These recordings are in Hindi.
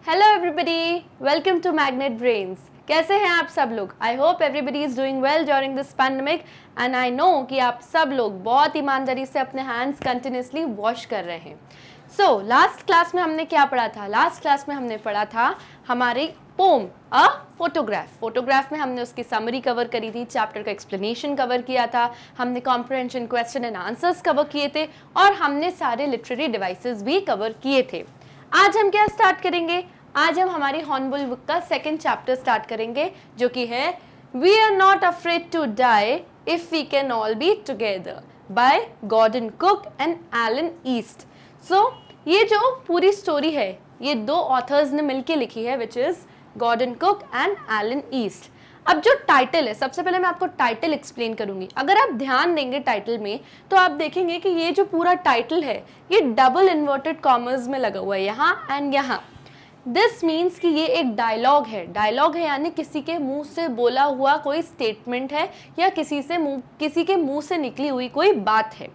Hello everybody, welcome to Magnet Brains. कैसे हैं आप सब लोग? I hope everybody is doing well during this pandemic and I know कि आप सब लोग बहुत ईमानदारी से अपने हैंड्स कंटिन्यूसली वॉश कर रहे हैं। सो लास्ट क्लास में हमने क्या पढ़ा था? लास्ट क्लास में हमने पढ़ा था हमारी पोम अ फोटोग्राफ में हमने उसकी समरी कवर करी थी, चैप्टर का एक्सप्लेनेशन कवर किया था, हमने comprehension question and answers cover किए थे और हमने सारे लिटरेरी डिवाइसेस भी कवर किए थे। आज हम क्या स्टार्ट करेंगे? आज हम हमारी हॉर्नबुल बुक का सेकंड चैप्टर स्टार्ट करेंगे, जो कि है we are not afraid to die if we can all be together by Gordon Cook and Alan East. So ये जो पूरी स्टोरी है ये दो ऑथर्स ने मिलके लिखी है, which is Gordon Cook and Alan East. अब जो टाइटल है, सबसे पहले मैं आपको टाइटल एक्सप्लेन करूंगी। अगर आप ध्यान देंगे टाइटल में तो आप देखेंगे कि ये जो पूरा टाइटल है ये डबल इन्वर्टेड कॉमर्स में लगा हुआ है, यहाँ एंड यहाँ। दिस मीन्स कि ये एक डायलॉग है। डायलॉग है यानी किसी के मुंह से बोला हुआ कोई स्टेटमेंट है या किसी के मुंह से निकली हुई कोई बात है।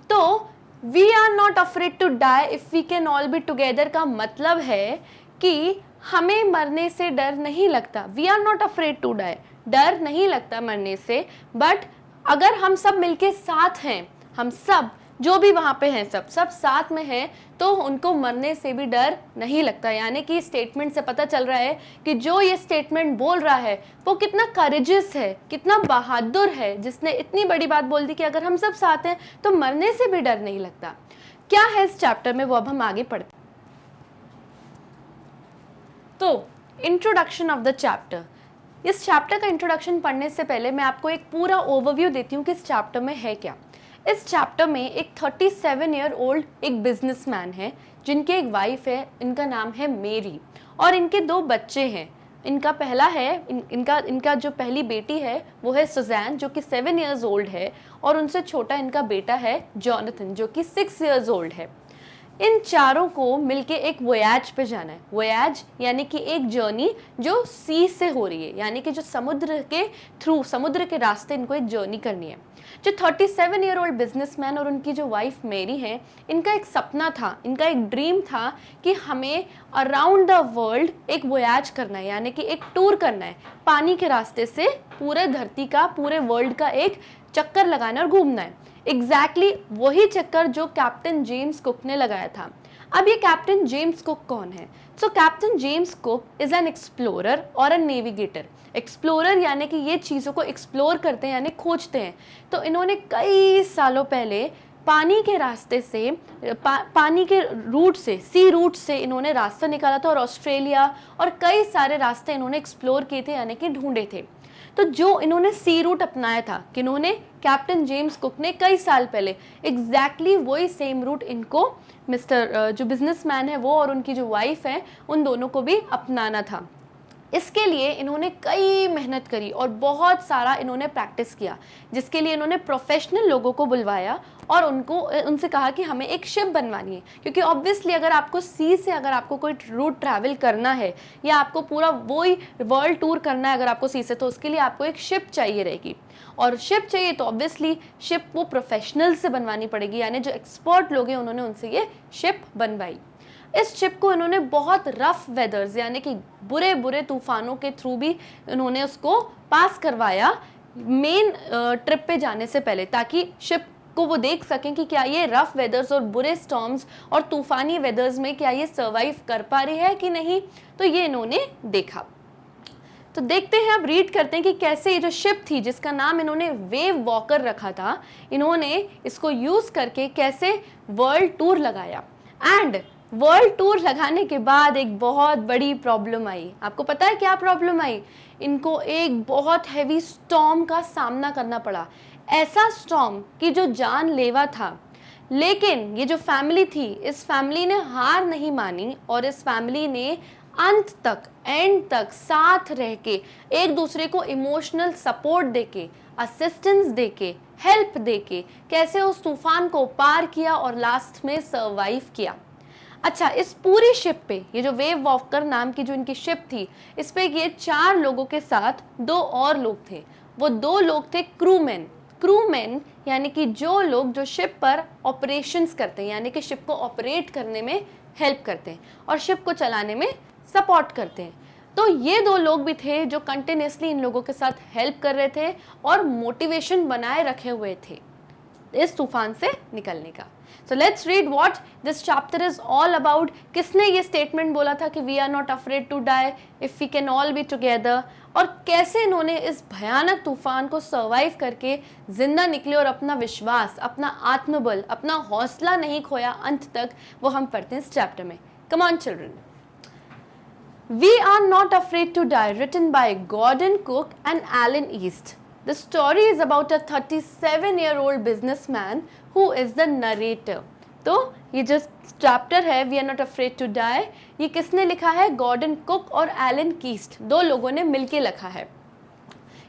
तो we are not afraid to die if we can all be together का मतलब है कि हमें मरने से डर नहीं लगता। We are not afraid to die, डर नहीं लगता मरने से, बट अगर हम सब मिलके साथ हैं, हम सब जो भी वहाँ पे हैं सब साथ में हैं, तो उनको मरने से भी डर नहीं लगता। यानी कि स्टेटमेंट से पता चल रहा है कि जो ये स्टेटमेंट बोल रहा है वो कितना करेजियस है, कितना बहादुर है, जिसने इतनी बड़ी बात बोल दी कि अगर हम सब साथ हैं तो मरने से भी डर नहीं लगता। क्या है इस चैप्टर में वो अब हम आगे पढ़ते। तो इंट्रोडक्शन ऑफ द चैप्टर। इस चैप्टर का इंट्रोडक्शन पढ़ने से पहले मैं आपको एक पूरा ओवरव्यू देती हूँ कि इस चैप्टर में है क्या। इस चैप्टर में एक 37 ईयर ओल्ड एक बिजनेसमैन है जिनकी एक वाइफ है, इनका नाम है मेरी, और इनके दो बच्चे हैं। इनका पहला है इनका जो पहली बेटी है वो है सुजैन, जो कि 7 ईयर्स ओल्ड है, और उनसे छोटा इनका बेटा है जॉनथन, जो कि 6 ईयर्स ओल्ड है। इन चारों को मिलके एक वोयाज पे जाना है। वोयाज यानी कि एक जर्नी जो सी से हो रही है, यानी कि जो समुद्र के थ्रू, समुद्र के रास्ते इनको एक जर्नी करनी है। जो 37 ईयर ओल्ड बिजनेसमैन और उनकी जो वाइफ मेरी है, इनका एक सपना था, इनका एक ड्रीम था कि हमें अराउंड द वर्ल्ड एक वोयाज करना है, यानी कि एक टूर करना है, पानी के रास्ते से पूरे धरती का, पूरे वर्ल्ड का एक चक्कर लगाना और घूमना है। एग्जैक्टली वही चक्कर जो कैप्टन जेम्स कुक ने लगाया था। अब ये कैप्टन जेम्स कुक कौन है? So captain James Cook is an explorer और एन नेविगेटर। एक्सप्लोरर यानी कि ये चीज़ों को एक्सप्लोर करते हैं, यानी खोजते हैं। तो इन्होंने कई सालों पहले पानी के रास्ते से, पानी के रूट से, सी रूट से इन्होंने रास्ता निकाला था, और ऑस्ट्रेलिया और कई सारे रास्ते इन्होंने एक्सप्लोर किए थे, यानी कि ढूंढे थे। तो जो इन्होंने सी रूट अपनाया था, कि इन्होंने कैप्टन जेम्स कुक ने कई साल पहले एग्जैक्टली वही सेम रूट इनको मिस्टर जो बिजनेसमैन है वो और उनकी जो वाइफ है उन दोनों को भी अपनाना था। इसके लिए इन्होंने कई मेहनत करी और बहुत सारा इन्होंने प्रैक्टिस किया, जिसके लिए इन्होंने प्रोफेशनल लोगों को बुलवाया और उनसे कहा कि हमें एक शिप बनवानी है। क्योंकि ऑब्वियसली अगर आपको सी से अगर आपको कोई रूट ट्रैवल करना है या आपको पूरा वही वर्ल्ड टूर करना है अगर आपको सी से, तो उसके लिए आपको एक शिप चाहिए रहेगी, और शिप चाहिए तो ऑब्वियसली शिप वो प्रोफेशनल से बनवानी पड़ेगी, यानी जो एक्सपर्ट लोग हैं उन्होंने उनसे ये शिप बनवाई। इस शिप को इन्होंने बहुत रफ वेदर्स यानी कि बुरे बुरे तूफानों के थ्रू भी इन्होंने उसको पास करवाया मेन ट्रिप पे जाने से पहले, ताकि शिप को वो देख सकें कि क्या ये रफ वेदर्स और बुरे स्टॉर्म्स और तूफानी वेदर्स में क्या ये सर्वाइव कर पा रही है कि नहीं। तो ये इन्होंने देखा। तो देखते हैं, अब रीड करते हैं कि कैसे ये जो शिप थी जिसका नाम इन्होंने वेव वॉकर रखा था, इन्होंने इसको यूज करके कैसे वर्ल्ड टूर लगाया। एंड वर्ल्ड टूर लगाने के बाद एक बहुत बड़ी प्रॉब्लम आई। आपको पता है क्या प्रॉब्लम आई? इनको एक बहुत हैवी स्टॉर्म का सामना करना पड़ा, ऐसा स्टॉर्म कि जो जानलेवा था। लेकिन ये जो फैमिली थी, इस फैमिली ने हार नहीं मानी और इस फैमिली ने अंत तक, एंड तक साथ रह के, एक दूसरे को इमोशनल सपोर्ट देके, असिस्टेंस देके, हेल्प देके कैसे उस तूफान को पार किया और लास्ट में सर्वाइव किया। अच्छा, इस पूरी शिप पे, ये जो वेव वॉकर नाम की जो इनकी शिप थी, इस पे ये 4 लोगों के साथ 2 और लोग थे। वो 2 लोग थे क्रूमैन। क्रूमैन यानी कि जो लोग जो शिप पर ऑपरेशंस करते हैं, यानी कि शिप को ऑपरेट करने में हेल्प करते हैं और शिप को चलाने में सपोर्ट करते हैं। तो ये दो लोग भी थे जो कंटिन्यूसली इन लोगों के साथ हेल्प कर रहे थे और मोटिवेशन बनाए रखे हुए थे इस तूफान से निकलने का। So let's read what this chapter is all about. किसने ये स्टेटमेंट बोला था कि we are not afraid to die if we can all be together, और कैसे इन्होंने इस भयानक तूफान को सर्वाइव करके जिंदा निकले और अपना विश्वास, अपना आत्मबल, अपना हौसला नहीं खोया अंत तक, वो हम पढ़ते हैं इस चैप्टर में। Come on children. We Are Not Afraid to Die, written by Gordon Cook and Alan East. The story is about a 37-year-old businessman who is the narrator. तो ये जो चैप्टर है We Are Not Afraid to Die, ये किसने लिखा है? गॉर्डन कुक और एलन कीस्ट, दो लोगों ने मिलके लिखा है।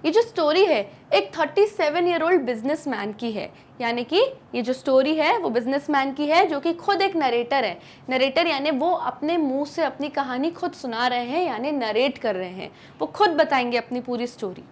ये जो स्टोरी है एक 37-year-old बिजनेसमैन की है, यानी कि ये जो स्टोरी है वो बिजनेसमैन की है जो कि खुद एक नरेटर है। नरेटर यानी वो अपने मुंह से अपनी कहानी खुद सुना रहे हैं, यानी नरेट कर रहे हैं, वो खुद बताएंगे अपनी पूरी story.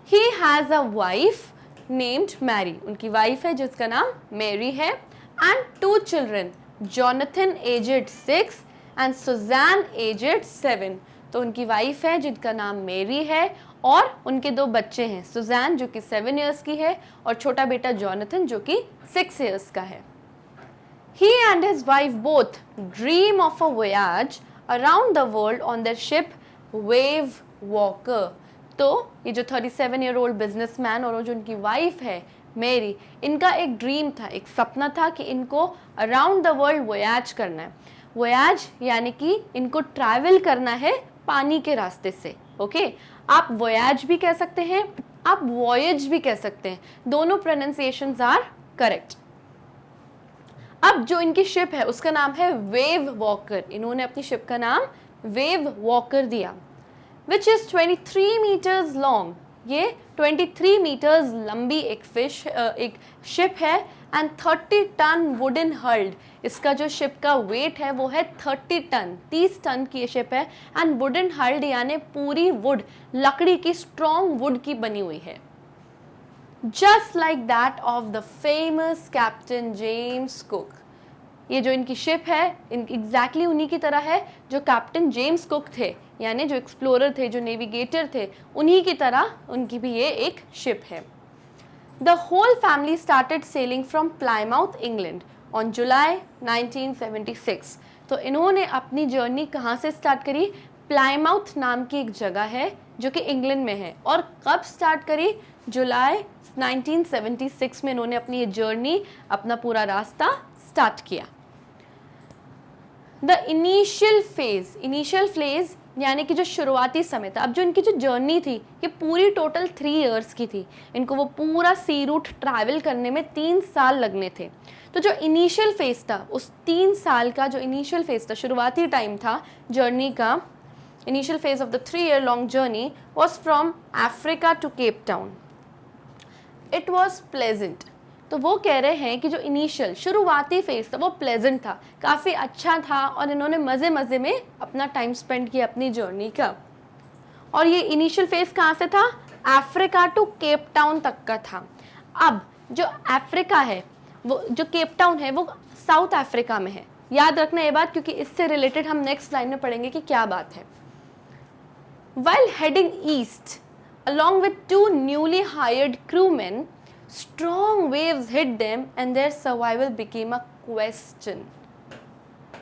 He has a wife named Mary, उनकी वाइफ है जिसका नाम मैरी है, and 2 children, Jonathan aged 6 and Suzanne aged 7। तो उनकी वाइफ है जिनका नाम मैरी है और उनके 2 बच्चे हैं, सुजैन जो कि 7 इयर्स की है और छोटा बेटा जॉनथन जो कि 6 इयर्स का है। He and his wife both dream of a voyage around the world on their ship Wave Walker. तो ये जो 37-year-old बिजनेसमैन और जो उनकी वाइफ है मेरी, इनका एक ड्रीम था, एक सपना था कि इनको अराउंड द वर्ल्ड वोयाज करना है। वोयाज यानी कि इनको ट्रैवल करना है पानी के रास्ते से। ओके, आप वोयाज भी कह सकते हैं, आप वॉयज भी कह सकते हैं, दोनों प्रोनाउंसिएशंस आर करेक्ट। अब जो इनकी शिप है उसका नाम है वेव वॉकर, इन्होंने अपनी शिप का नाम वेव वॉकर दिया, विच इज 23 मीटर्स लॉन्ग। ये 23 मीटर्स लंबी एक शिप है, एंड 30 टन वुडन हल्ड, इसका जो शिप का वेट है वो है 30 टन, 30 टन की ये शिप है, एंड वुडन हल्ड यानी पूरी वुड, लकड़ी की स्ट्रॉन्ग वुड की बनी हुई है। Just like that of the famous captain James cook, ये जो इनकी शिप है एग्जैक्टली उन्हीं की तरह है जो कैप्टन जेम्स कुक थे, यानी जो एक्सप्लोरर थे, जो नेविगेटर थे, उन्हीं की तरह उनकी भी ये एक शिप है। The whole family started sailing from Plymouth England on July 1976। तो इन्होंने अपनी जर्नी कहाँ से स्टार्ट करी? प्लाईमाउथ नाम की एक जगह है जो कि इंग्लैंड में है, और कब स्टार्ट करी? जुलाई 1976 में इन्होंने अपनी ये जर्नी, अपना पूरा रास्ता स्टार्ट किया। द इनिशियल फेज यानी कि जो शुरुआती समय था। अब जो इनकी जो जर्नी थी ये पूरी टोटल 3 इयर्स की थी, इनको वो पूरा सी रूट ट्रैवल करने में 3 साल लगने थे। तो जो इनिशियल फेज था, उस 3 साल का जो इनिशियल फेज था, शुरुआती टाइम था जर्नी का, initial phase of the 3 year long journey was from Africa to Cape Town. It was pleasant. तो वो कह रहे हैं कि जो इनिशियल शुरुआती फेज था वो प्लेजेंट था, काफ़ी अच्छा था, और इन्होंने मज़े मज़े में अपना टाइम स्पेंड किया अपनी जर्नी का। और ये इनिशियल फेज कहाँ से था? अफ्रीका टू केप टाउन तक का था। अब जो अफ्रीका है, वो जो केप टाउन है वो साउथ अफ्रीका में है। याद रखना ये बात, क्योंकि इससे रिलेटेड हम नेक्स्ट लाइन में पढ़ेंगे कि क्या बात है। While heading east, along with 2 newly hired crewmen, strong waves hit them and their survival became a question.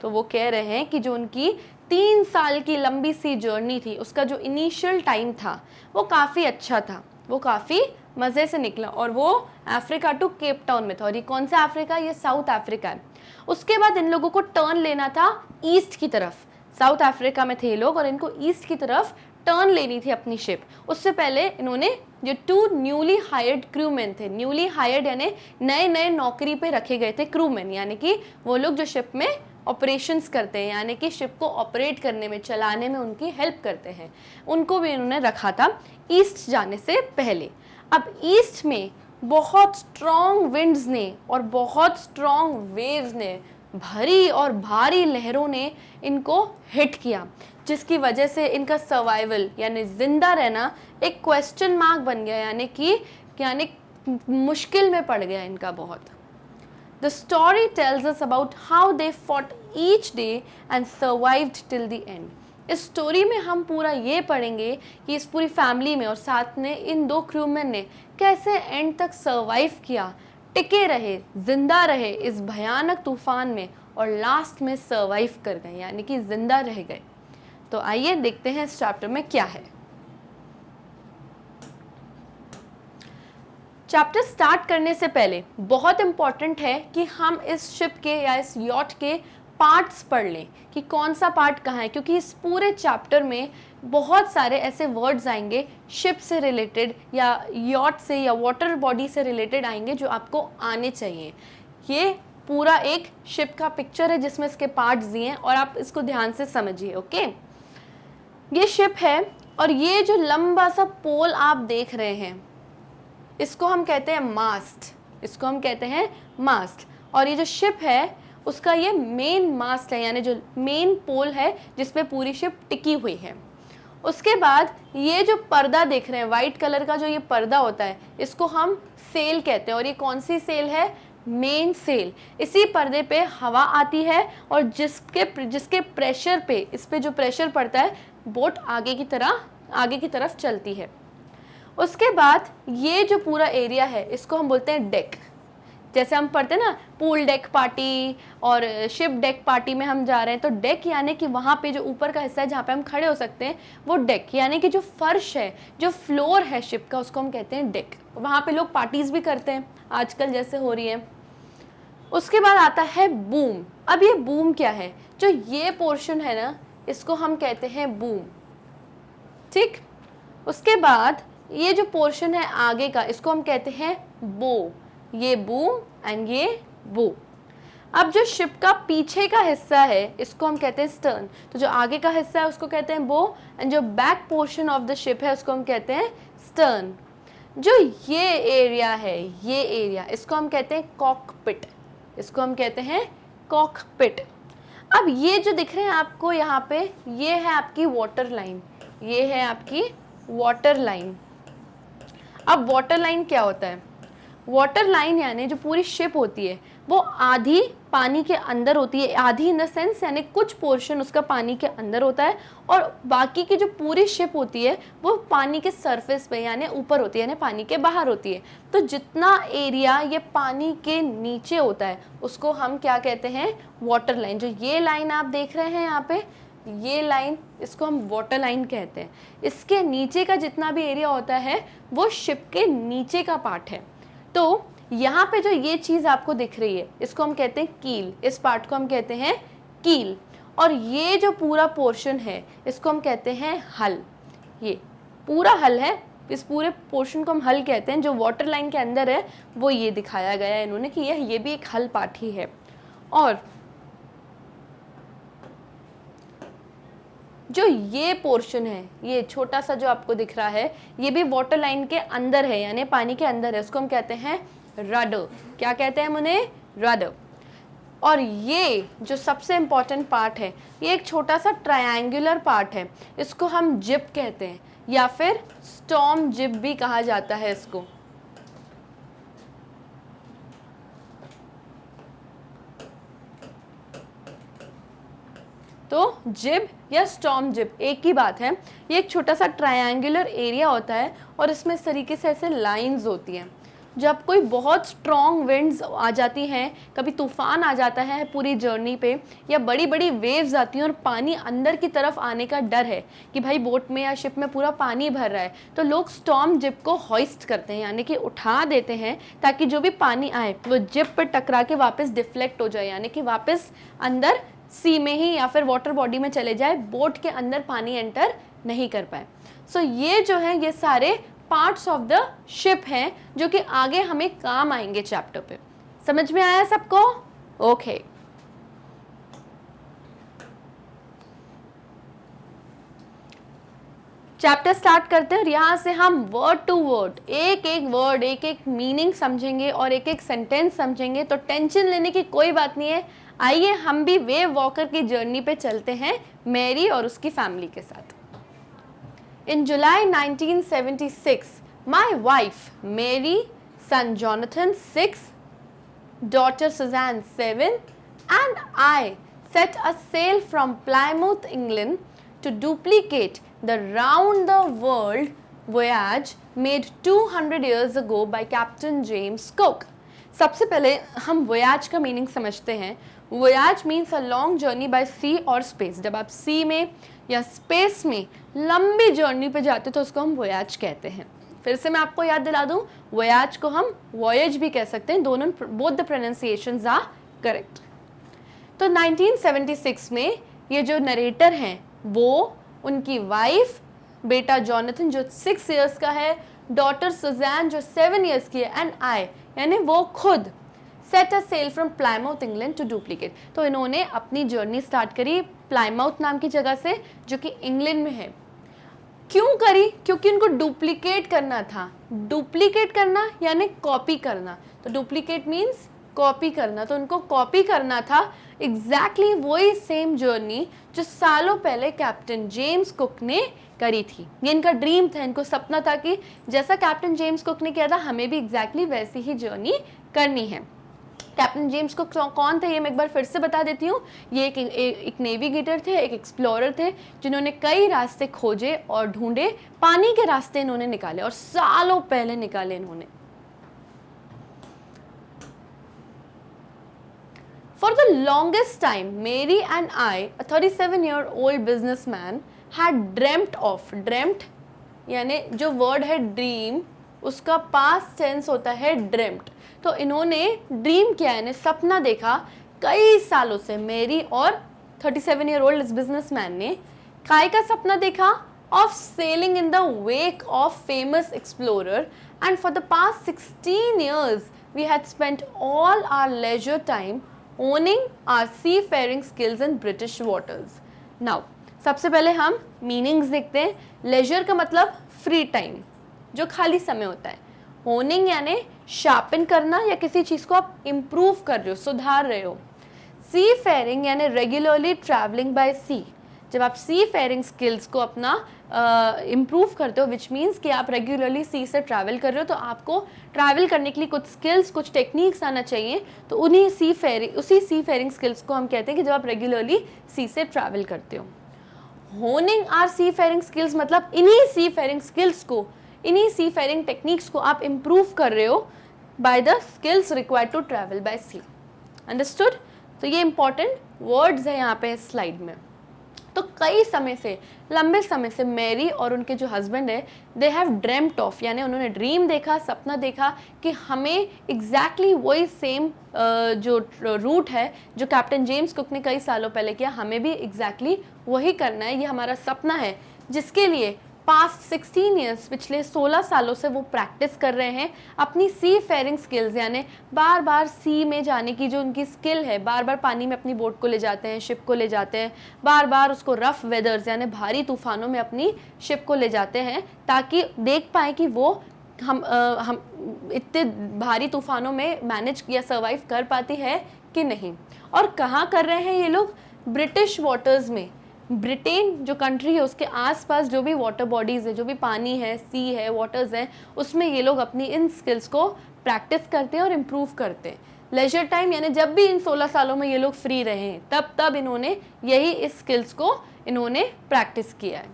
तो वो कह रहे हैं कि जो उनकी 3 साल की लंबी सी जर्नी थी, उसका जो इनिशियल टाइम था वो काफ़ी अच्छा था, वो काफ़ी मज़े से निकला, और वो अफ्रीका टू केप टाउन में था। और ये कौन सा अफ्रीका? ये साउथ अफ्रीका है। उसके बाद इन लोगों को टर्न लेना था ईस्ट की तरफ। साउथ अफ्रीका में थे ये लोग और इनको ईस्ट की तरफ टर्न लेनी थी अपनी शिप। उससे पहले इन्होंने जो 2 न्यूली हायर्ड क्रूमैन थे, न्यूली हायर्ड यानी नए नए नौकरी पे रखे गए थे क्रूमैन, यानी कि वो लोग जो शिप में ऑपरेशंस करते हैं, यानी कि शिप को ऑपरेट करने में, चलाने में उनकी हेल्प करते हैं, उनको भी इन्होंने रखा था ईस्ट जाने से पहले। अब ईस्ट में बहुत स्ट्रॉन्ग विंड्स ने और बहुत स्ट्रॉन्ग वेव्स ने, भरी और भारी लहरों ने इनको हिट किया, जिसकी वजह से इनका सर्वाइवल यानी जिंदा रहना एक क्वेश्चन मार्क बन गया, यानी मुश्किल में पड़ गया इनका बहुत। The story tells us about how they fought each day and survived till the end. इस स्टोरी में हम पूरा ये पढ़ेंगे कि इस पूरी फैमिली में और साथ में इन दो क्रूमैन ने कैसे एंड तक सर्वाइव किया, टिके रहे, जिंदा रहे इस भयानक तूफान में और लास्ट में सर्वाइव कर गए, यानी कि जिंदा रह गए। तो आइए देखते हैं इस चैप्टर में क्या है। चैप्टर स्टार्ट करने से पहले बहुत इंपॉर्टेंट है कि हम इस शिप के या इस यॉट के पार्ट्स पढ़ लें कि कौन सा पार्ट कहाँ है, क्योंकि इस पूरे चैप्टर में बहुत सारे ऐसे वर्ड्स आएंगे शिप से रिलेटेड या यॉट से या वाटर बॉडी से रिलेटेड आएंगे जो आपको आने चाहिए। ये पूरा एक शिप का पिक्चर है जिसमें इसके पार्ट्स दिए हैं और आप इसको ध्यान से समझिए। ओके, ये शिप है और ये जो लंबा सा पोल आप देख रहे हैं इसको हम कहते हैं मास्ट, इसको हम कहते हैं मास्ट। और ये जो शिप है उसका ये मेन मास्ट है, यानी जो मेन पोल है जिसपे पूरी शिप टिकी हुई है। उसके बाद ये जो पर्दा देख रहे हैं वाइट कलर का, जो ये पर्दा होता है इसको हम सेल कहते हैं। और ये कौन सी सेल है? Main sail. इसी पर्दे पे हवा आती है और जिसके प्रेशर पे, इस पे जो प्रेशर पड़ता है बोट आगे की तरफ चलती है। उसके बाद ये जो पूरा एरिया है इसको हम बोलते हैं डेक। जैसे हम पढ़ते हैं ना पूल डेक पार्टी और शिप डेक पार्टी में हम जा रहे हैं, तो डेक यानी कि वहाँ पे जो ऊपर का हिस्सा है जहाँ पे हम खड़े हो सकते हैं वो डेक, यानी कि जो फर्श है, जो फ्लोर है शिप का, उसको हम कहते हैं डेक। वहाँ पे लोग पार्टीज भी करते हैं आजकल जैसे हो रही है। उसके बाद आता है बूम। अब ये बूम क्या है? जो ये पोर्शन है ना इसको हम कहते हैं बूम, ठीक। उसके बाद ये जो पोर्शन है आगे का इसको हम कहते हैं बो। ये बूम एंड ये बो। अब जो शिप का पीछे का हिस्सा है इसको हम कहते हैं स्टर्न। तो जो आगे का हिस्सा है उसको कहते हैं बो एंड जो back portion of the ship है उसको हम कहते हैं स्टर्न। जो ये एरिया है, ये एरिया इसको हम कहते हैं कॉकपिट, इसको हम कहते हैं कॉकपिट। अब ये जो दिख रहे हैं आपको यहाँ पे, ये है आपकी वाटर लाइन, ये है आपकी वाटर लाइन। अब वाटर लाइन क्या होता है? वाटर लाइन यानी जो पूरी शिप होती है वो आधी पानी के अंदर होती है, आधी इन द सेंस यानी कुछ पोर्शन उसका पानी के अंदर होता है और बाकी की जो पूरी शिप होती है वो पानी के सरफेस पे यानी ऊपर होती है, यानी पानी के बाहर होती है। तो जितना एरिया ये पानी के नीचे होता है उसको हम क्या कहते हैं? Water line. जो ये लाइन आप देख रहे हैं यहाँ पे, ये लाइन इसको हम वाटर लाइन कहते हैं। इसके नीचे का जितना भी एरिया होता है वो शिप के नीचे का पार्ट है। तो यहाँ पे जो ये चीज़ आपको दिख रही है इसको हम कहते हैं कील, इस पार्ट को हम कहते हैं कील। और ये जो पूरा पोर्शन है इसको हम कहते हैं हल। ये पूरा हल है, इस पूरे पोर्शन को हम हल कहते हैं। जो वाटर लाइन के अंदर है वो ये दिखाया गया है इन्होंने कि ये भी एक हल पार्ट ही है। और जो ये पोर्शन है, ये छोटा सा जो आपको दिख रहा है, ये भी वाटर लाइन के अंदर है यानी पानी के अंदर है, उसको हम कहते हैं रडर। क्या कहते हैं उन्हें? रडर। और ये जो सबसे इम्पॉर्टेंट पार्ट है ये एक छोटा सा ट्रायंगुलर पार्ट है, इसको हम जिप कहते हैं या फिर स्टॉर्म जिप भी कहा जाता है इसको। तो जिब या स्टॉर्म जिप एक ही बात है। ये एक छोटा सा ट्रायंगुलर एरिया होता है और इसमें इस तरीके से ऐसे लाइंस होती हैं। जब कोई बहुत स्ट्रॉन्ग विंड्स आ जाती हैं, कभी तूफान आ जाता है पूरी जर्नी पे, या बड़ी बड़ी वेव्स आती हैं और पानी अंदर की तरफ आने का डर है कि भाई बोट में या शिप में पूरा पानी भर रहा है, तो लोग स्टॉर्म जिप को हॉइस्ट करते हैं यानी कि उठा देते हैं ताकि जो भी पानी आए वो जिप पर टकरा के वापस डिफ्लेक्ट हो जाए, यानी कि वापस अंदर सी में ही या फिर वाटर बॉडी में चले जाए, बोट के अंदर पानी एंटर नहीं कर पाए। सो ये जो है ये सारे पार्ट्स ऑफ द शिप हैं जो कि आगे हमें काम आएंगे चैप्टर पे। समझ में आया सबको? ओके। चैप्टर स्टार्ट करते हैं और यहाँ से हम वर्ड टू वर्ड एक एक वर्ड, एक एक मीनिंग समझेंगे और एक एक सेंटेंस समझेंगे। तो टेंशन लेने की कोई बात नहीं है। आइए हम भी वेव वॉकर की जर्नी पे चलते हैं मैरी और उसकी फैमिली के साथ। In July 1976, my wife, Mary, son Jonathan, 6, daughter Suzanne 7, and I set a sail from Plymouth, England to duplicate the round the world voyage made 200 years ago by Captain James Cook. सबसे पहले हम voyage का मीनिंग समझते हैं. Voyage means a long journey by sea or space. जब आप sea में या space में लंबी जर्नी पे जाते तो उसको हम voyage कहते हैं. फिर से मैं आपको याद दिला दूं, voyage को हम voyage भी कह सकते हैं. दोनों both the pronunciations are correct. तो 1976 में ये जो नरेटर हैं वो, उनकी वाइफ, बेटा जॉनथन जो 6 इयर्स का है, डॉटर सुजैन जो 7 इयर्स की है, एंड आई यानी वो खुद set a sail from Plymouth England to duplicate. तो इन्होंने अपनी जर्नी स्टार्ट करी प्लाईमाउथ नाम की जगह से जो कि इंग्लैंड में है. क्यों करी? क्योंकि उनको डुप्लीकेट करना था. डुप्लीकेट करना यानी कॉपी करना. तो डुप्लीकेट मीन्स कॉपी करना. तो उनको कॉपी करना था एग्जैक्टली वही सेम जर्नी जो सालों पहले कैप्टन जेम्स कुक ने करी थी. ये इनका ड्रीम था, इनको सपना था कि जैसा कैप्टन जेम्स कुक ने किया था हमें भी एग्जैक्टली वैसी ही जर्नी करनी है. कैप्टन जेम्स कुक कौन थे ये मैं एक बार फिर से बता देती हूँ. ये एक नेविगेटर थे, एक एक्सप्लोरर थे जिन्होंने कई रास्ते खोजे और ढूंढे. पानी के रास्ते इन्होंने निकाले और सालों पहले निकाले इन्होंने. For the longest time, Mary and I, a 37-year-old businessman, had dreamt यानी जो वर्ड है ड्रीम उसका पास्ट टेंस होता है ड्रेम्ट. तो इन्होंने ड्रीम किया, यानी सपना देखा कई सालों से. मेरी और 37-year-old इस बिजनेसमैन ने काय का सपना देखा? Of selling in the wake of famous explorer. And for the past 16 years we had spent all our leisure time owning our seafaring skills in British waters. Now, सबसे पहले हम मीनिंग्स देखते हैं. लेजर का मतलब फ्री टाइम, जो खाली समय होता है. ओनिंग यानी शार्पन करना या किसी चीज़ को आप इम्प्रूव कर रहे हो, सुधार रहे हो. सी फेयरिंग यानी रेगुलरली ट्रैवलिंग बाय सी. जब आप सी फेयरिंग स्किल्स को अपना इम्प्रूव करते हो, विच मीन्स कि आप रेगुलरली सी से ट्रैवल कर रहे हो, तो आपको ट्रैवल करने के लिए कुछ स्किल्स, कुछ टेक्निक्स आना चाहिए. तो उसी सी फेयरिंग स्किल्स को हम कहते हैं कि जब आप रेगुलरली सी से ट्रैवल करते हो. Honing our seafaring skills मतलब इन्हीं सी फेयरिंग स्किल्स को, इन्हीं सी फेयरिंग टेक्निक्स को आप इम्प्रूव कर रहे हो by the skills required to travel by sea. Understood? तो ये इंपॉर्टेंट वर्ड्स है यहाँ पे स्लाइड में. तो कई समय से, लंबे समय से मैरी और उनके जो हस्बैंड है, दे हैव ड्रीम्ड ऑफ, यानी उन्होंने ड्रीम देखा, सपना देखा कि हमें एग्जैक्टली वही सेम जो रूट है जो कैप्टन जेम्स कुक ने कई सालों पहले किया, हमें भी एग्जैक्टली वही करना है. ये हमारा सपना है जिसके लिए पास्ट 16 years, पिछले 16 सालों से वो प्रैक्टिस कर रहे हैं अपनी सी फेयरिंग स्किल्स, यानी बार बार सी में जाने की जो उनकी स्किल है. बार बार पानी में अपनी बोट को ले जाते हैं, शिप को ले जाते हैं, बार बार उसको रफ वेदर्स यानी भारी तूफानों में अपनी शिप को ले जाते हैं ताकि देख पाए कि वो हम इतने भारी तूफानों में मैनेज या सर्वाइव कर पाती है कि नहीं. और कहाँ कर रहे हैं ये लोग? ब्रिटिश वाटर्स में. ब्रिटेन जो कंट्री है उसके आसपास जो भी वाटर बॉडीज़ है, जो भी पानी है, सी है, वाटर्स हैं, उसमें ये लोग अपनी इन स्किल्स को प्रैक्टिस करते हैं और इम्प्रूव करते हैं. लेजर टाइम यानी जब भी इन 16 सालों में ये लोग फ्री रहे हैं तब इन्होंने यही इस स्किल्स को इन्होंने प्रैक्टिस किया है.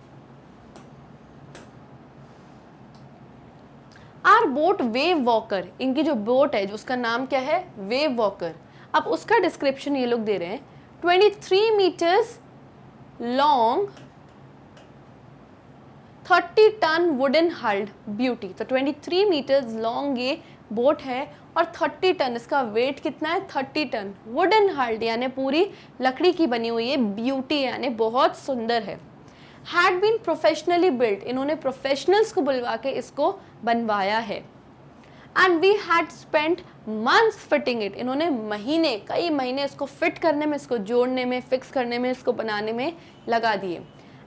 आर बोट वेव वॉकर, इनकी जो बोट है जो उसका नाम क्या है? Wave walker. अब उसका डिस्क्रिप्शन ये लोग दे रहे हैं. 23 meters long, 30 ton wooden hulled beauty. तो 23 meters लॉन्ग ये बोट है और 30 टन इसका वेट कितना है? 30 टन. वुडन हल्ड यानी पूरी लकड़ी की बनी हुई है. ब्यूटी यानी बहुत सुंदर है. हैड बीन प्रोफेशनली बिल्ड, इन्होंने प्रोफेशनल्स को बुलवा के इसको बनवाया है. And we had spent months fitting it, इन्होंने कई महीने इसको फिट करने में, इसको जोड़ने में, फिक्स करने में, इसको बनाने में लगा दिए.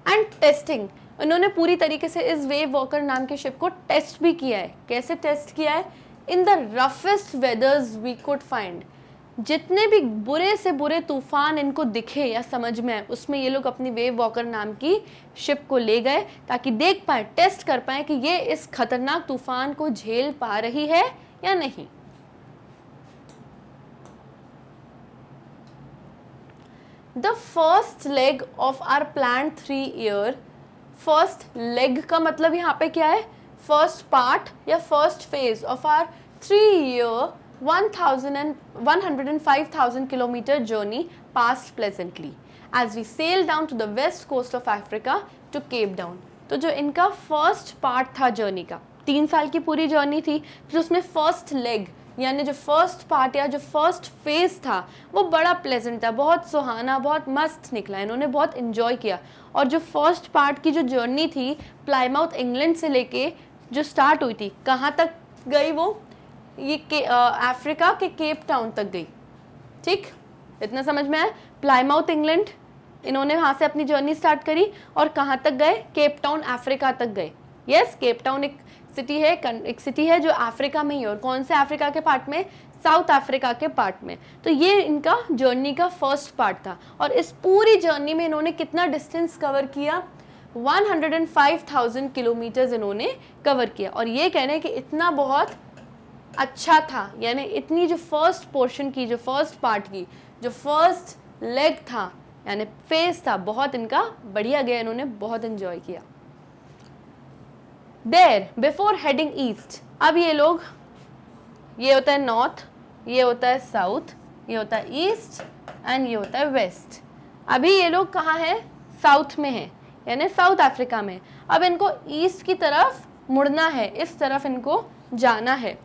एंड टेस्टिंग, इन्होंने पूरी तरीके से इस वेव वॉकर नाम की शिप को टेस्ट भी किया है. कैसे टेस्ट किया है? In the roughest weathers we could find. जितने भी बुरे से बुरे तूफान इनको दिखे या समझ में आए, उसमें ये लोग अपनी वेव वॉकर नाम की शिप को ले गए ताकि देख पाए, टेस्ट कर पाए कि ये इस खतरनाक तूफान को झेल पा रही है या नहीं. The first leg of our plan 3 year, first leg का मतलब यहाँ पे क्या है, फर्स्ट पार्ट या first phase of our 3 year 105,000 kilometer journey passed pleasantly as we sailed down to the west coast of Africa to Cape Town. तो जो इनका फर्स्ट पार्ट था जर्नी का, 3 साल की पूरी जर्नी थी, फिर उसमें फर्स्ट लेग यानी जो फर्स्ट पार्ट या जो फर्स्ट फेज था वो बड़ा प्लेजेंट था, बहुत सुहाना, बहुत मस्त निकला, इन्होंने बहुत इन्जॉय किया। और जो फर्स्ट पार्ट की जो जर्नी थी प्लाईमाउथ इंग्लैंड से लेके जो स्टार्ट हुई थी, कहाँ तक गई वो, ये अफ्रीका के केप टाउन तक गई। ठीक, इतना समझ में आया। प्लाईमाउथ इंग्लैंड, इन्होंने वहाँ से अपनी जर्नी स्टार्ट करी और कहाँ तक गए, केप टाउन अफ्रीका तक गए। यस, केप टाउन एक सिटी है जो अफ्रीका में ही है, और कौन से अफ्रीका के पार्ट में, साउथ अफ्रीका के पार्ट में। तो ये इनका जर्नी का फर्स्ट पार्ट था। और इस पूरी जर्नी में इन्होंने कितना डिस्टेंस कवर किया, 105,000 किलोमीटर्स इन्होंने कवर किया। और ये कह रहे हैं कि इतना बहुत अच्छा था, यानी इतनी जो फर्स्ट पोर्शन की, जो फर्स्ट पार्ट की, जो फर्स्ट लेग था यानी फेज था, बहुत इनका बढ़िया गया, इन्होंने बहुत एंजॉय किया। देयर बिफोर हेडिंग ईस्ट, अब ये लोग, ये होता है नॉर्थ, ये होता है साउथ, ये होता है ईस्ट एंड ये होता है वेस्ट। अभी ये लोग कहाँ हैं, साउथ में हैं, यानी साउथ अफ्रीका में। अब इनको ईस्ट की तरफ मुड़ना है, इस तरफ इनको जाना है।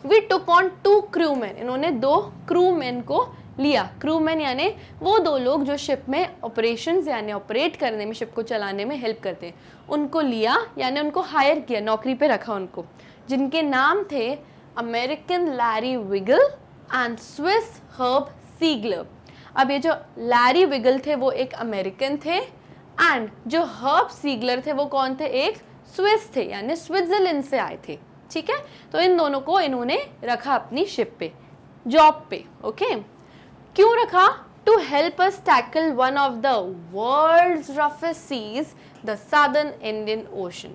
We took on 2 crewmen, इन्होंने 2 क्रूमैन को लिया। क्रूमैन यानी वो 2 लोग जो शिप में ऑपरेशंस यानी ऑपरेट करने में, शिप को चलाने में हेल्प करते हैं, उनको लिया यानी उनको हायर किया, नौकरी पे रखा उनको, जिनके नाम थे American Larry Vigil and Swiss Herb Seigler. अब ये जो लैरी विगल थे वो एक अमेरिकन थे, एंड जो हर्ब सीगलर थे वो कौन थे, एक स्विस थे, यानी स्विट्जरलैंड से आए थे। ठीक है, तो इन दोनों को इन्होंने रखा अपनी शिप पे, जॉब पे। ओके, क्यों रखा, to help us tackle one of the world's roughest seas, the southern Indian ocean.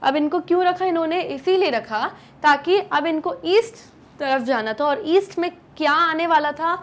अब इनको क्यों रखा इन्होंने, इसीलिए रखा ताकि अब इनको ईस्ट तरफ जाना था, और ईस्ट में क्या आने वाला था,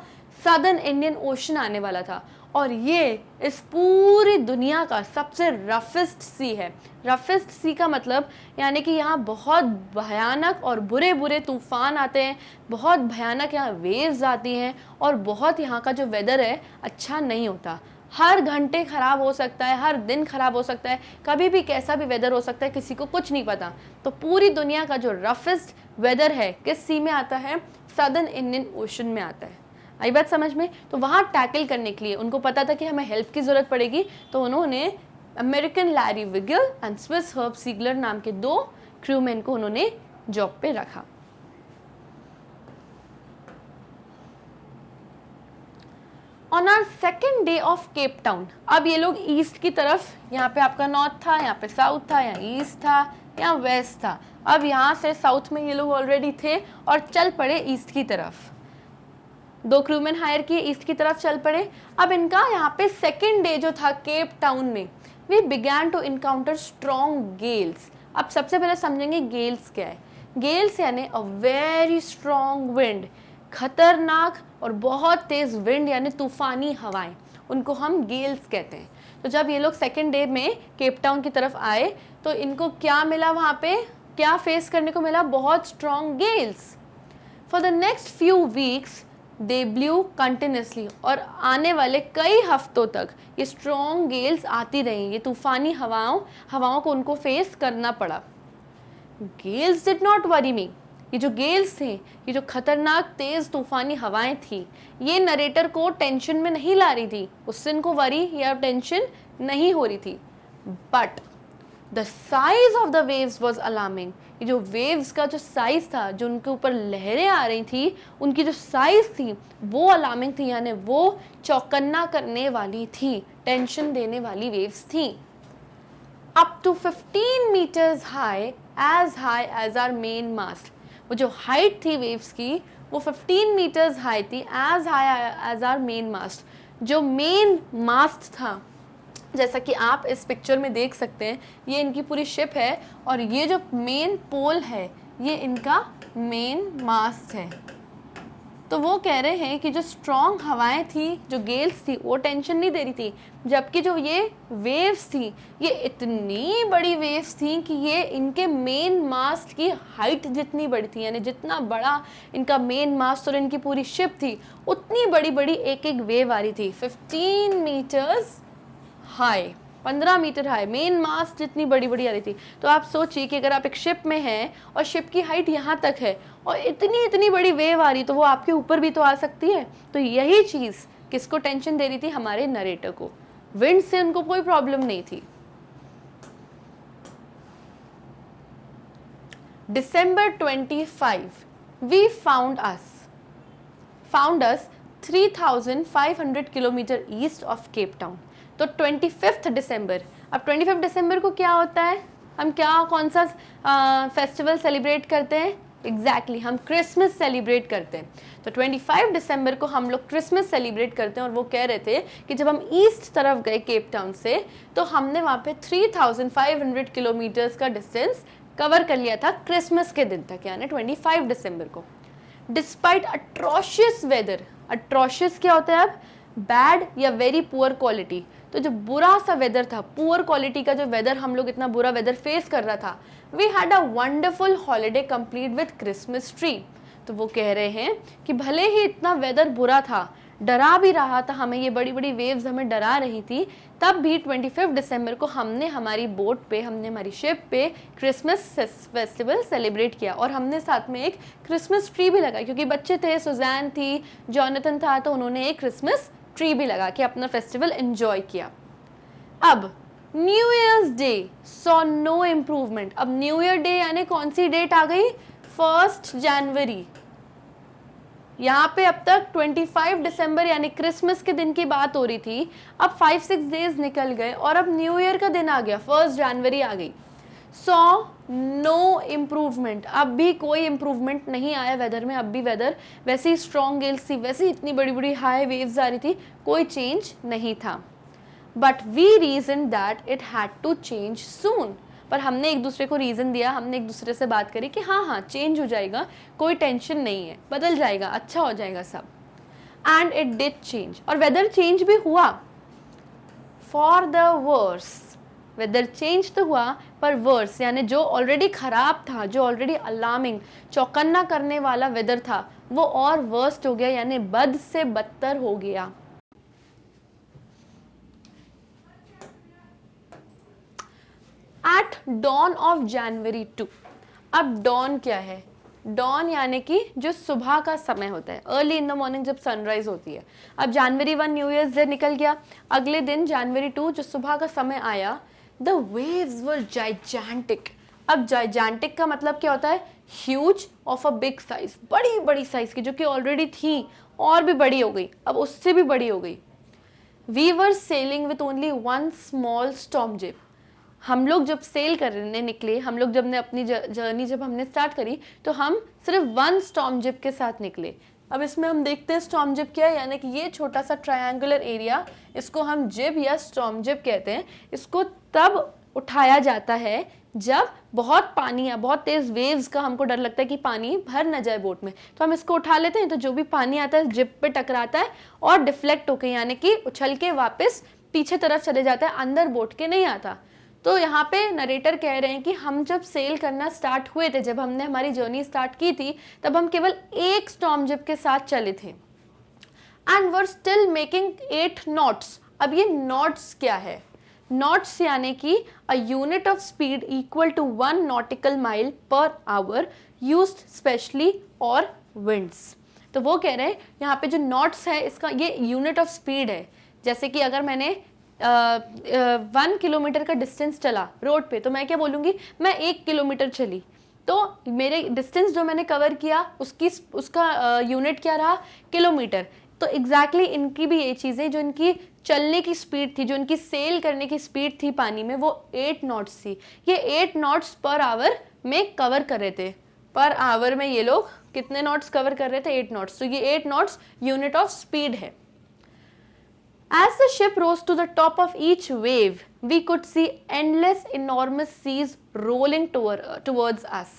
सदर्न इंडियन ओशन आने वाला था। और ये इस पूरी दुनिया का सबसे रफेस्ट सी है। रफेस्ट सी का मतलब यानी कि यहाँ बहुत भयानक और बुरे बुरे तूफान आते हैं, बहुत भयानक यहाँ वेव्स आती हैं, और बहुत यहाँ का जो वेदर है अच्छा नहीं होता। हर घंटे ख़राब हो सकता है, हर दिन ख़राब हो सकता है, कभी भी कैसा भी वेदर हो सकता है, किसी को कुछ नहीं पता। तो पूरी दुनिया का जो रफेस्ट वेदर है किस सी में आता है, सदर्न इंडियन ओशन में आता है। आई बात समझ में। तो वहाँ टैकल करने के लिए उनको पता था कि हमें हेल्प की ज़रूरत पड़ेगी, तो उन्होंने American Larry Vigil and Swiss Herb Seigler नाम के 2 क्रूमैन को उन्होंने जॉब पे रखा। On our second day of Cape Town, अब ये लोग ईस्ट की तरफ, यहाँ पे आपका नॉर्थ था, यहाँ पे साउथ था, यहाँ ईस्ट था, यहाँ वेस्ट था। अब यहाँ से साउथ में ये लोग ऑलरेडी थे और चल पड़े ईस्ट की तरफ। 2 क्रूमैन हायर किए, ईस्ट की तरफ चल पड़े। अब इनका यहाँ पे सेकेंड डे जो था केप टाउन में, we began to encounter strong gales. अब सबसे पहले समझेंगे गेल्स क्या है। गेल्स यानी अ वेरी स्ट्रॉन्ग विंड, खतरनाक और बहुत तेज विंड यानी तूफानी हवाएं, उनको हम गेल्स कहते हैं। तो जब ये लोग सेकेंड डे में केप टाउन की तरफ आए तो इनको क्या मिला, वहाँ पे क्या फेस करने को मिला, बहुत strong Gales. For the next few weeks they blue continuously, और आने वाले कई हफ्तों तक ये स्ट्रॉन्ग गेल्स आती रही, ये तूफानी हवाओं को उनको फेस करना पड़ा। गेल्स डिड नॉट वरी मी, ये जो गेल्स थे, ये जो खतरनाक तेज तूफानी हवाएं थी, ये नरेटर को टेंशन में नहीं ला रही थी, उससे इनको वरी या टेंशन नहीं हो रही थी। But the size of the waves was alarming, ये जो वेव्स का जो साइज था, जो उनके ऊपर लहरें आ रही थी, उनकी जो साइज थी वो अलार्मिंग थी, यानी वो चौकन्ना करने वाली थी, टेंशन देने वाली वेव्स थी। Up to 15 metres high as our main mast, वो जो हाइट थी वेव्स की वो 15 मीटर्स हाई थी, as high as our main mast. जो मेन मास्ट था, जैसा कि आप इस पिक्चर में देख सकते हैं, ये इनकी पूरी शिप है, और ये जो मेन पोल है ये इनका मेन मास्ट है। तो वो कह रहे हैं कि जो स्ट्रॉन्ग हवाएं थी, जो गेल्स थी, वो टेंशन नहीं दे रही थी, जबकि जो ये वेव्स थी, ये इतनी बड़ी वेव्स थी कि ये इनके मेन मास्ट की हाइट जितनी बड़ी थी, यानी जितना बड़ा इनका मेन मास्ट और इनकी पूरी शिप थी, उतनी बड़ी बड़ी एक एक वेव आ रही थी। 15 metres high, 15 metre high, main mast जितनी बड़ी बड़ी आ रही थी। तो आप सोचिए कि अगर आप एक शिप में हैं और शिप की हाइट यहाँ तक है और इतनी इतनी बड़ी वेव आ रही, तो वो आपके ऊपर भी तो आ सकती है। तो यही चीज़ किसको टेंशन दे रही थी? हमारे नरेटर को। विंड से उनको कोई प्रॉब्लम नहीं थी। December 25, we found us 3,500 kilometre east of Cape town. तो 25 दिसंबर, अब 25 दिसंबर को क्या होता है? हम कौन सा फेस्टिवल सेलिब्रेट करते हैं? एग्जैक्टली हम क्रिसमस सेलिब्रेट करते हैं। तो 25 दिसंबर को हम लोग क्रिसमस सेलिब्रेट करते हैं। और वो कह रहे थे कि जब हम ईस्ट तरफ गए केप टाउन से, तो हमने वहाँ पे 3,500 किलोमीटर्स का डिस्टेंस कवर कर लिया था क्रिसमस के दिन तक, यानी 25 दिसंबर को। डिस्पाइट अट्रोशियस वेदर, अट्रोशियस क्या होता है? अब बैड या वेरी पुअर क्वालिटी। तो जो बुरा सा वेदर था, पुअर क्वालिटी का जो वेदर, हम लोग इतना बुरा वेदर फेस कर रहा था, we had a wonderful holiday complete with Christmas tree. तो वो कह रहे हैं कि भले ही इतना वेदर बुरा था, डरा भी रहा था हमें, ये बड़ी बड़ी वेव्स हमें डरा रही थी, तब भी 25 दिसंबर को हमने हमारी बोट पे, हमने हमारी शिप पे क्रिसमस फेस्टिवल सेलिब्रेट किया। और हमने साथ में एक क्रिसमस ट्री भी लगाई, क्योंकि बच्चे थे, सुजैन थी, जॉनथन था, तो उन्होंने एक क्रिसमस ट्री भी लगा के अपना फेस्टिवल एंजॉय किया। अब new year's day saw no improvement. अब न्यू ईयर डे यानी कौन सी डेट आ गई? 1 जनवरी। यहाँ पे अब तक 25 दिसंबर यानी क्रिसमस के दिन की बात हो रही थी। अब 5-6 डेज निकल गए और अब न्यू ईयर का दिन आ गया, 1 जनवरी आ गई। सो नो इम्प्रूवमेंट, अब भी कोई इम्प्रूवमेंट नहीं आया वेदर में। अब भी वेदर वैसे ही स्ट्रॉन्ग गेल्स थी, वैसे ही इतनी बड़ी बड़ी हाई वेव्स आ रही थी, कोई चेंज नहीं था। But we reason that it had to change soon. पर हमने एक दूसरे को रीज़न दिया, हमने एक दूसरे से बात करी कि हाँ चेंज हो जाएगा, कोई टेंशन नहीं है, बदल जाएगा, अच्छा हो जाएगा सब। एंड इट डिड चेंज, और वेदर चेंज भी हुआ for the worse. Weather change तो हुआ पर वर्स, यानी जो ऑलरेडी खराब था, जो ऑलरेडी अलार्मिंग, चौकन्ना करने वाला वेदर था, वो और वर्स्ट हो गया, यानी बद से बदतर हो गया। At dawn of January 2। अब डॉन क्या है? डॉन यानी कि जो सुबह का समय होता है, अर्ली इन द मॉर्निंग जब सनराइज होती है। अब जनवरी 1 न्यू ईयर्स डे निकल गया, अगले दिन जनवरी 2 जो सुबह का समय आया, द वेव्स वर जाइजेंटिक। अब जाइजेंटिक का मतलब क्या होता है? Huge, of a big size, बड़ी बड़ी साइज की, जो कि ऑलरेडी थी और भी बड़ी हो गई, अब उससे भी बड़ी हो गई। We were sailing with only 1 small storm jib. हम लोग जब सेल करने निकले, हम लोग जब ने अपनी जर्नी जब हमने स्टार्ट करी, तो हम सिर्फ 1 स्टॉर्म जिप के साथ निकले। अब इसमें हम देखते हैं स्टॉर्म जिप क्या है, यानी कि ये छोटा सा ट्रायंगुलर एरिया, इसको हम जिप या स्टॉर्म जिप कहते हैं। इसको तब उठाया जाता है जब बहुत पानी या बहुत तेज वेव्स का हमको डर लगता है कि पानी भर न जाए बोट में, तो हम इसको उठा लेते हैं। तो जो भी पानी आता है जिप पे टकराता है और डिफ्लेक्ट होके, यानी कि उछल के वापस पीछे तरफ चले जाता है, अंदर बोट के नहीं आता। तो यहाँ पे नरेटर कह रहे हैं कि हम जब सेल करना स्टार्ट हुए थे, जब हमने हमारी जर्नी स्टार्ट की थी, तब हम केवल एक स्टॉर्म जिप के साथ चले थे। And were still making 8 knots. अब ये नॉट्स क्या है? नॉट्स यानी कि a unit of speed equal to 1 nautical mile per hour used especially और विंड्स। तो वो कह रहे हैं यहाँ पे जो नॉट्स है, इसका ये यूनिट ऑफ स्पीड है। जैसे कि अगर मैंने 1 किलोमीटर का डिस्टेंस चला रोड पे, तो मैं क्या बोलूँगी? मैं 1 किलोमीटर चली, तो मेरे डिस्टेंस जो मैंने कवर किया उसका यूनिट क्या रहा? किलोमीटर। तो एग्जैक्टली इनकी भी ये चीज़ें, जो इनकी चलने की स्पीड थी, जो इनकी सेल करने की स्पीड थी पानी में, वो 8 नॉट्स थी। ये 8 नॉट्स पर आवर में कवर कर रहे थे। पर आवर में ये लोग कितने नॉट्स कवर कर रहे थे? 8 नॉट्स। तो ये 8 नॉट्स यूनिट ऑफ स्पीड है। As the ship rose to the top of each wave, we could see endless, enormous seas rolling towards us.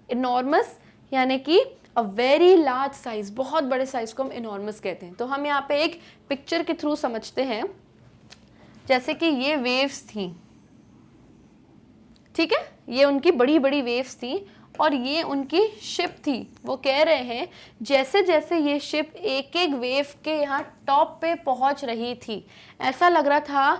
Enormous यानी कि अ वेरी लार्ज साइज, बहुत बड़े साइज को हम इनॉर्मस कहते हैं। तो हम यहाँ पे एक पिक्चर के थ्रू समझते हैं, जैसे कि ये वेव्स थी, ठीक है, ये उनकी बड़ी बड़ी वेव्स थी और ये उनकी शिप थी। वो कह रहे हैं जैसे जैसे ये शिप एक एक वेव के यहाँ टॉप पे पहुंच रही थी, ऐसा लग रहा था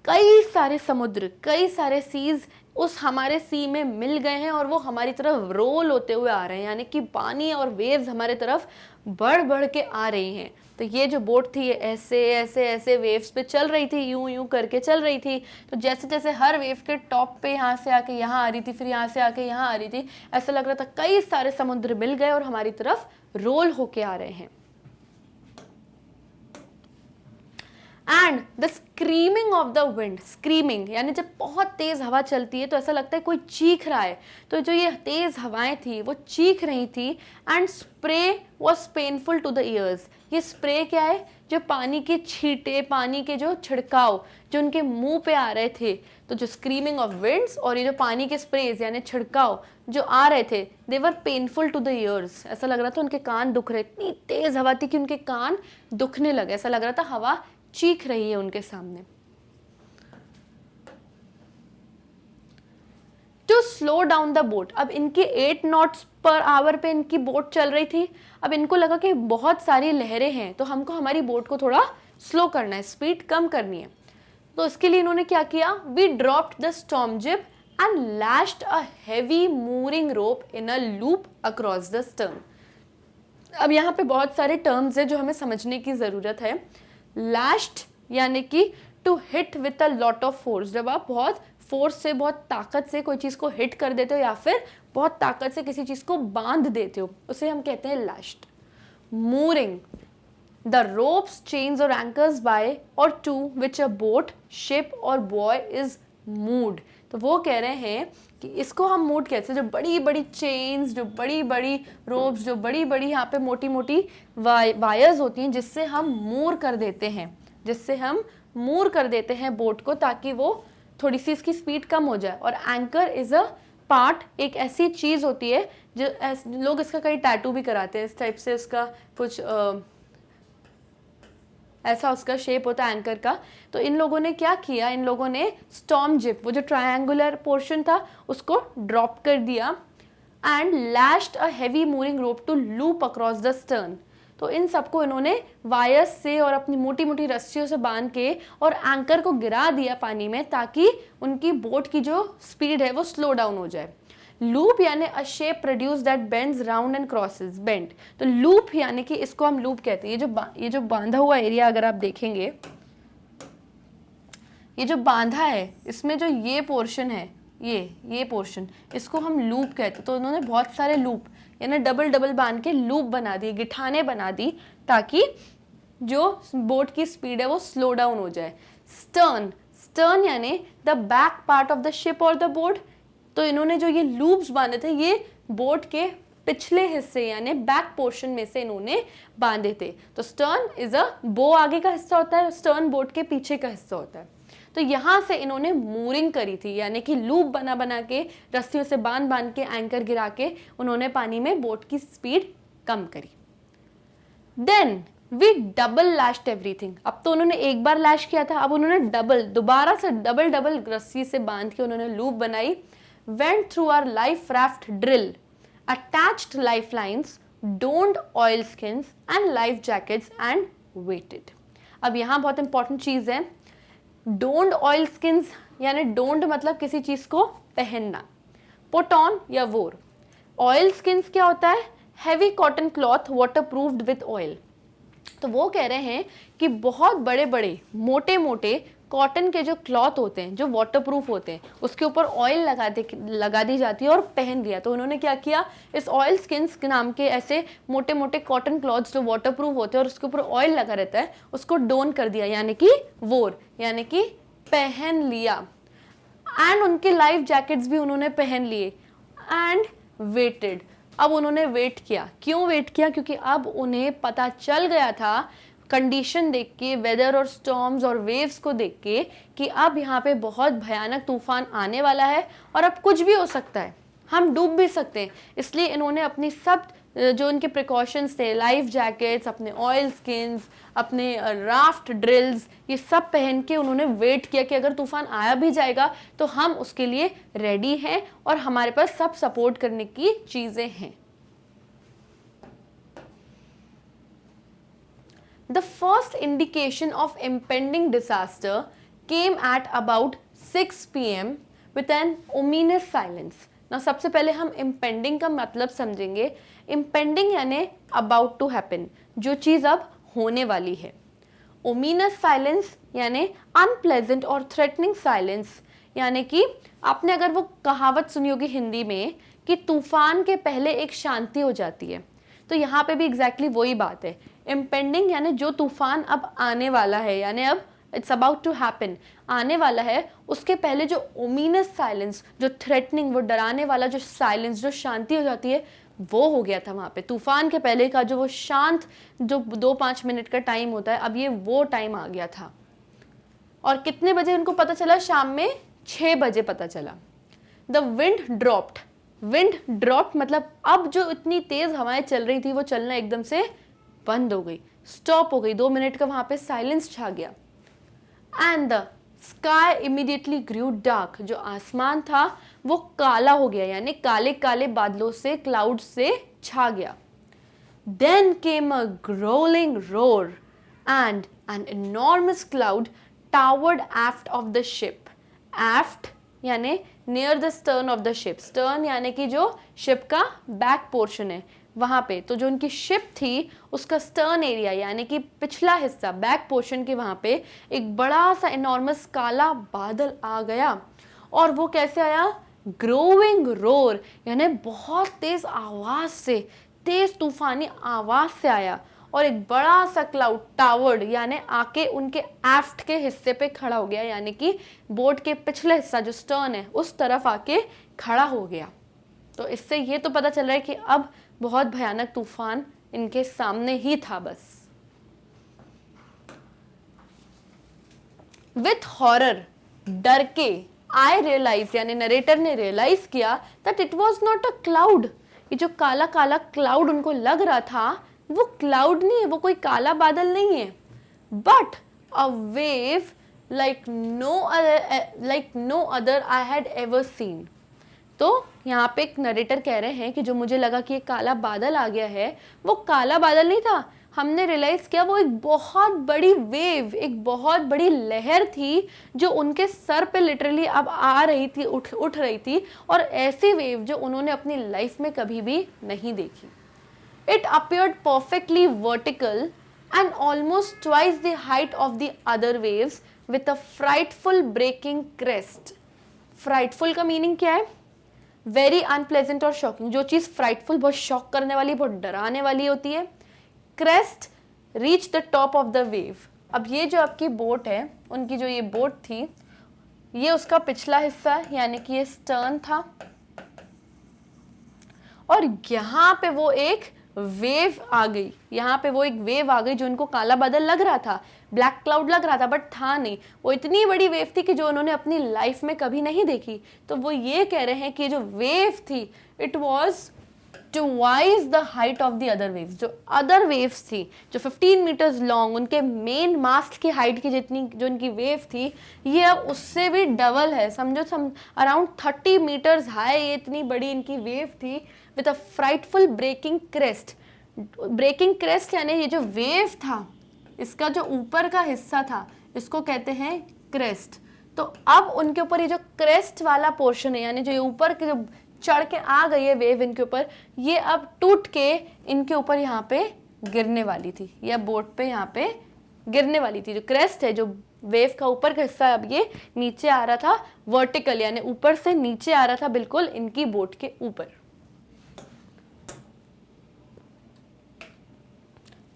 कई सारे समुद्र, कई सारे सीज उस हमारे सी में मिल गए हैं और वो हमारी तरफ रोल होते हुए आ रहे हैं, यानी कि पानी और वेव्स हमारे तरफ बढ़ बढ़ के आ रही हैं। तो ये जो बोट थी, ऐसे ऐसे ऐसे वेव्स पे चल रही थी, यूं यूं करके चल रही थी। तो जैसे जैसे हर वेव के टॉप पे यहाँ से आके यहाँ आ रही थी, फिर यहाँ से आके यहाँ आ रही थी, ऐसा लग रहा था कई सारे समुद्र मिल गए और हमारी तरफ रोल होके आ रहे हैं। And the screaming of the wind, screaming यानी जब बहुत तेज हवा चलती है तो ऐसा लगता है कोई चीख रहा है। तो जो ये तेज हवाएं थी वो चीख रही थी। And spray was painful to the ears, ये स्प्रे क्या है, जो पानी के छींटे, पानी के जो छिड़काव जो उनके मुंह पे आ रहे थे। तो जो स्क्रीमिंग ऑफ विंड्स और ये जो पानी के स्प्रेज यानी छिड़काव जो आ रहे थे, दे वर पेनफुल टू द ईयर्स, ऐसा लग रहा था उनके कान दुख रहे, इतनी तेज हवा थी कि उनके कान दुखने लगे, ऐसा लग रहा था हवा चीख रही है उनके सामने। To slow down the boat, अब इनकी 8 नॉट्स पर आवर पे इनकी बोट चल रही थी। अब इनको लगा कि बहुत सारी लहरें हैं तो हमको हमारी बोट को थोड़ा स्लो करना है, स्पीड कम करनी है। तो इसके लिए इन्होंने क्या किया, वी ड्रॉप्ड द स्टॉर्म जिब and lashed a heavy mooring rope in a loop across the stern. अब यहाँ पे बहुत सारे टर्म्स है जो हमें समझने की जरूरत है। लैश्ड यानी कि to hit with a lot of force, जब आप बहुत फोर्स से, बहुत ताकत से कोई चीज़ को हिट कर देते हो या फिर बहुत ताकत से किसी चीज़ को बांध देते हो, उसे हम कहते हैं lashed. Mooring, the ropes, chains और एंकर्स बाय और to which a boat, ship और बॉय इज मूड। तो वो कह रहे हैं कि इसको हम मूड कहते हैं, जो बड़ी बड़ी चेन्स, जो बड़ी बड़ी रोप्स, जो बड़ी बड़ी यहाँ पे मोटी मोटी वायर्स होती हैं जिससे हम मूर कर देते हैं, जिससे हम मूर कर देते हैं बोट को ताकि वो थोड़ी सी इसकी स्पीड कम हो जाए। और एंकर इज अ पार्ट, एक ऐसी चीज होती है जो लोग इसका कई टैटू भी कराते हैं, इस टाइप से उसका कुछ ऐसा उसका शेप होता है एंकर का। तो इन लोगों ने क्या किया, इन लोगों ने स्टॉर्म जिप, वो जो ट्रायंगुलर पोर्शन था उसको ड्रॉप कर दिया and lashed a heavy mooring rope to loop across the stern. तो इन सबको इन्होंने वायर्स से और अपनी मोटी मोटी रस्सियों से बांध के और एंकर को गिरा दिया पानी में ताकि उनकी बोट की जो स्पीड है वो स्लो डाउन हो जाए। लूप यानी a shape produce that bends round and crosses, bend. तो लूप यानी कि इसको हम लूप कहते हैं। ये जो बांधा हुआ एरिया अगर आप देखेंगे, ये जो बांधा है इसमें जो ये पोर्शन है, ये पोर्शन, इसको हम लूप कहते हैं। तो उन्होंने बहुत सारे लूप यानी डबल डबल बांध के लूप बना दिए, गिठाने बना दी ताकि जो बोट की स्पीड है वो स्लो डाउन हो जाए। स्टर्न, स्टर्न यानी the back part of the ship और द बोट। तो इन्होंने जो ये लूप्स बांधे थे ये बोट के पिछले हिस्से यानी बैक पोर्शन में से इन्होंने बांधे थे। तो स्टर्न इज अ बो, आगे का हिस्सा होता है, स्टर्न बोट के पीछे का हिस्सा होता है। तो यहाँ से इन्होंने मूरिंग करी थी यानी कि लूप बना बना के रस्सियों से बांध बांध के एंकर गिरा के उन्होंने पानी में बोट की स्पीड कम करी। Then we double lashed everything. अब तो उन्होंने एक बार लैश किया था, अब उन्होंने दोबारा से डबल रस्सी से बांध के उन्होंने लूप बनाई। Went through our life raft drill, attached lifelines, donned oilskins and life jackets and waited. अब यहाँ बहुत इंपॉर्टेंट चीज है, डोन्ड ऑयल स्किन्स यानी डोन्ड मतलब किसी चीज को पहनना, पुट ऑन या वोर। ऑयल स्किन्स क्या होता है, heavy cotton cloth water proofed with oil. तो वो कह रहे हैं कि बहुत बड़े बड़े मोटे मोटे कॉटन के जो क्लॉथ होते हैं जो वाटर प्रूफ होते हैं उसके ऊपर ऑयल लगा दी जाती है और पहन लिया। तो उन्होंने क्या किया, इस ऑयल स्किन्स के नाम के ऐसे मोटे मोटे कॉटन क्लॉथ्स जो वाटर प्रूफ होते हैं और उसके ऊपर ऑयल लगा रहता है उसको डोन कर दिया यानी कि वोर यानी कि पहन लिया। एंड उनके लाइफ जैकेट्स भी उन्होंने पहन लिए। एंड वेटेड, अब उन्होंने वेट किया। क्यों वेट किया, क्योंकि अब उन्हें पता चल गया था कंडीशन देख के, वेदर और स्टॉर्म्स और वेव्स को देख के कि अब यहाँ पे बहुत भयानक तूफान आने वाला है और अब कुछ भी हो सकता है, हम डूब भी सकते हैं। इसलिए इन्होंने अपनी सब जो उनके प्रिकॉशंस थे, लाइफ जैकेट्स, अपने ऑयल स्किन्स, अपने राफ्ट ड्रिल्स, ये सब पहन के उन्होंने वेट किया कि अगर तूफान आया भी जाएगा तो हम उसके लिए रेडी हैं और हमारे पास सब सपोर्ट करने की चीज़ें हैं। The first indication of impending disaster came at about 6 p.m. with an ominous silence. Now सबसे पहले हम impending का मतलब समझेंगे। Impending यानी about to happen, जो चीज़ अब होने वाली है। Ominous silence यानी unpleasant और threatening silence, यानी कि आपने अगर वो कहावत सुनी होगी हिंदी में कि तूफान के पहले एक शांति हो जाती है, तो यहाँ पे भी एग्जैक्टली वही बात है। इम्पेंडिंग यानी जो तूफान अब आने वाला है, यानी अब इट्स अबाउट टू हैपन, आने वाला है, उसके पहले जो ओमिनस साइलेंस, जो थ्रेटनिंग, वो डराने वाला जो साइलेंस, जो शांति हो जाती है, वो हो गया था वहाँ पे। तूफान के पहले का जो वो शांत जो 2-5 मिनट का टाइम होता है, अब ये वो टाइम आ गया था। और कितने बजे उनको पता चला? शाम में 6 बजे पता चला। The wind dropped, wind drop मतलब अब जो इतनी तेज हवाएं चल रही थी वो चलना एकदम से बंद हो गई, स्टॉप हो गई। 2 मिनट का वहां पे साइलेंस छा गया। And the sky immediately grew dark, जो आसमान था वो काला हो गया, यानी काले काले बादलों से, क्लाउड से छा गया। Then came a growling roar and an enormous cloud towered aft of the ship. Aft यानी near the stern of the ship, stern यानी कि जो शिप का बैक पोर्शन है वहां पे, तो जो उनकी शिप थी उसका स्टर्न एरिया यानी कि पिछला हिस्सा, बैक पोर्शन के वहां पे एक बड़ा सा इनॉर्मस काला बादल आ गया। और वो कैसे आया? ग्रोइंग रोर यानी बहुत तेज आवाज से, तेज तूफानी आवाज से आया। और एक बड़ा सा क्लाउड टावर्ड यानी आके उनके एफ्ट के हिस्से पे खड़ा हो गया, यानी कि बोट के पिछले हिस्सा जो स्टर्न है उस तरफ आके खड़ा हो गया। तो इससे ये तो पता चल रहा है कि अब बहुत भयानक तूफान इनके सामने ही था बस। विथ हॉरर, डर के, आई रियलाइज यानी नरेटर ने रियलाइज किया that it was not a cloud, ये जो काला काला क्लाउड उनको लग रहा था वो क्लाउड नहीं है, वो कोई काला बादल नहीं है, but a wave like no other I had ever seen. तो यहाँ पे एक नरेटर कह रहे हैं कि जो मुझे लगा कि ये काला बादल आ गया है, वो काला बादल नहीं था। हमने रियलाइज किया वो एक बहुत बड़ी वेव, एक बहुत बड़ी लहर थी जो उनके सर पे लिटरली अब आ रही थी, उठ रही थी, और ऐसी वेव जो उन्होंने अपनी लाइफ में कभी भी नहीं देखी। It appeared perfectly vertical and almost twice the height of the other waves with a frightful breaking crest. Frightful का meaning क्या है? Very unpleasant और shocking. जो चीज़ frightful बहुत शॉक करने वाली, बहुत डराने वाली होती है। Crest reached the top of the wave. अब ये जो आपकी बोट है, उनकी जो ये बोट थी, ये उसका पिछला हिस्सा यानी कि ये स्टर्न था, और यहाँ पे वो एक वेव आ गई, यहाँ पे वो एक वेव आ गई जो उनको काला बादल लग रहा था, ब्लैक क्लाउड लग रहा था, बट था नहीं। वो इतनी बड़ी वेव थी कि जो उन्होंने अपनी लाइफ में कभी नहीं देखी। तो वो ये कह रहे हैं कि जो वेव थी it was twice the height of the other waves. जो अदर वेव्स थी जो 15 मीटर्स लॉन्ग, उनके मेन मास्ट की हाइट की जितनी जो उनकी वेव थी, ये अब उससे भी डबल है। समझो अराउंड 30 मीटर्स हाई ये इतनी बड़ी इनकी वेव थी with a frightful breaking crest. Breaking crest यानी ये जो वेव था, इसका जो ऊपर का हिस्सा था इसको कहते हैं क्रेस्ट। तो अब उनके ऊपर ये जो क्रेस्ट वाला पोर्शन है, यानी जो ये ऊपर के जो चढ़ के आ गई है वेव इनके ऊपर, ये अब टूट के इनके ऊपर यहाँ पे गिरने वाली थी, या बोट पे यहाँ पे गिरने वाली थी। जो क्रेस्ट है, जो वेव का ऊपर का हिस्सा, अब ये नीचे आ रहा था वर्टिकल, यानी ऊपर से नीचे आ रहा था बिल्कुल इनकी बोट के ऊपर।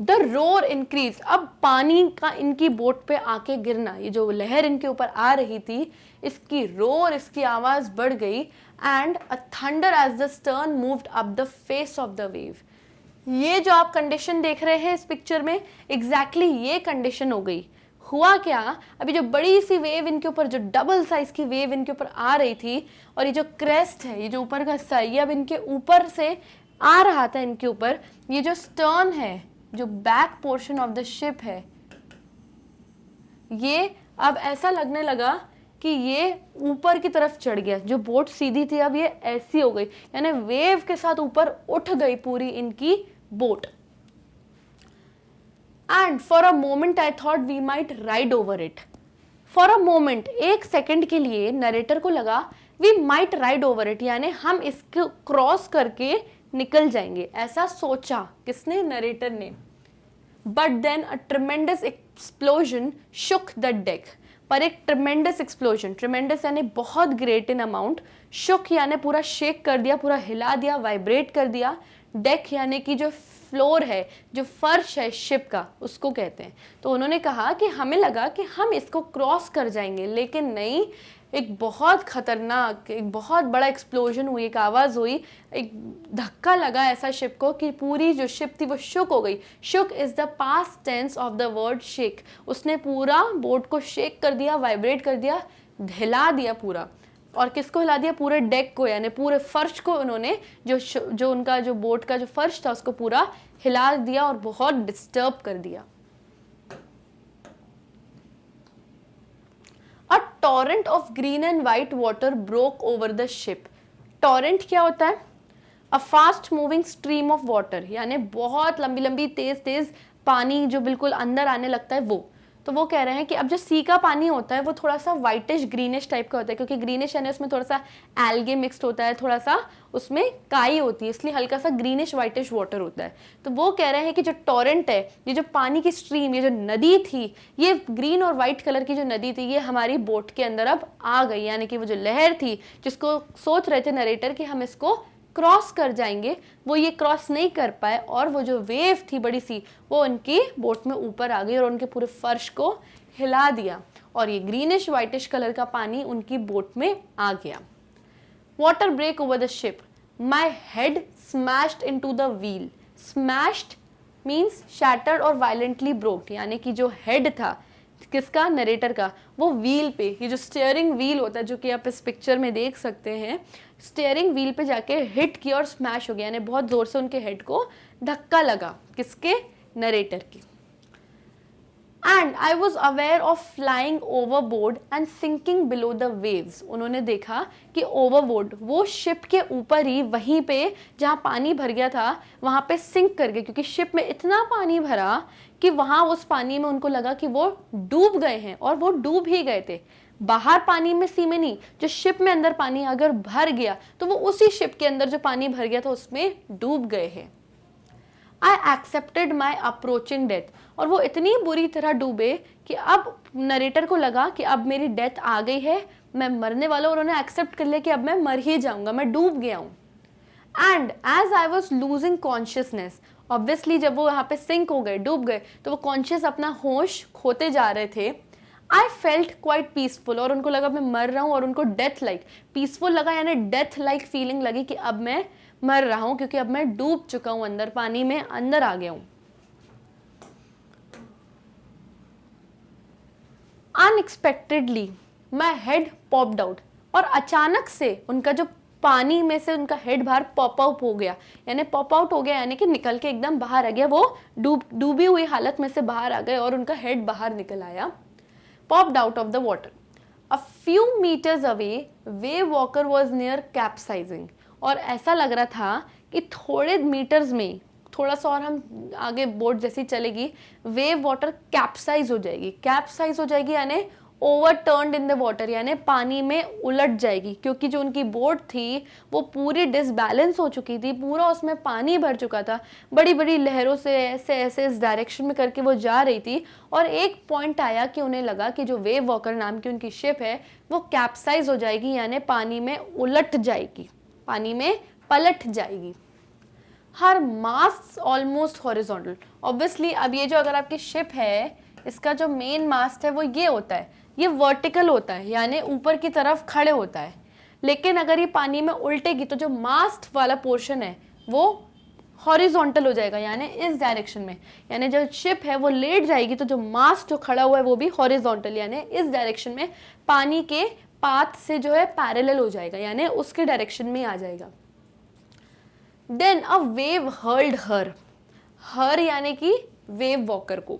द रोर इंक्रीज, अब पानी का इनकी बोट पे आके गिरना, ये जो लहर इनके ऊपर आ रही थी, इसकी रोर, इसकी आवाज बढ़ गई। And a thunder as the stern moved up the face of the wave. ये जो आप कंडीशन देख रहे हैं इस पिक्चर में, एग्जैक्टली ये कंडीशन हो गई। हुआ क्या, अभी जो बड़ी सी वेव इनके ऊपर, जो डबल साइज की वेव इनके ऊपर आ रही थी, और ये जो क्रेस्ट है, ये जो ऊपर का हिस्सा है, ये अब इनके ऊपर से आ रहा था इनके ऊपर, ये जो स्टर्न है, जो back portion of the ship है, ये अब ऐसा लगने लगा कि ये ऊपर की तरफ चढ़ गया। जो बोट सीधी थी अब ये ऐसी हो गई, यानी वेव के साथ ऊपर उठ गई पूरी इनकी boat. And for a moment I thought we might ride over it. For a moment, एक सेकंड के लिए नरेटर को लगा we might ride over it, यानी हम इसको क्रॉस करके निकल जाएंगे, ऐसा सोचा। किसने? नरेटर ने। But then a tremendous explosion shook the deck. पर एक ट्रेमेंडस एक्सप्लोजन, ट्रेमेंडस यानी बहुत ग्रेट इन अमाउंट, शुक यानी पूरा शेक कर दिया, पूरा हिला दिया, वाइब्रेट कर दिया। डेक यानी कि जो फ्लोर है, जो फर्श है शिप का, उसको कहते हैं। तो उन्होंने कहा कि हमें लगा कि हम इसको क्रॉस कर जाएंगे, लेकिन नहीं, एक बहुत खतरनाक, एक बहुत बड़ा एक्सप्लोजन हुई, एक आवाज़ हुई, एक धक्का लगा ऐसा शिप को कि पूरी जो शिप थी वो शुक हो गई। Shook is the past tense of the word shake. उसने पूरा बोट को शेक कर दिया, वाइब्रेट कर दिया, हिला दिया पूरा। और किसको हिला दिया? पूरे डेक को, यानी पूरे फर्श को उन्होंने, जो उनका जो बोट का जो फर्श था उसको पूरा हिला दिया और बहुत डिस्टर्ब कर दिया। A torrent of green and white water broke over the ship. Torrent क्या होता है? A fast moving stream of water, यानी बहुत लंबी लंबी तेज तेज पानी जो बिल्कुल अंदर आने लगता है वो। तो वो कह रहे हैं कि अब जो सी का पानी होता है वो थोड़ा सा वाइटिश ग्रीनिश टाइप का होता है, क्योंकि ग्रीनिश यानी उसमें थोड़ा सा एल्गे मिक्स्ड होता है, थोड़ा सा उसमें काई होती है, इसलिए हल्का सा ग्रीनिश वाइटिश वाटर होता है। तो वो कह रहे हैं कि जो टॉरेंट है, ये जो पानी की स्ट्रीम, ये जो नदी थी, ये ग्रीन और वाइट कलर की जो नदी थी, ये हमारी बोट के अंदर अब आ गई। यानी कि वो जो लहर थी जिसको सोच रहे थे नरेटर कि हम इसको क्रॉस कर जाएंगे, वो ये क्रॉस नहीं कर पाए, और वो जो वेव थी बड़ी सी, वो उनकी बोट में ऊपर आ गई और उनके पूरे फर्श को हिला दिया, और ये ग्रीनिश वाइटिश कलर का पानी उनकी बोट में आ गया। Water break over the ship, my head smashed into the wheel. Smashed means shattered और वायलेंटली ब्रोक, यानी कि जो हेड था किसका? नरेटर का, वो व्हील पे, ये जो स्टीयरिंग व्हील होता है जो कि आप इस पिक्चर में देख सकते हैं, स्टीयरिंग व्हील पे जाके हिट किया और स्मैश हो गया, यानी बहुत जोर से उनके हेड को धक्का लगा। किसके? नरेटर की। And I was aware of flying overboard and sinking below the waves. उन्होंने देखा कि ओवरबोर्ड, वो शिप के ऊपर ही, वहीं पे जहाँ पानी भर गया था वहाँ पे सिंक कर गए, क्योंकि शिप में इतना पानी भरा कि वहाँ उस पानी में उनको लगा कि वो डूब गए हैं, और वो डूब ही गए थे। बाहर पानी में, सी में नहीं, जो शिप में अंदर पानी अगर भर गया तो वो उसी शिप के अंदर जो पानी भर गया था उसमें डूब गए हैं। I accepted my approaching death, और वो इतनी बुरी तरह डूबे कि अब नरेटर को लगा कि अब मेरी डेथ आ गई है, मैं मरने वाला हूँ। उन्होंने एक्सेप्ट कर लिया कि अब मैं मर ही जाऊंगा, मैं डूब गया हूँ। And as I was losing consciousness, obviously जब वो यहाँ पे सिंक हो गए, डूब गए, तो वो कॉन्शियस, अपना होश खोते जा रहे थे। आई फेल्ट क्वाइट पीसफुल, और उनको लगा मैं मर रहा हूँ, और उनको डेथ लाइक, पीसफुल लगा यानी डेथ लाइक फीलिंग लगी कि अब मैं मर रहा हूँ, क्योंकि अब मैं डूब चुका हूँ अंदर, पानी में अंदर आ गया हूँ। Unexpectedly my head popped out, और अचानक से उनका जो पानी में से उनका हेड बाहर पॉप आउट हो गया, यानी पॉप आउट हो गया यानी कि निकल के एकदम बाहर आ गया। वो डूबी हुई हालत में से बाहर आ गए और उनका हेड बाहर निकल आया। Popped out of the water. A few metres away Wave Walker was near capsizing, और ऐसा लग रहा था कि थोड़े मीटर्स में, थोड़ा सा और हम आगे बोट जैसी चलेगी, वेव वाटर कैप्साइज हो जाएगी। कैप्साइज हो जाएगी यानी ओवरटर्न्ड इन द वाटर, यानी पानी में उलट जाएगी, क्योंकि जो उनकी बोट थी वो पूरी डिसबैलेंस हो चुकी थी, पूरा उसमें पानी भर चुका था, बड़ी बड़ी लहरों से ऐसे ऐसे इस डायरेक्शन में करके वो जा रही थी। और एक पॉइंट आया कि उन्हें लगा कि जो वेव वॉकर नाम की उनकी शिप है वो कैप्साइज हो जाएगी, यानी पानी में उलट जाएगी, पानी में पलट जाएगी। हर मास्ट ऑलमोस्ट हॉरिजॉन्टल, ऑब्वियसली अब ये जो अगर आपकी शिप है, इसका जो मेन मास्ट है वो ये होता है, ये वर्टिकल होता है, यानी ऊपर की तरफ खड़े होता है। लेकिन अगर ये पानी में उल्टेगी तो जो मास्ट वाला पोर्शन है वो हॉरिजॉन्टल हो जाएगा, यानी इस डायरेक्शन में, यानी जो शिप है वो लेट जाएगी तो जो मास्ट जो खड़ा हुआ है वो भी हॉरिजॉन्टल, यानी इस डायरेक्शन में पानी के पाथ से जो है पैरेलल हो जाएगा, यानी उसके डायरेक्शन में आ जाएगा। Then a wave hurled her यानी कि वेव वॉकर को,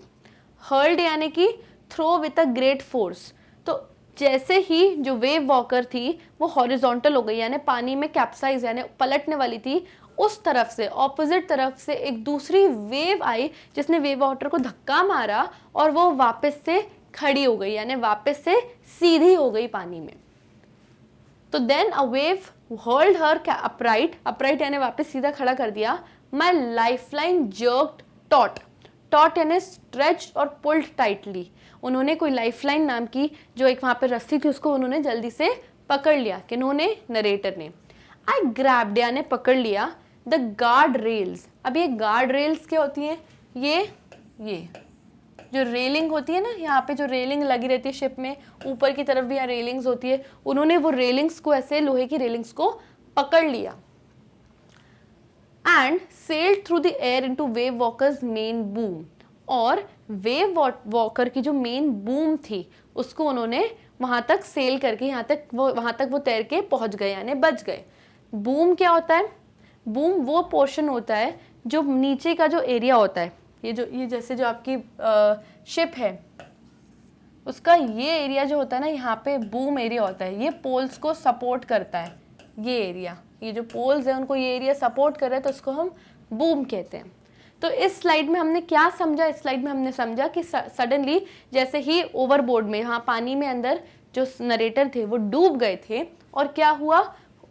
हर्ल्ड यानी कि throw with a great force. तो जैसे ही जो वेव वॉकर थी वो हॉरिजॉन्टल हो गई, यानी पानी में कैप्साइज यानी पलटने वाली थी, उस तरफ से ऑपोजिट तरफ से एक दूसरी वेव आई जिसने वेव वॉटर को धक्का मारा और वो वापस से खड़ी हो गई, यानी वापस से सीधी हो गई पानी में। तो then a wave hurled her upright यानी वापस सीधा खड़ा कर दिया। माई लाइफलाइन जर्क्ड टॉट यानी स्ट्रेच्ड और पुल्ड टाइटली। उन्होंने कोई लाइफलाइन नाम की जो एक वहां पे रस्सी थी उसको उन्होंने जल्दी से पकड़ लिया, किन्होंने, नरेटर ने। आई ग्रैब्ड यानी पकड़ लिया द गार्ड रेल्स। अब ये गार्ड रेल्स क्या होती हैं? ये जो रेलिंग होती है ना, यहाँ पे जो रेलिंग लगी रहती है शिप में, ऊपर की तरफ भी यहाँ रेलिंग्स होती है, उन्होंने वो रेलिंग्स को ऐसे लोहे की रेलिंग्स को पकड़ लिया। And sailed through the air into wave walkers main boom. और वेव वॉकर की जो मेन बूम थी उसको उन्होंने वहां तक सेल करके वहां तक वो तैर के पहुंच गए, यानी बच गए। बूम क्या होता है? बूम वो पोर्शन होता है जो नीचे का जो एरिया होता है, ये जैसे जो आपकी शिप है उसका ये एरिया जो होता है ना, यहाँ पे बूम एरिया होता है, ये पोल्स को सपोर्ट करता है। ये एरिया, ये जो पोल्स है उनको ये एरिया सपोर्ट कर रहे हैं, तो उसको हम बूम कहते हैं। तो इस स्लाइड में हमने क्या समझा? इस स्लाइड में हमने समझा कि सडनली जैसे ही ओवरबोर्ड में, यहाँ पानी में अंदर जो नरेटर थे वो डूब गए थे, और क्या हुआ,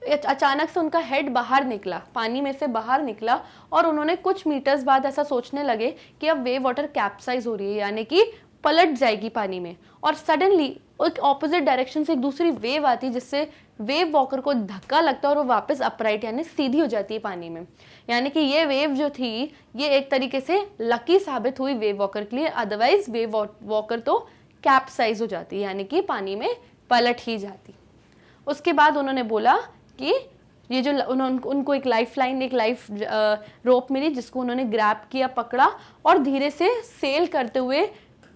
अचानक से उनका हेड बाहर निकला, पानी में से बाहर निकला, और उन्होंने कुछ मीटर्स बाद ऐसा सोचने लगे कि अब वेव वाटर कैप्साइज हो रही है, यानी कि पलट जाएगी पानी में। और सडनली एक ऑपोजिट डायरेक्शन से एक दूसरी वेव आती है जिससे वेव वॉकर को धक्का लगता है और वो वापस अपराइट यानी सीधी हो जाती है पानी में। यानी कि ये वेव जो थी ये एक तरीके से लकी साबित हुई वेव वॉकर के लिए, अदरवाइज वेव वॉकर तो कैप्साइज हो जाती, यानी कि पानी में पलट ही जाती। उसके बाद उन्होंने बोला कि ये जो उनको एक लाइफ रोप मिली जिसको उन्होंने ग्रैब किया, पकड़ा, और धीरे से सेल करते हुए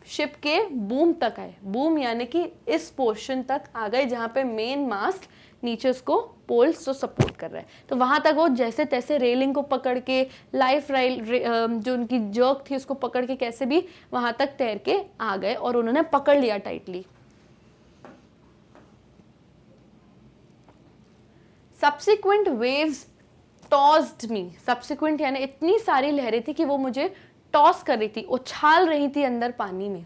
शिप के बूम तक आए। बूम यानी कि इस पोर्शन तक आ गए जहाँ पे मेन मास्ट नीचे उसको पोल्स तो सपोर्ट कर रहा है। तो वहां तक वो जैसे तैसे रेलिंग को पकड़ के, जो उनकी जर्क थी उसको पकड़ के कैसे भी वहां तक तैर के आ गए और उन्होंने पकड़ लिया टाइटली। सब्सिक्वेंट वेव्स टॉस्ड मी। सब्सिक्वेंट यानी इतनी सारी लहरें थी कि वो मुझे टॉस कर रही थी, उछाल रही थी अंदर पानी में।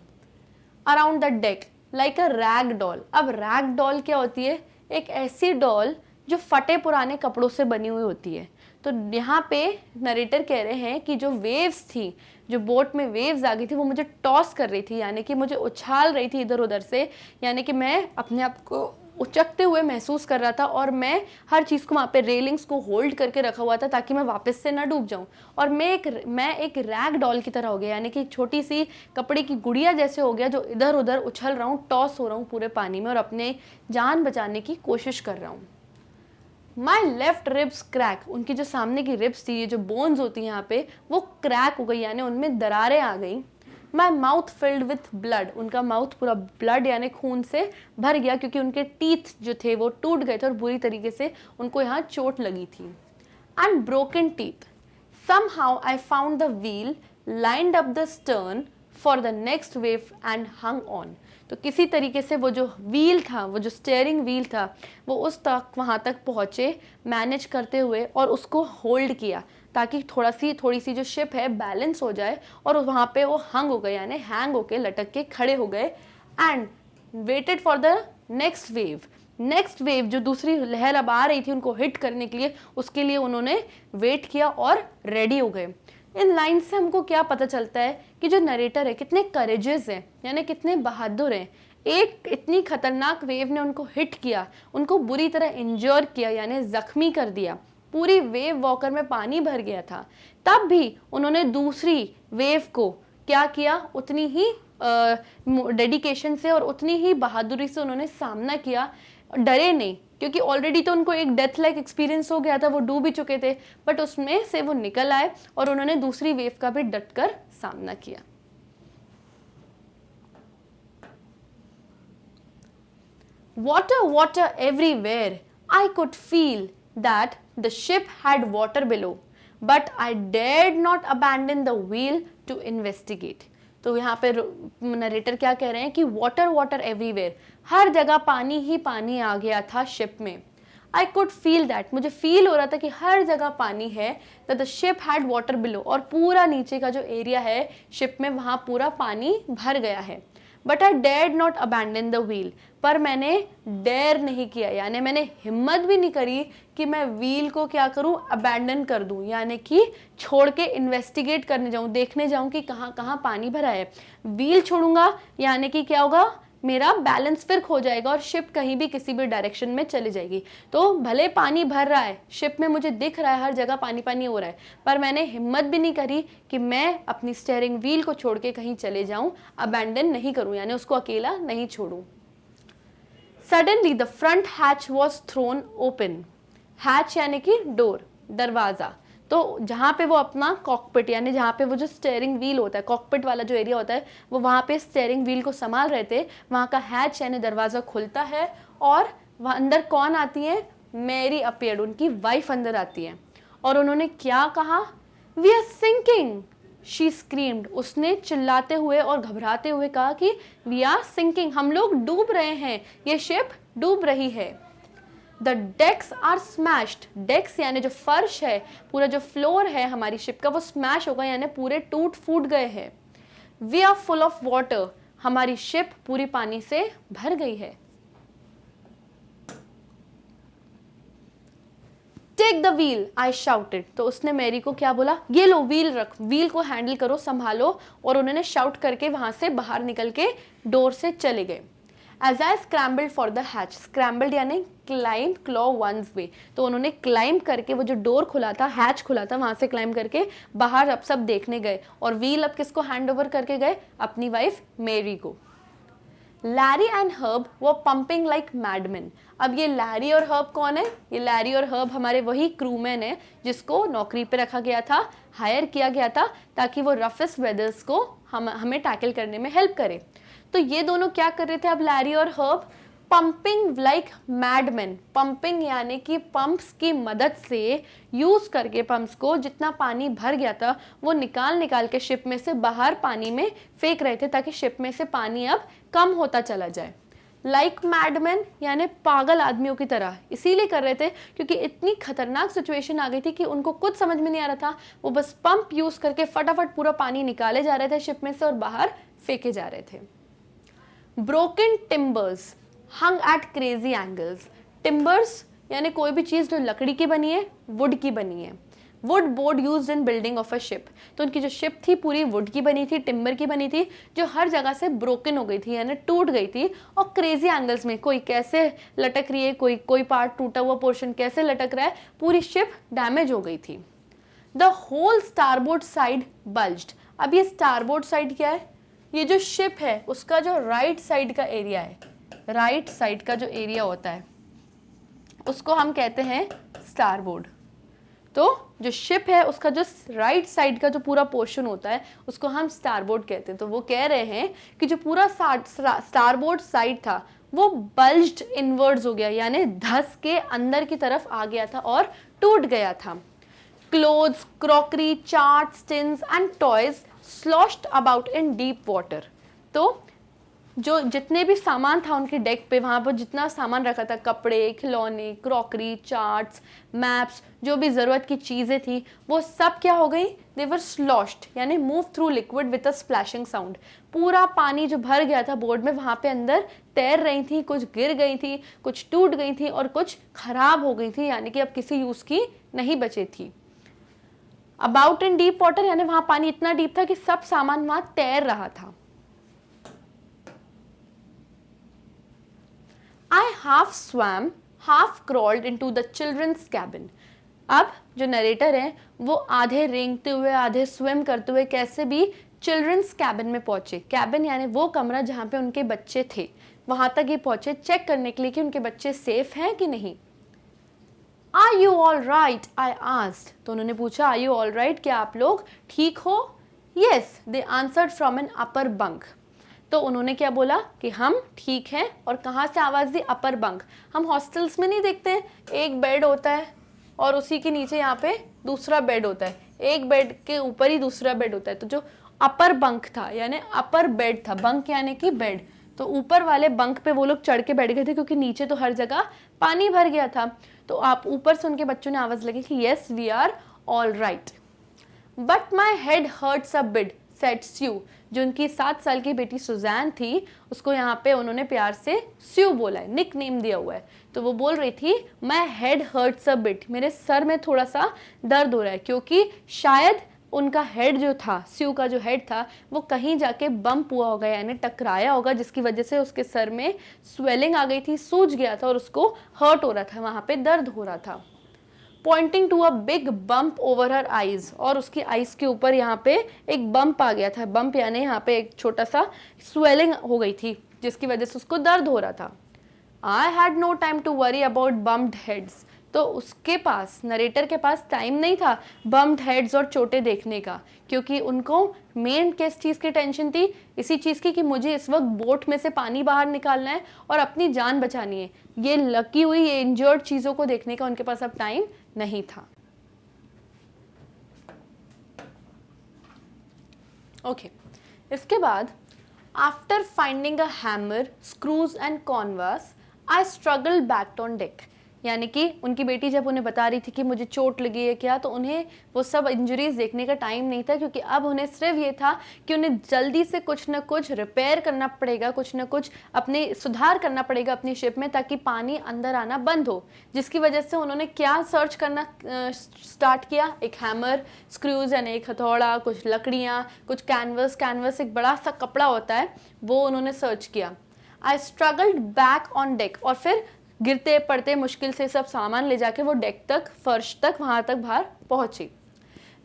Around the deck like a rag doll. अब रैग डॉल क्या होती है? एक ऐसी डॉल जो फटे पुराने कपड़ों से बनी हुई होती है। तो यहाँ पे नरेटर कह रहे हैं कि जो वेव्स थी, जो बोट में वेव्स आ गई थी, वो मुझे टॉस कर रही थी, यानी कि मुझे उछाल रही थी इधर उधर से, यानी कि मैं अपने आप को उचकते हुए महसूस कर रहा था, और मैं हर चीज़ को वहाँ पे रेलिंग्स को होल्ड करके रखा हुआ था ताकि मैं वापस से ना डूब जाऊँ। और मैं एक रैग डॉल की तरह हो गया, यानी कि छोटी सी कपड़े की गुड़िया जैसे हो गया, जो इधर उधर उछल रहा हूँ, टॉस हो रहा हूँ पूरे पानी में और अपने जान बचाने की कोशिश कर रहा हूँ। My left ribs crack. उनकी जो सामने की रिब्स थी, ये जो बोन्स होती हैं यहाँ पे, वो क्रैक हो गई, यानी उनमें दरारें आ गई। My mouth filled with blood. उनका माउथ पूरा ब्लड यानी खून से भर गया, क्योंकि उनके टीथ जो थे वो टूट गए थे और बुरी तरीके से उनको यहाँ चोट लगी थी। And broken teeth. Somehow I found the wheel lined up the stern for the next wave and hung on. तो किसी तरीके से वो जो व्हील था, वो जो स्टेयरिंग व्हील था, वो उस तक वहाँ तक पहुँचे मैनेज करते हुए, और उसको होल्ड किया ताकि थोड़ी सी जो शिप है बैलेंस हो जाए, और वहाँ पे वो हंग हो गए, यानी हैंग होके लटक के खड़े हो गए। And waited for the next wave जो दूसरी लहर अब आ रही थी उनको हिट करने के लिए, उसके लिए उन्होंने वेट किया और रेडी हो गए। इन लाइन से हमको क्या पता चलता है कि जो नरेटर है कितने करेजियस है, यानी कितने बहादुर हैं। एक इतनी खतरनाक वेव ने उनको हिट किया, उनको बुरी तरह इंजर किया, यानी जख्मी कर दिया, पूरी वेव वॉकर में पानी भर गया था, तब भी उन्होंने दूसरी वेव को क्या किया, उतनी ही डेडिकेशन से और उतनी ही बहादुरी से उन्होंने सामना किया, डरे नहीं, क्योंकि ऑलरेडी तो उनको एक डेथ लाइक एक्सपीरियंस हो गया था, वो डूब ही चुके थे, बट उसमें से वो निकल आए और उन्होंने दूसरी वेव का भी डटकर सामना किया। Water everywhere. I could feel that the ship had water below. But I dared not abandon the wheel to investigate. तो यहाँ पे नरेटर क्या कह रहे हैं कि वाटर वाटर एवरीवेयर, हर जगह पानी ही पानी आ गया था शिप में। आई कुड फील दैट, मुझे फील हो रहा था कि हर जगह पानी है, that the ship had water below, और पूरा नीचे का जो एरिया है शिप में वहाँ पूरा पानी भर गया है। But I dared not abandon the wheel, पर मैंने डेयर नहीं किया, यानी मैंने हिम्मत भी नहीं करी कि मैं व्हील को क्या करूं, अबैंडन कर दूं, यानी कि छोड़ के इन्वेस्टिगेट करने जाऊं, देखने जाऊं कि कहाँ कहाँ पानी भरा है। व्हील छोड़ूंगा यानी कि क्या होगा, मेरा बैलेंस फिर खो जाएगा और शिप कहीं भी किसी भी डायरेक्शन में चली जाएगी। तो भले पानी भर रहा है शिप में, मुझे दिख रहा है हर जगह पानी पानी हो रहा है, पर मैंने हिम्मत भी नहीं करी कि मैं अपनी स्टीयरिंग व्हील को छोड़ के कहीं चले जाऊं, अबैंडन नहीं करूं, यानी उसको अकेला नहीं छोड़ूं। Suddenly the front hatch was thrown open, hatch यानी कि डोर, दरवाजा। तो जहाँ पे वो अपना कॉकपिट, यानी जहाँ पे वो जो स्टीयरिंग व्हील होता है, कॉकपिट वाला जो एरिया होता है, वो वहाँ पे स्टीयरिंग व्हील को संभाल रहे थे, वहाँ का हैच यानी दरवाज़ा खुलता है और वहाँ अंदर कौन आती है, मैरी अपीयर्ड, उनकी वाइफ अंदर आती है। और उन्होंने क्या कहा, we are sinking, she screamed, उसने चिल्लाते हुए और घबराते हुए कहा कि वी आर सिंकिंग, हम लोग डूब रहे हैं, ये शिप डूब रही है। द डेक्स आर स्मैश्ड, डेक्स यानी जो फर्श है, पूरा जो फ्लोर है हमारी शिप का वो स्मैश होगा, यानी पूरे टूट फूट गए हैं। We are full of water, हमारी शिप पूरी पानी से भर गई है। Take the wheel, I shouted, तो उसने मैरी को क्या बोला, ये लो व्हील रख, व्हील को हैंडल करो, संभालो, और उन्होंने शाउट करके वहां से बाहर निकल के डोर से चले गए। As I scrambled for the hatch, scrambled यानी क्लाइम क्लॉ one's way, तो उन्होंने क्लाइम करके वो जो डोर खुला था, हैच खुला था, वहां से क्लाइम करके बाहर अब सब देखने गए, और व्हील अब किसको हैंड ओवर करके गए, अपनी वाइफ मेरी को। लैरी एंड हर्ब वो पंपिंग लाइक मैडमैन। अब ये लैरी और हर्ब कौन है, ये लैरी और हर्ब हमारे वही क्रूमैन है जिसको नौकरी पे रखा गया था, हायर किया गया था ताकि वो रफेस्ट वेदर्स को हमें टैकल करने में हेल्प करे। तो ये दोनों क्या कर रहे थे अब, लैरी और Herb, pumping like madman, pumping यानी कि पंप्स की मदद से, यूज करके पंप्स को, जितना पानी भर गया था वो निकाल के शिप में से बाहर पानी में फेंक रहे थे ताकि शिप में से पानी अब कम होता चला जाए। लाइक मैडमैन यानी पागल आदमियों की तरह, इसीलिए कर रहे थे क्योंकि इतनी खतरनाक सिचुएशन आ गई थी कि उनको कुछ समझ में नहीं आ रहा था, वो बस पंप यूज करके फटाफट पूरा पानी निकाले जा रहे थे शिप में से और बाहर फेंके जा रहे थे। ब्रोकन टिम्बर्स हंग एट क्रेजी एंगल्स, टिम्बर्स यानी कोई भी चीज़ जो लकड़ी की बनी है, वुड की बनी है, would board used in building of a ship, तो उनकी जो शिप थी पूरी वुड की बनी थी, टिम्बर की बनी थी, जो हर जगह से ब्रोकन हो गई थी यानी टूट गई थी, और क्रेजी एंगल्स में कोई कैसे लटक रही है, कोई पार्ट टूटा हुआ पोर्शन कैसे लटक रहा है, पूरी शिप डैमेज हो गई थी। The whole starboard side bulged, अब ये स्टारबोर्ड साइड क्या है, ये जो शिप है उसका जो राइट साइड का एरिया है, राइट साइड का जो एरिया होता है उसको हम कहते हैं स्टारबोर्ड। तो जो शिप है उसका जो राइट साइड का जो पूरा पोर्शन होता है उसको हम स्टारबोर्ड कहते हैं। तो वो कह रहे हैं कि जो पूरा स्टारबोर्ड साइड था वो बल्ज्ड इनवर्ड्स हो गया, यानी धस के अंदर की तरफ आ गया था और टूट गया था। Clothes, crockery, charts, tins and toys sloshed about in deep water, तो जो जितने भी सामान था उनके डेक पे, वहाँ पर जितना सामान रखा था, कपड़े, खिलौने, क्रॉकरी, चार्ट्स, मैप्स, जो भी ज़रूरत की चीज़ें थी वो सब क्या हो गई, दे वर स्लॉश्ड यानी move through liquid with a splashing sound, पूरा पानी जो भर गया था बोर्ड में वहाँ पे अंदर तैर रही थी, कुछ गिर गई थी, कुछ टूट गई थी और कुछ खराब हो गई थी, यानी कि अब किसी यूज़ की नहीं बची थी। अबाउट इन डीप वाटर यानी वहाँ पानी इतना डीप था कि सब सामान वहाँ तैर रहा था। I half swam, half crawled into the children's cabin. अब जो नरेटर है वो आधे रेंगते हुए आधे स्विम करते हुए कैसे भी चिल्ड्रंस कैबिन में पहुंचे। कैबिन यानी वो कमरा जहाँ पे उनके बच्चे थे, वहां तक ये पहुंचे चेक करने के लिए कि उनके बच्चे सेफ हैं कि नहीं। Are you all right? I asked. तो उन्होंने पूछा Are you all right? क्या आप लोग ठीक हो? Yes, they answered from an upper bunk. तो उन्होंने क्या बोला कि हम ठीक हैं, और कहाँ से आवाज़ दी, अपर बंक। हम हॉस्टल्स में नहीं देखते हैं एक बेड होता है और उसी के नीचे यहाँ पे दूसरा बेड होता है, एक बेड के ऊपर ही दूसरा बेड होता है। तो जो अपर बंक था यानी अपर बेड था, बंक यानी कि बेड, तो ऊपर वाले बंक पे वो लोग चढ़ के बैठ गए थे क्योंकि नीचे तो हर जगह पानी भर गया था। तो आप ऊपर से उनके बच्चों ने आवाज लगी कि yes we are all right. But my head hurts a bit said Sue. जो उनकी 7 साल की बेटी सुजैन थी, उसको यहाँ पे उन्होंने प्यार से स्यू बोला है, निक नेम दिया हुआ है। तो वो बोल रही थी my head hurts a bit, मेरे सर में थोड़ा सा दर्द हो रहा है, क्योंकि शायद उनका हेड जो था, स्यू का जो हेड था, वो कहीं जाके बम्प हुआ होगा यानी टकराया होगा, जिसकी वजह से उसके सर में स्वेलिंग आ गई थी, सूज गया था और उसको हर्ट हो रहा था, वहाँ पे दर्द हो रहा था। Pointing to a big bump over her eyes, और उसकी आईज के ऊपर यहाँ पे एक बम्प आ गया था। बम्प यानी यहाँ पे एक छोटा सा स्वेलिंग हो गई थी जिसकी वजह से उसको दर्द हो रहा था। I had no time to worry about bumped heads. तो उसके पास, नरेटर के पास टाइम नहीं था बम्प्ड हेड्स और चोटें देखने का, क्योंकि उनको मेन किस चीज़ की टेंशन थी, इसी चीज़ की कि मुझे इस वक्त बोट में से पानी बाहर निकालना है और अपनी जान बचानी है। ये लकी हुई, ये इंजर्ड चीज़ों को देखने का उनके पास अब टाइम नहीं था। ओके, इसके बाद after finding a hammer, screws and canvas, I struggle back on deck. यानी कि उनकी बेटी जब उन्हें बता रही थी कि मुझे चोट लगी है क्या, तो उन्हें वो सब इंजरीज देखने का टाइम नहीं था, क्योंकि अब उन्हें सिर्फ ये था कि उन्हें जल्दी से कुछ ना कुछ रिपेयर करना पड़ेगा, कुछ ना कुछ अपने सुधार करना पड़ेगा अपनी शिप में, ताकि पानी अंदर आना बंद हो। जिसकी वजह से उन्होंने क्या सर्च करना स्टार्ट किया, एक हैमर, स्क्रूज यानी एक हथौड़ा, कुछ लकड़ियाँ, कुछ कैनवस, कैनवस एक बड़ा सा कपड़ा होता है, वो उन्होंने सर्च किया। आई स्ट्रगल्ड बैक ऑन डेक, और फिर गिरते पड़ते मुश्किल से सब सामान ले जाके वो डेक तक, फर्श तक, वहां तक बाहर पहुंची।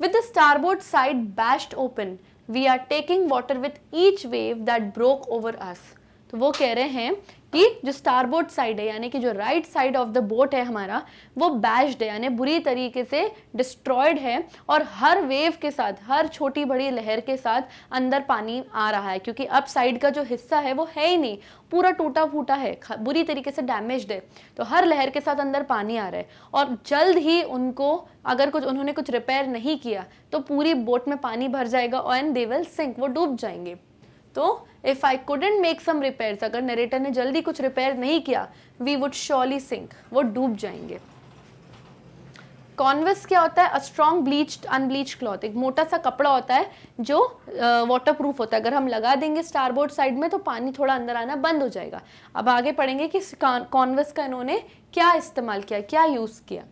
With the starboard side bashed open, we are taking water with each wave that broke over us. तो वो कह रहे हैं कि जो स्टारबोर्ड साइड है यानी कि जो right side of the boat है हमारा, वो बैश्ड है यानी बुरी तरीके से डिस्ट्रॉयड है, और हर वेव के साथ, हर छोटी बड़ी लहर के साथ अंदर पानी आ रहा है, क्योंकि अब साइड का जो हिस्सा है वो है ही नहीं, पूरा टूटा फूटा है, बुरी तरीके से डैमेज्ड है। तो हर लहर के साथ अंदर पानी आ रहा है, और जल्द ही उनको अगर उन्होंने कुछ रिपेयर नहीं किया तो पूरी बोट में पानी भर जाएगा एंड दे विल सिंक, वो डूब जाएंगे। तो if I couldn't make some repairs, अगर नरेटर ने जल्दी कुछ रिपेयर नहीं किया, वी वुड श्योरली सिंक, वो डूब जाएंगे। कॉन्वस क्या होता है? अ स्ट्रॉन्ग ब्लीच्ड अनब्लीच्ड क्लॉथ, एक मोटा सा कपड़ा होता है जो वाटर प्रूफ होता है। अगर हम लगा देंगे स्टारबोर्ड साइड में तो पानी थोड़ा अंदर आना बंद हो जाएगा। अब आगे पढ़ेंगे कि कॉन्वस का इन्होंने क्या इस्तेमाल किया, क्या यूज किया।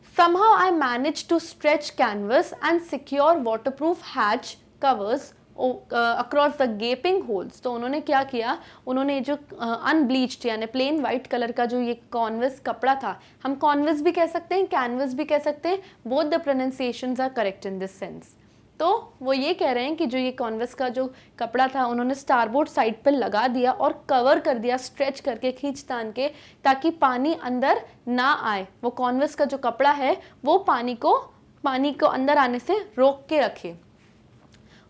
Somehow I managed to stretch canvas and secure waterproof hatch covers across the गेपिंग holes. तो उन्होंने क्या किया, उन्होंने जो अनब्लीच्ड यानी प्लेन वाइट कलर का जो ये कॉन्वस कपड़ा था, हम कॉन्वस भी कह सकते हैं, कैनवस भी कह सकते हैं, both the pronunciations are correct in this sense. तो वो ये कह रहे हैं कि जो ये कॉन्वस का जो कपड़ा था उन्होंने स्टारबोर्ड साइड पर लगा दिया और कवर कर दिया, स्ट्रेच करके, खींच तान के, ताकि पानी अंदर ना आए। वो कॉन्वस का जो कपड़ा है वो पानी को अंदर आने से रोक के रखे।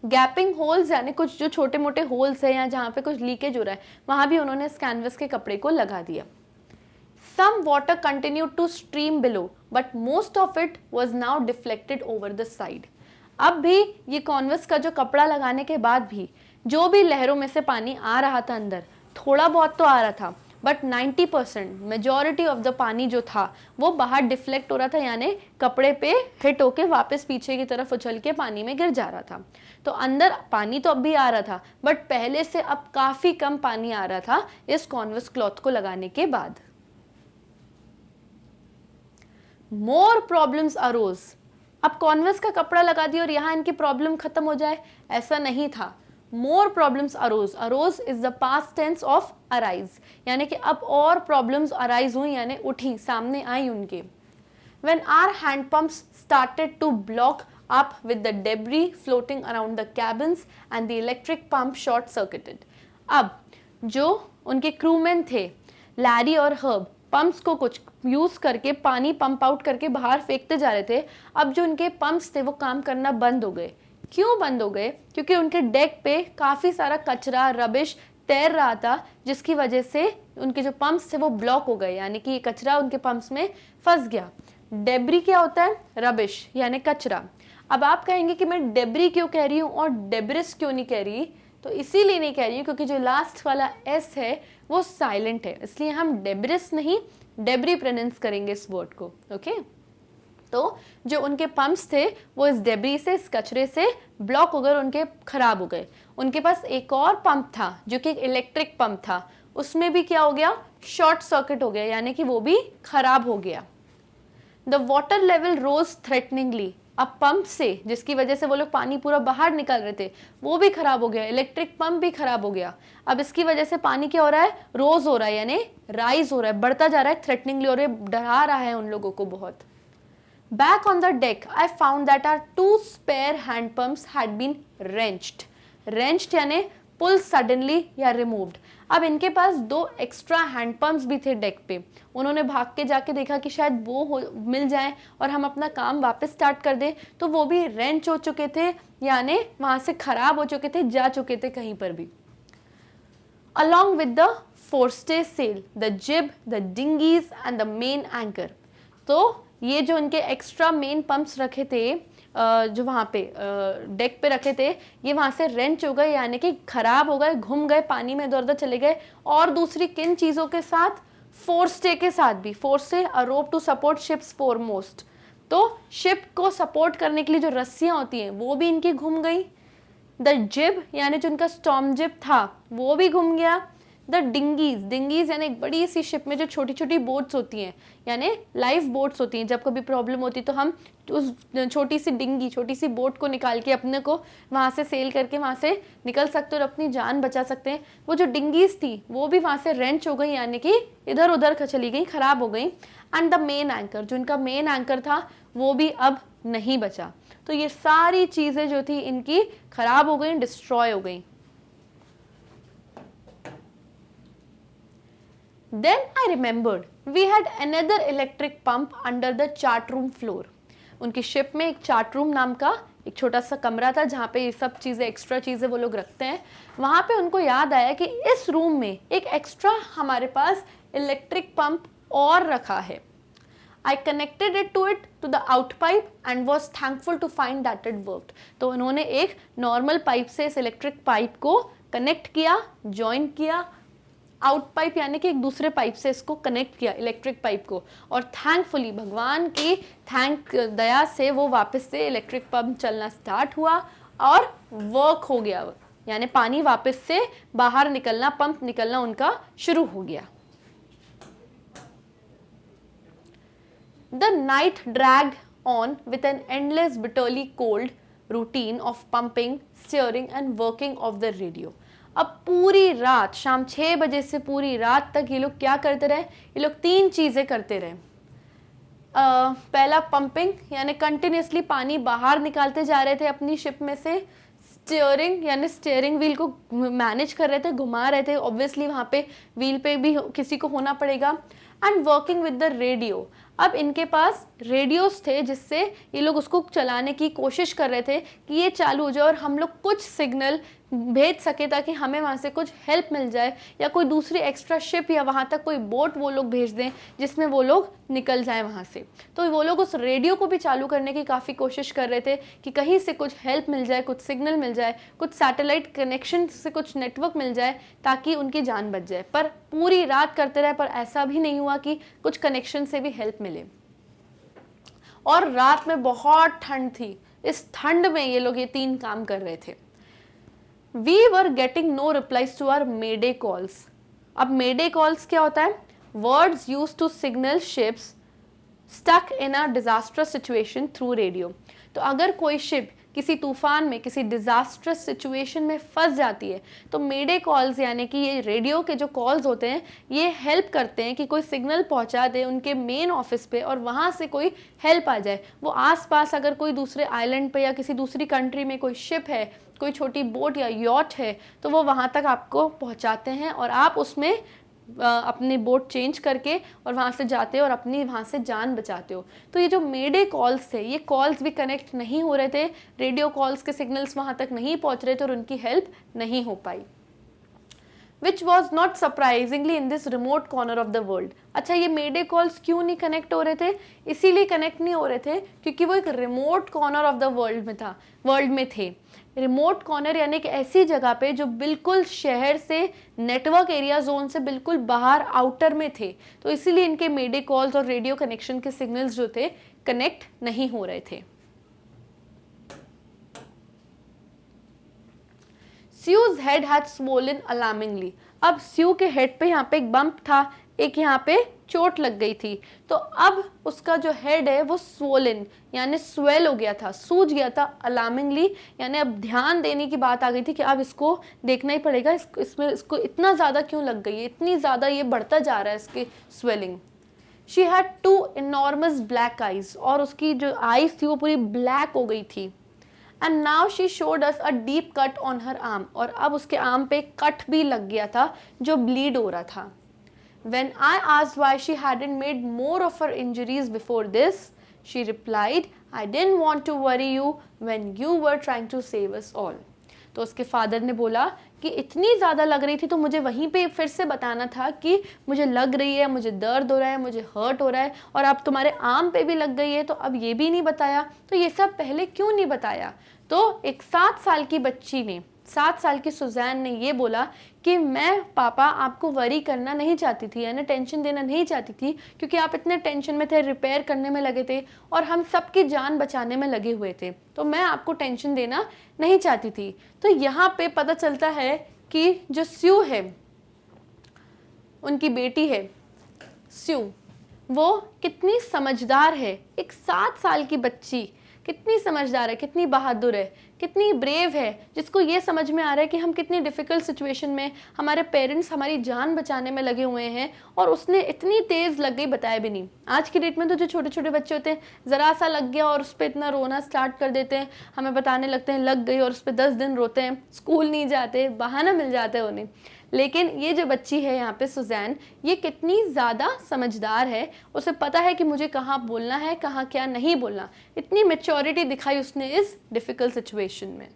गैपिंग होल्स यानी कुछ जो छोटे मोटे होल्स है या जहाँ पे कुछ लीकेज हो रहा है, वहाँ भी उन्होंने इस कैनवस के कपड़े को लगा दिया। Some water continued to stream below, but most of it was now deflected over the side. अब भी ये कॉन्वस का जो कपड़ा लगाने के बाद भी जो भी लहरों में से पानी आ रहा था अंदर, थोड़ा बहुत तो आ रहा था, बट 90% मेजॉरिटी ऑफ द पानी जो था वो बाहर डिफ्लेक्ट हो रहा था, यानी कपड़े पे हिट होके वापस पीछे की तरफ उछल के पानी में गिर जा रहा था। तो अंदर पानी तो अब भी आ रहा था, बट पहले से अब काफ़ी कम पानी आ रहा था इस कॉन्वस क्लॉथ को लगाने के बाद। More problems arose. अब कॉन्वस का कपड़ा लगा दिया और यहाँ इनकी प्रॉब्लम खत्म हो जाए, ऐसा नहीं था। More problems arose, arose is the past tense of arise, यानी कि अब और प्रॉब्लम्स अराइज हुई यानी उठी, सामने आई उनके। When our hand pumps started to block up with the debris floating around the cabins and the electric pump short circuited. अब जो उनके क्रूमैन थे लैरी और हर्ब, पंप्स को कुछ यूज करके पानी पंप आउट करके बाहर फेंकते जा रहे थे। अब जो उनके पंप्स थे वो काम करना बंद हो गए। क्यों बंद हो गए? क्योंकि उनके डेक पे काफ़ी सारा कचरा, रबिश, तैर रहा था, जिसकी वजह से उनके जो पंप्स थे वो ब्लॉक हो गए, यानी कि ये कचरा उनके पंप्स में फंस गया। डेब्री क्या होता है? रबिश यानी कचरा। अब आप कहेंगे कि मैं डेब्री क्यों कह रही हूँ और डेब्रिस क्यों नहीं कह रही? तो इसीलिए नहीं कह रही हूँ क्योंकि जो लास्ट वाला एस है वो साइलेंट है, इसलिए हम डेब्रिस नहीं डेब्री प्रोनाउंस करेंगे इस वर्ड को। ओके, तो जो उनके पंप्स थे वो इस डेब्री से, इस कचरे से ब्लॉक हो गए, उनके खराब हो गए। उनके पास एक और पंप था जो कि एक इलेक्ट्रिक पंप था, उसमें भी क्या हो गया? शॉर्ट सर्किट हो गया, यानी कि वो भी खराब हो गया। द वाटर लेवल रोज थ्रेटनिंगली, अब पंप से जिसकी वजह से वो लोग पानी पूरा बाहर निकाल रहे थे वो भी खराब हो गया, इलेक्ट्रिक पंप भी खराब हो गया। अब इसकी वजह से पानी क्या हो रहा है? रोज हो रहा है, यानी राइज हो रहा है, बढ़ता जा रहा है थ्रेटनिंगली, और ये डरा रहा है उन लोगों को बहुत। Back on the deck, I found that our 2 spare hand pumps had been wrenched. Wrenched यानी pull suddenly या removed. अब इनके पास 2 एक्स्ट्रा हैंड पंप्स भी थे डेक पे। उन्होंने भाग के जाके देखा कि शायद वो मिल जाए और हम अपना काम वापस स्टार्ट कर दें, तो वो भी रेंच हो चुके थे, यानी वहाँ से खराब हो चुके थे, जा चुके थे कहीं पर भी। Along with the forestay sail, the jib, the dinghies and the main anchor. तो ये जो इनके एक्स्ट्रा मेन पंप्स रखे थे जो वहाँ पे डेक पे रखे थे, ये वहाँ से रेंच हो गए, यानी कि खराब हो गए, घूम गए, पानी में इधर उधर चले गए। और दूसरी किन चीज़ों के साथ? फोरस्टे के साथ भी। Forestay a rope to support ships foremost, तो शिप को सपोर्ट करने के लिए जो रस्सियाँ होती हैं वो भी इनकी घूम गई। द जिब यानी जो इनका स्टॉर्म जिब था वो भी घूम गया। द डिंगीज, डिंगीज यानी एक बड़ी सी शिप में जो छोटी छोटी बोट्स होती हैं, यानी लाइफ बोट्स होती हैं, जब कभी प्रॉब्लम होती है तो हम उस छोटी सी डिंगी, छोटी सी बोट को निकाल के अपने को वहाँ से सेल करके वहाँ से निकल सकते हैं और अपनी जान बचा सकते हैं। वो जो डिंगीज थी वो भी वहाँ से रेंच हो गई, यानी कि इधर उधर चली गई, खराब हो गई। एंड द मेन एंकर, जो इनका मेन एंकर था वो भी अब नहीं बचा। तो ये सारी चीज़ें जो थी इनकी खराब हो गई, डिस्ट्रॉय हो गई। Then I remembered we had another electric pump under the chart room floor. उनकी शिप में एक चार्ट रूम नाम का एक छोटा सा कमरा था जहाँ पे ये सब चीज़ें, एक्स्ट्रा चीज़ें वो लोग रखते हैं। वहाँ पे उनको याद आया कि इस रूम में एक एक्स्ट्रा हमारे पास इलेक्ट्रिक पंप और रखा है। I connected it to the out pipe and was thankful to find that it worked. तो उन्होंने एक नॉर्मल पाइप से इस इलेक्ट्रिक पाइप को कनेक्ट किया, ज्वाइन किया, आउट पाइप यानी कि एक दूसरे पाइप से इसको कनेक्ट किया इलेक्ट्रिक पाइप को, और थैंकफुली भगवान की दया से वो वापस से इलेक्ट्रिक पंप चलना स्टार्ट हुआ और वर्क हो गया, यानी पानी वापस से बाहर निकलना, पंप निकलना उनका शुरू हो गया। The night dragged on with an endless bitterly cold routine of pumping, steering and working of the radio. अब पूरी रात, शाम 6 बजे से पूरी रात तक ये लोग क्या करते रहे? ये लोग 3 चीज़ें करते रहे। पहला पंपिंग, यानी कंटिन्यूसली पानी बाहर निकालते जा रहे थे अपनी शिप में से। स्टीयरिंग यानी स्टीयरिंग व्हील को मैनेज कर रहे थे, घुमा रहे थे, ऑब्वियसली वहाँ पे व्हील पे भी किसी को होना पड़ेगा। And working with the radio, अब इनके पास रेडियोस थे जिससे ये लोग उसको चलाने की कोशिश कर रहे थे कि ये चालू हो जाए और हम लोग कुछ सिग्नल भेज सके ताकि हमें वहाँ से कुछ हेल्प मिल जाए, या कोई दूसरी एक्स्ट्रा शिप या वहाँ तक कोई बोट वो लोग भेज दें जिसमें वो लोग निकल जाएं वहाँ से। तो वो लोग उस रेडियो को भी चालू करने की काफ़ी कोशिश कर रहे थे कि कहीं से कुछ हेल्प मिल जाए, कुछ सिग्नल मिल जाए, कुछ सैटेलाइट कनेक्शन से कुछ नेटवर्क मिल जाए ताकि उनकी जान बच जाए। पर पूरी रात करते रहे, पर ऐसा भी नहीं हुआ कि कुछ कनेक्शन से भी हेल्प मिले। और रात में बहुत ठंड थी, इस ठंड में ये लोग ये 3 काम कर रहे थे। We were getting no replies to our mayday calls. अब mayday calls क्या होता है? Words used to signal ships stuck in a disastrous situation through radio. तो अगर कोई शिप किसी तूफान में, किसी डिजास्ट्रस सिचुएशन में फंस जाती है तो मेडे कॉल्स यानी कि ये रेडियो के जो कॉल्स होते हैं ये हेल्प करते हैं कि कोई सिग्नल पहुंचा दे उनके मेन ऑफिस पे और वहाँ से कोई हेल्प आ जाए। वो आसपास अगर कोई दूसरे आइलैंड पे या किसी दूसरी कंट्री में कोई शिप है, कोई छोटी बोट या यॉट है, तो वो वहाँ तक आपको पहुँचाते हैं और आप उसमें अपनी बोट चेंज करके और वहाँ से जाते हो और अपनी वहाँ से जान बचाते हो। तो ये जो मेडे कॉल्स थे, ये कॉल्स भी कनेक्ट नहीं हो रहे थे, रेडियो कॉल्स के सिग्नल्स वहाँ तक नहीं पहुँच रहे थे और उनकी हेल्प नहीं हो पाई। Which was not surprisingly in this remote corner of the world. अच्छा, ये मेडे कॉल्स क्यों नहीं कनेक्ट हो रहे थे? इसीलिए कनेक्ट नहीं हो रहे थे क्योंकि वो एक remote corner of the world में थे। रिमोट कॉर्नर यानी कि ऐसी जगह पे जो बिल्कुल शहर से, नेटवर्क एरिया जोन से बिल्कुल बाहर, आउटर में थे। तो इसीलिए इनके मेडे कॉल्स और रेडियो कनेक्शन के सिग्नल्स जो थे कनेक्ट नहीं हो रहे थे। Sue's head had swollen alarmingly। अब स्यू के हेड पे यहाँ पे एक बम्प था, एक यहाँ पे चोट लग गई थी, तो अब उसका जो हेड है वो swollen यानी स्वेल हो गया था, सूज गया था। alarmingly यानी अब ध्यान देने की बात आ गई थी कि अब इसको देखना ही पड़ेगा, इसको इतना ज़्यादा क्यों लग गई है, इतनी ज़्यादा ये बढ़ता जा रहा है इसकी swelling. She had two enormous black eyes, और उसकी जो आईज थी वो पूरी ब्लैक हो गई थी। And now she showed us a deep cut on her arm, और अब उसके आर्म पे कट भी लग गया था जो ब्लीड हो रहा था। When I asked why she hadn't made more of her injuries before this, she replied, I didn't want to worry you when you were trying to save us all। तो उसके फादर ने बोला कि इतनी ज़्यादा लग रही थी तो मुझे वहीं पे फिर से बताना था कि मुझे लग रही है, मुझे दर्द हो रहा है, मुझे हर्ट हो रहा है, और अब तुम्हारे आर्म पे भी लग गई है, तो अब ये भी नहीं बताया, तो ये सब पहले क्यों नहीं बताया? तो एक 7 साल की बच्ची ने, 7 साल की सुजैन ने ये बोला कि मैं पापा आपको वरी करना नहीं चाहती थी, यानी टेंशन देना नहीं चाहती थी, क्योंकि आप इतने टेंशन में थे, रिपेयर करने में लगे थे और हम सबकी जान बचाने में लगे हुए थे, तो मैं आपको टेंशन देना नहीं चाहती थी। तो यहाँ पे पता चलता है कि जो स्यू है, उनकी बेटी है स्यू, वो कितनी समझदार है। एक 7 साल की बच्ची कितनी समझदार है, कितनी बहादुर है, कितनी ब्रेव है, जिसको ये समझ में आ रहा है कि हम कितनी डिफ़िकल्ट सिचुएशन में, हमारे पेरेंट्स हमारी जान बचाने में लगे हुए हैं, और उसने इतनी तेज़ लग गई, बताया भी नहीं। आज की डेट में तो जो छोटे छोटे बच्चे होते हैं, ज़रा सा लग गया और उस पर इतना रोना स्टार्ट कर देते हैं, हमें बताने लगते हैं लग गई, और उस पर 10 दिन रोते हैं, स्कूल नहीं जाते, बहाना मिल जाता है उन्हें। लेकिन ये जो बच्ची है यहाँ पे सुजैन, ये कितनी ज़्यादा समझदार है, उसे पता है कि मुझे कहाँ बोलना है, कहाँ क्या नहीं बोलना। इतनी मैच्योरिटी दिखाई उसने इस डिफ़िकल्ट सिचुएशन में।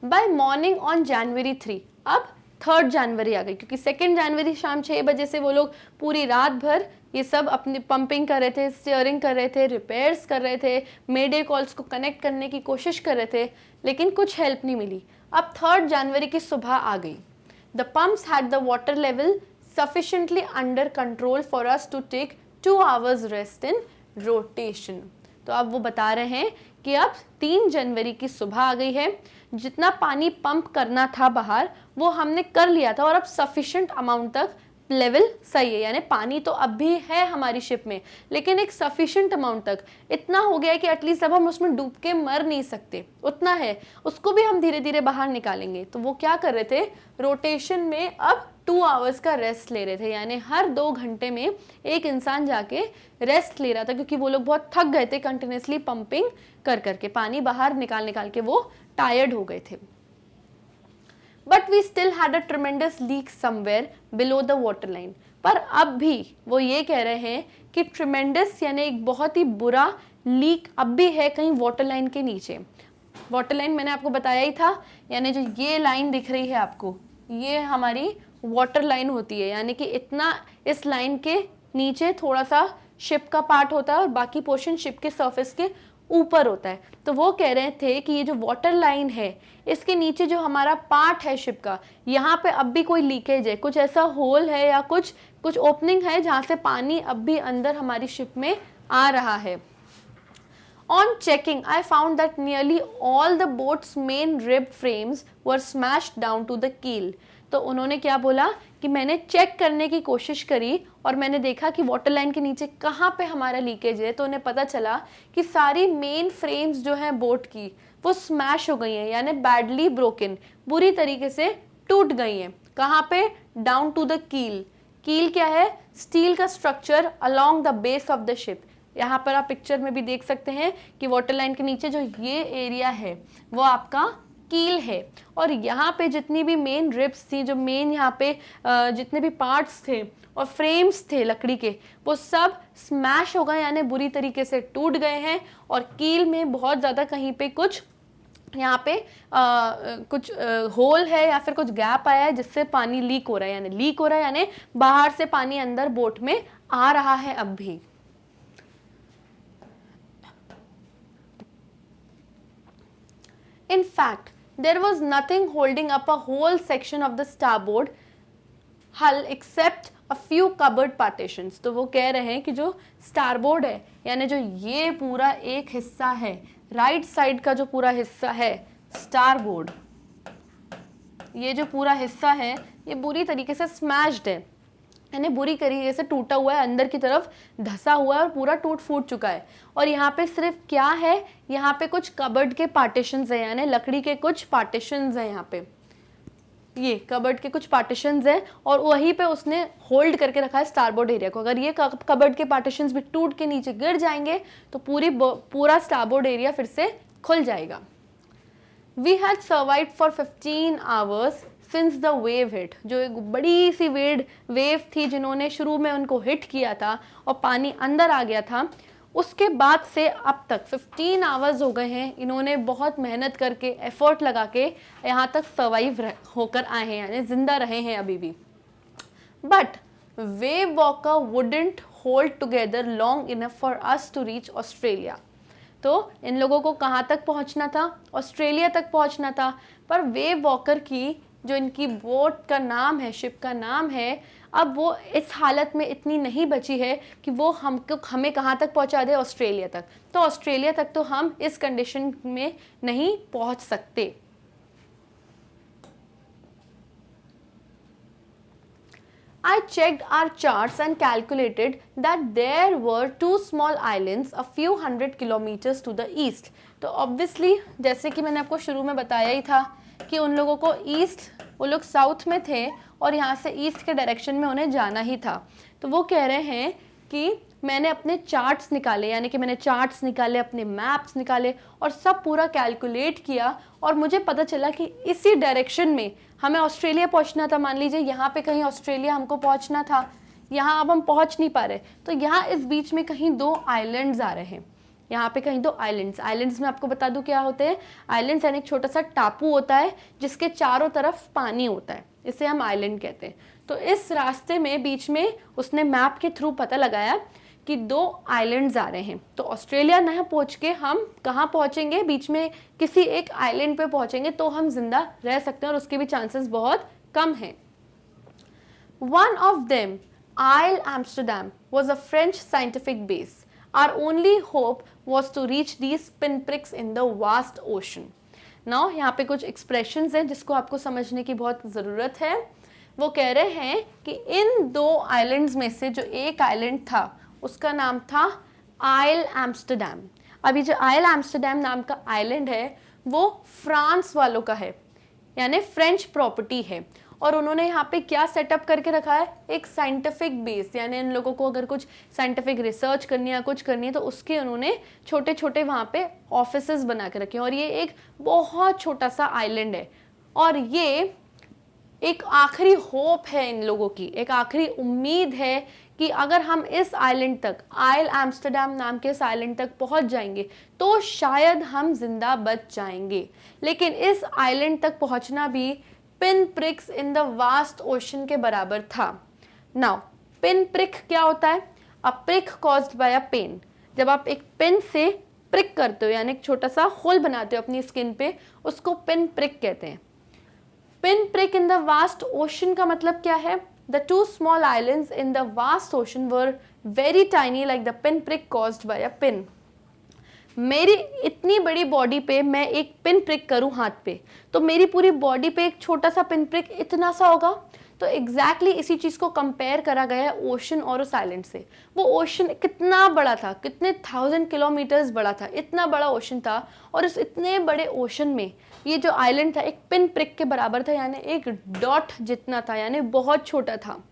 बाय मॉर्निंग ऑन January 3, अब 3rd जनवरी आ गई, क्योंकि 2nd जनवरी शाम 6 बजे से वो लोग पूरी रात भर ये सब अपनी पंपिंग कर रहे थे, स्टीयरिंग कर रहे थे, रिपेयर्स कर रहे थे, मेडे कॉल्स को कनेक्ट करने की कोशिश कर रहे थे, लेकिन कुछ हेल्प नहीं मिली। अब 3rd जनवरी की सुबह आ गई। The pumps had the water level sufficiently under control for us to take 2 hours rest in rotation. तो अब वो बता रहे हैं कि अब 3 जनवरी की सुबह आ गई है, जितना पानी पंप करना था बाहर वो हमने कर लिया था, और अब सफिशिएंट अमाउंट तक लेवल सही है, यानी पानी तो अब भी है हमारी शिप में, लेकिन एक सफिशिएंट अमाउंट तक, इतना हो गया है कि एटलीस्ट अब हम उसमें डूब के मर नहीं सकते, उतना है, उसको भी हम धीरे धीरे बाहर निकालेंगे। तो वो क्या कर रहे थे, रोटेशन में अब 2 hours का रेस्ट ले रहे थे, यानी हर 2 घंटे में एक इंसान जाके रेस्ट ले रहा था, क्योंकि वो लोग बहुत थक गए थे कंटिन्यूसली पंपिंग कर करके, पानी बाहर निकाल के वो टायर्ड हो गए थे। But we still had a tremendous leak somewhere below the water line. पर अब भी वो ये कह रहे हैं कि ट्रेमेंडस यानी एक बहुत ही बुरा लीक अब भी है कहीं वाटर लाइन के नीचे। वाटर लाइन मैंने आपको बताया ही था, यानी जो ये लाइन दिख रही है आपको, ये हमारी वाटर लाइन होती है, यानी कि इतना इस लाइन के नीचे थोड़ा सा शिप का पार्ट होता है और बाकी पोर्शन शिप के सरफेस के ऊपर होता है। तो वो कह रहे थे कि ये जो वाटर लाइन है, इसके नीचे जो हमारा पार्ट है शिप का, यहाँ पे अब भी कोई लीकेज है, कुछ ऐसा होल है या कुछ ओपनिंग है जहाँ से पानी अब भी अंदर हमारी शिप में आ रहा है। On checking, I found that nearly all the boat's main rib frames were smashed down to the keel। तो उन्होंने क्या बोला कि मैंने चेक करने की कोशिश करी और मैंने देखा कि वाटर लाइन के नीचे कहाँ पे हमारा लीकेज है, तो उन्हें पता चला कि सारी मेन फ्रेम्स जो हैं बोट की वो स्मैश हो गई हैं, यानी बैडली ब्रोकन, बुरी तरीके से टूट गई हैं। कहाँ पे, डाउन टू द कील। कील क्या है, स्टील का structure along the base of the ship. यहाँ पर आप पिक्चर में भी देख सकते हैं कि वाटर लाइन के नीचे जो ये एरिया है वो आपका कील है, और यहाँ पे जितनी भी मेन रिब्स थी, जो मेन यहाँ पे जितने भी पार्ट्स थे और फ्रेम्स थे लकड़ी के, वो सब स्मैश हो गए, यानी बुरी तरीके से टूट गए हैं, और कील में बहुत ज़्यादा कहीं पे कुछ यहाँ पे कुछ होल है या फिर कुछ गैप आया है जिससे पानी लीक हो रहा है, यानी लीक हो रहा है यानी बाहर से पानी अंदर बोट में आ रहा है अब भी। In fact, there was nothing holding up a whole section of the starboard hull except a few cupboard partitions। तो वो कह रहे हैं कि जो स्टारबोर्ड है यानी जो ये पूरा एक हिस्सा है, राइट साइड का जो पूरा हिस्सा है स्टारबोर्ड, ये जो पूरा हिस्सा है ये बुरी तरीके से स्मैश्ड है, यानी बुरी तरीके से टूटा हुआ है, अंदर की तरफ धंसा हुआ है और पूरा टूट फूट चुका है। और यहाँ पे सिर्फ क्या है, यहाँ पे कुछ कबर्ड के पार्टीशंस हैं, यानी लकड़ी के कुछ पार्टीशंस हैं, यहाँ पे ये कबर्ड के कुछ पार्टीशंस हैं और वहीं पे उसने होल्ड करके रखा है स्टारबोर्ड एरिया को। अगर ये कबर्ड के पार्टीशंस भी टूट के नीचे गिर जाएंगे तो पूरा स्टारबोर्ड एरिया फिर से खुल जाएगा। We had survived for 15 hours since the wave hit। जो एक बड़ी सी वेव थी जिन्होंने शुरू में उनको हिट किया था और पानी अंदर आ गया था, उसके बाद से अब तक 15 आवर्स हो गए हैं, इन्होंने बहुत मेहनत करके एफर्ट लगा के यहाँ तक सर्वाइव होकर आए हैं, यानी जिंदा रहे हैं अभी भी। But Wave Walker wouldn't hold together long enough for us to reach Australia. तो इन लोगों को कहाँ तक पहुँचना था, ऑस्ट्रेलिया तक पहुँचना था, पर वेव वॉकर की जो इनकी बोट का नाम है, शिप का नाम है, अब वो इस हालत में इतनी नहीं बची है कि वो हमें कहाँ तक पहुँचा दे, ऑस्ट्रेलिया तक। तो ऑस्ट्रेलिया तक तो हम इस कंडीशन में नहीं पहुँच सकते। I checked our charts and calculated that there were 2 small islands a few hundred kilometers to the east। तो obviously जैसे कि मैंने आपको शुरू में बताया ही था कि उन लोगों को ईस्ट, वो लोग साउथ में थे और यहाँ से ईस्ट के डायरेक्शन में उन्हें जाना ही था। तो वो कह रहे हैं कि मैंने अपने चार्ट्स निकाले, यानी कि मैंने चार्ट्स निकाले, अपने मैप्स निकाले और सब पूरा कैलकुलेट किया और मुझे पता चला कि इसी डायरेक्शन में हमें ऑस्ट्रेलिया पहुंचना था। मान लीजिए यहाँ पे कहीं ऑस्ट्रेलिया हमको पहुंचना था, यहाँ अब हम पहुंच नहीं पा रहे, तो यहाँ इस बीच में कहीं 2 आइलैंड्स आ रहे हैं, यहाँ पे कहीं 2 आइलैंड्स में आपको बता दूं क्या होते हैं। आइलैंड्स यानी एक छोटा सा टापू होता है जिसके चारों तरफ पानी होता है, इसे हम आइलैंड कहते हैं। तो इस रास्ते में बीच में उसने मैप के थ्रू पता लगाया कि 2 आइलैंड्स आ रहे हैं। तो ऑस्ट्रेलिया ना पहुंच के हम कहाँ पहुंचेंगे, बीच में किसी एक आइलैंड पे पहुंचेंगे तो हम जिंदा रह सकते हैं और उसके भी चांसेस बहुत कम हैं। One of them, Isle Amsterdam, was a French scientific base। Our only hope was to reach these pinpricks in the vast ocean। Now यहाँ पे कुछ expressions हैं जिसको आपको समझने की बहुत ज़रूरत है। वो कह रहे हैं कि इन 2 आइलैंड्स में से जो एक आइलैंड था उसका नाम था आइल एम्स्टरडैम। अभी जो आइल एम्स्टरडैम नाम का आइलैंड है वो फ्रांस वालों का है, यानी फ्रेंच प्रॉपर्टी है। और उन्होंने यहाँ पे क्या सेटअप करके रखा है, एक साइंटिफिक बेस, यानी इन लोगों को अगर कुछ साइंटिफिक रिसर्च करनी है, कुछ करनी है, तो उसके उन्होंने छोटे छोटे वहाँ पे ऑफिसेस बना के रखे हैं। और ये एक बहुत छोटा सा आइलैंड है और ये एक आखिरी होप है इन लोगों की, एक आखिरी उम्मीद है कि अगर हम इस आइलैंड तक, आइल एम्स्टरडैम नाम के इस आइलैंड तक पहुंच जाएंगे तो शायद हम जिंदा बच जाएंगे। लेकिन इस आइलैंड तक पहुंचना भी pin pricks in the vast ocean के बराबर था। नाउ पिन प्रिक क्या होता है? A prick caused by a pen. जब आप एक पिन से प्रिक करते हो यानी एक छोटा सा होल बनाते हो अपनी स्किन पे, उसको पिन प्रिक कहते हैं। Pin prick in the vast ocean का मतलब क्या है? The 2 small islands in the vast ocean were very tiny like the pinprick caused by a pin। मेरी इतनी बड़ी बॉडी पे मैं एक पिन प्रिक करूं हाथ पे, तो मेरी पूरी बॉडी पे एक छोटा सा पिन प्रिक इतना सा होगा। तो एग्जैक्टली इसी चीज़ को कंपेयर करा गया है ओशन और उस आइलैंड से। वो ओशन कितना बड़ा था, कितने 1000 किलोमीटर्स बड़ा था, इतना बड़ा ओशन था। और उस इतने बड़े ओशन में ये जो आइलैंड था एक पिन प्रिक के बराबर था, यानी एक डॉट जितना था, यानी बहुत छोटा था।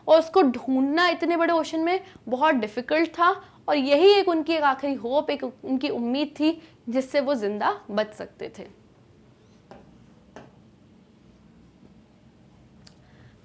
और उसको ढूंढना इतने बड़े ओशन में बहुत डिफिकल्ट था और यही एक उनकी एक आखिरी होप, एक उनकी उम्मीद थी जिससे वो जिंदा बच सकते थे।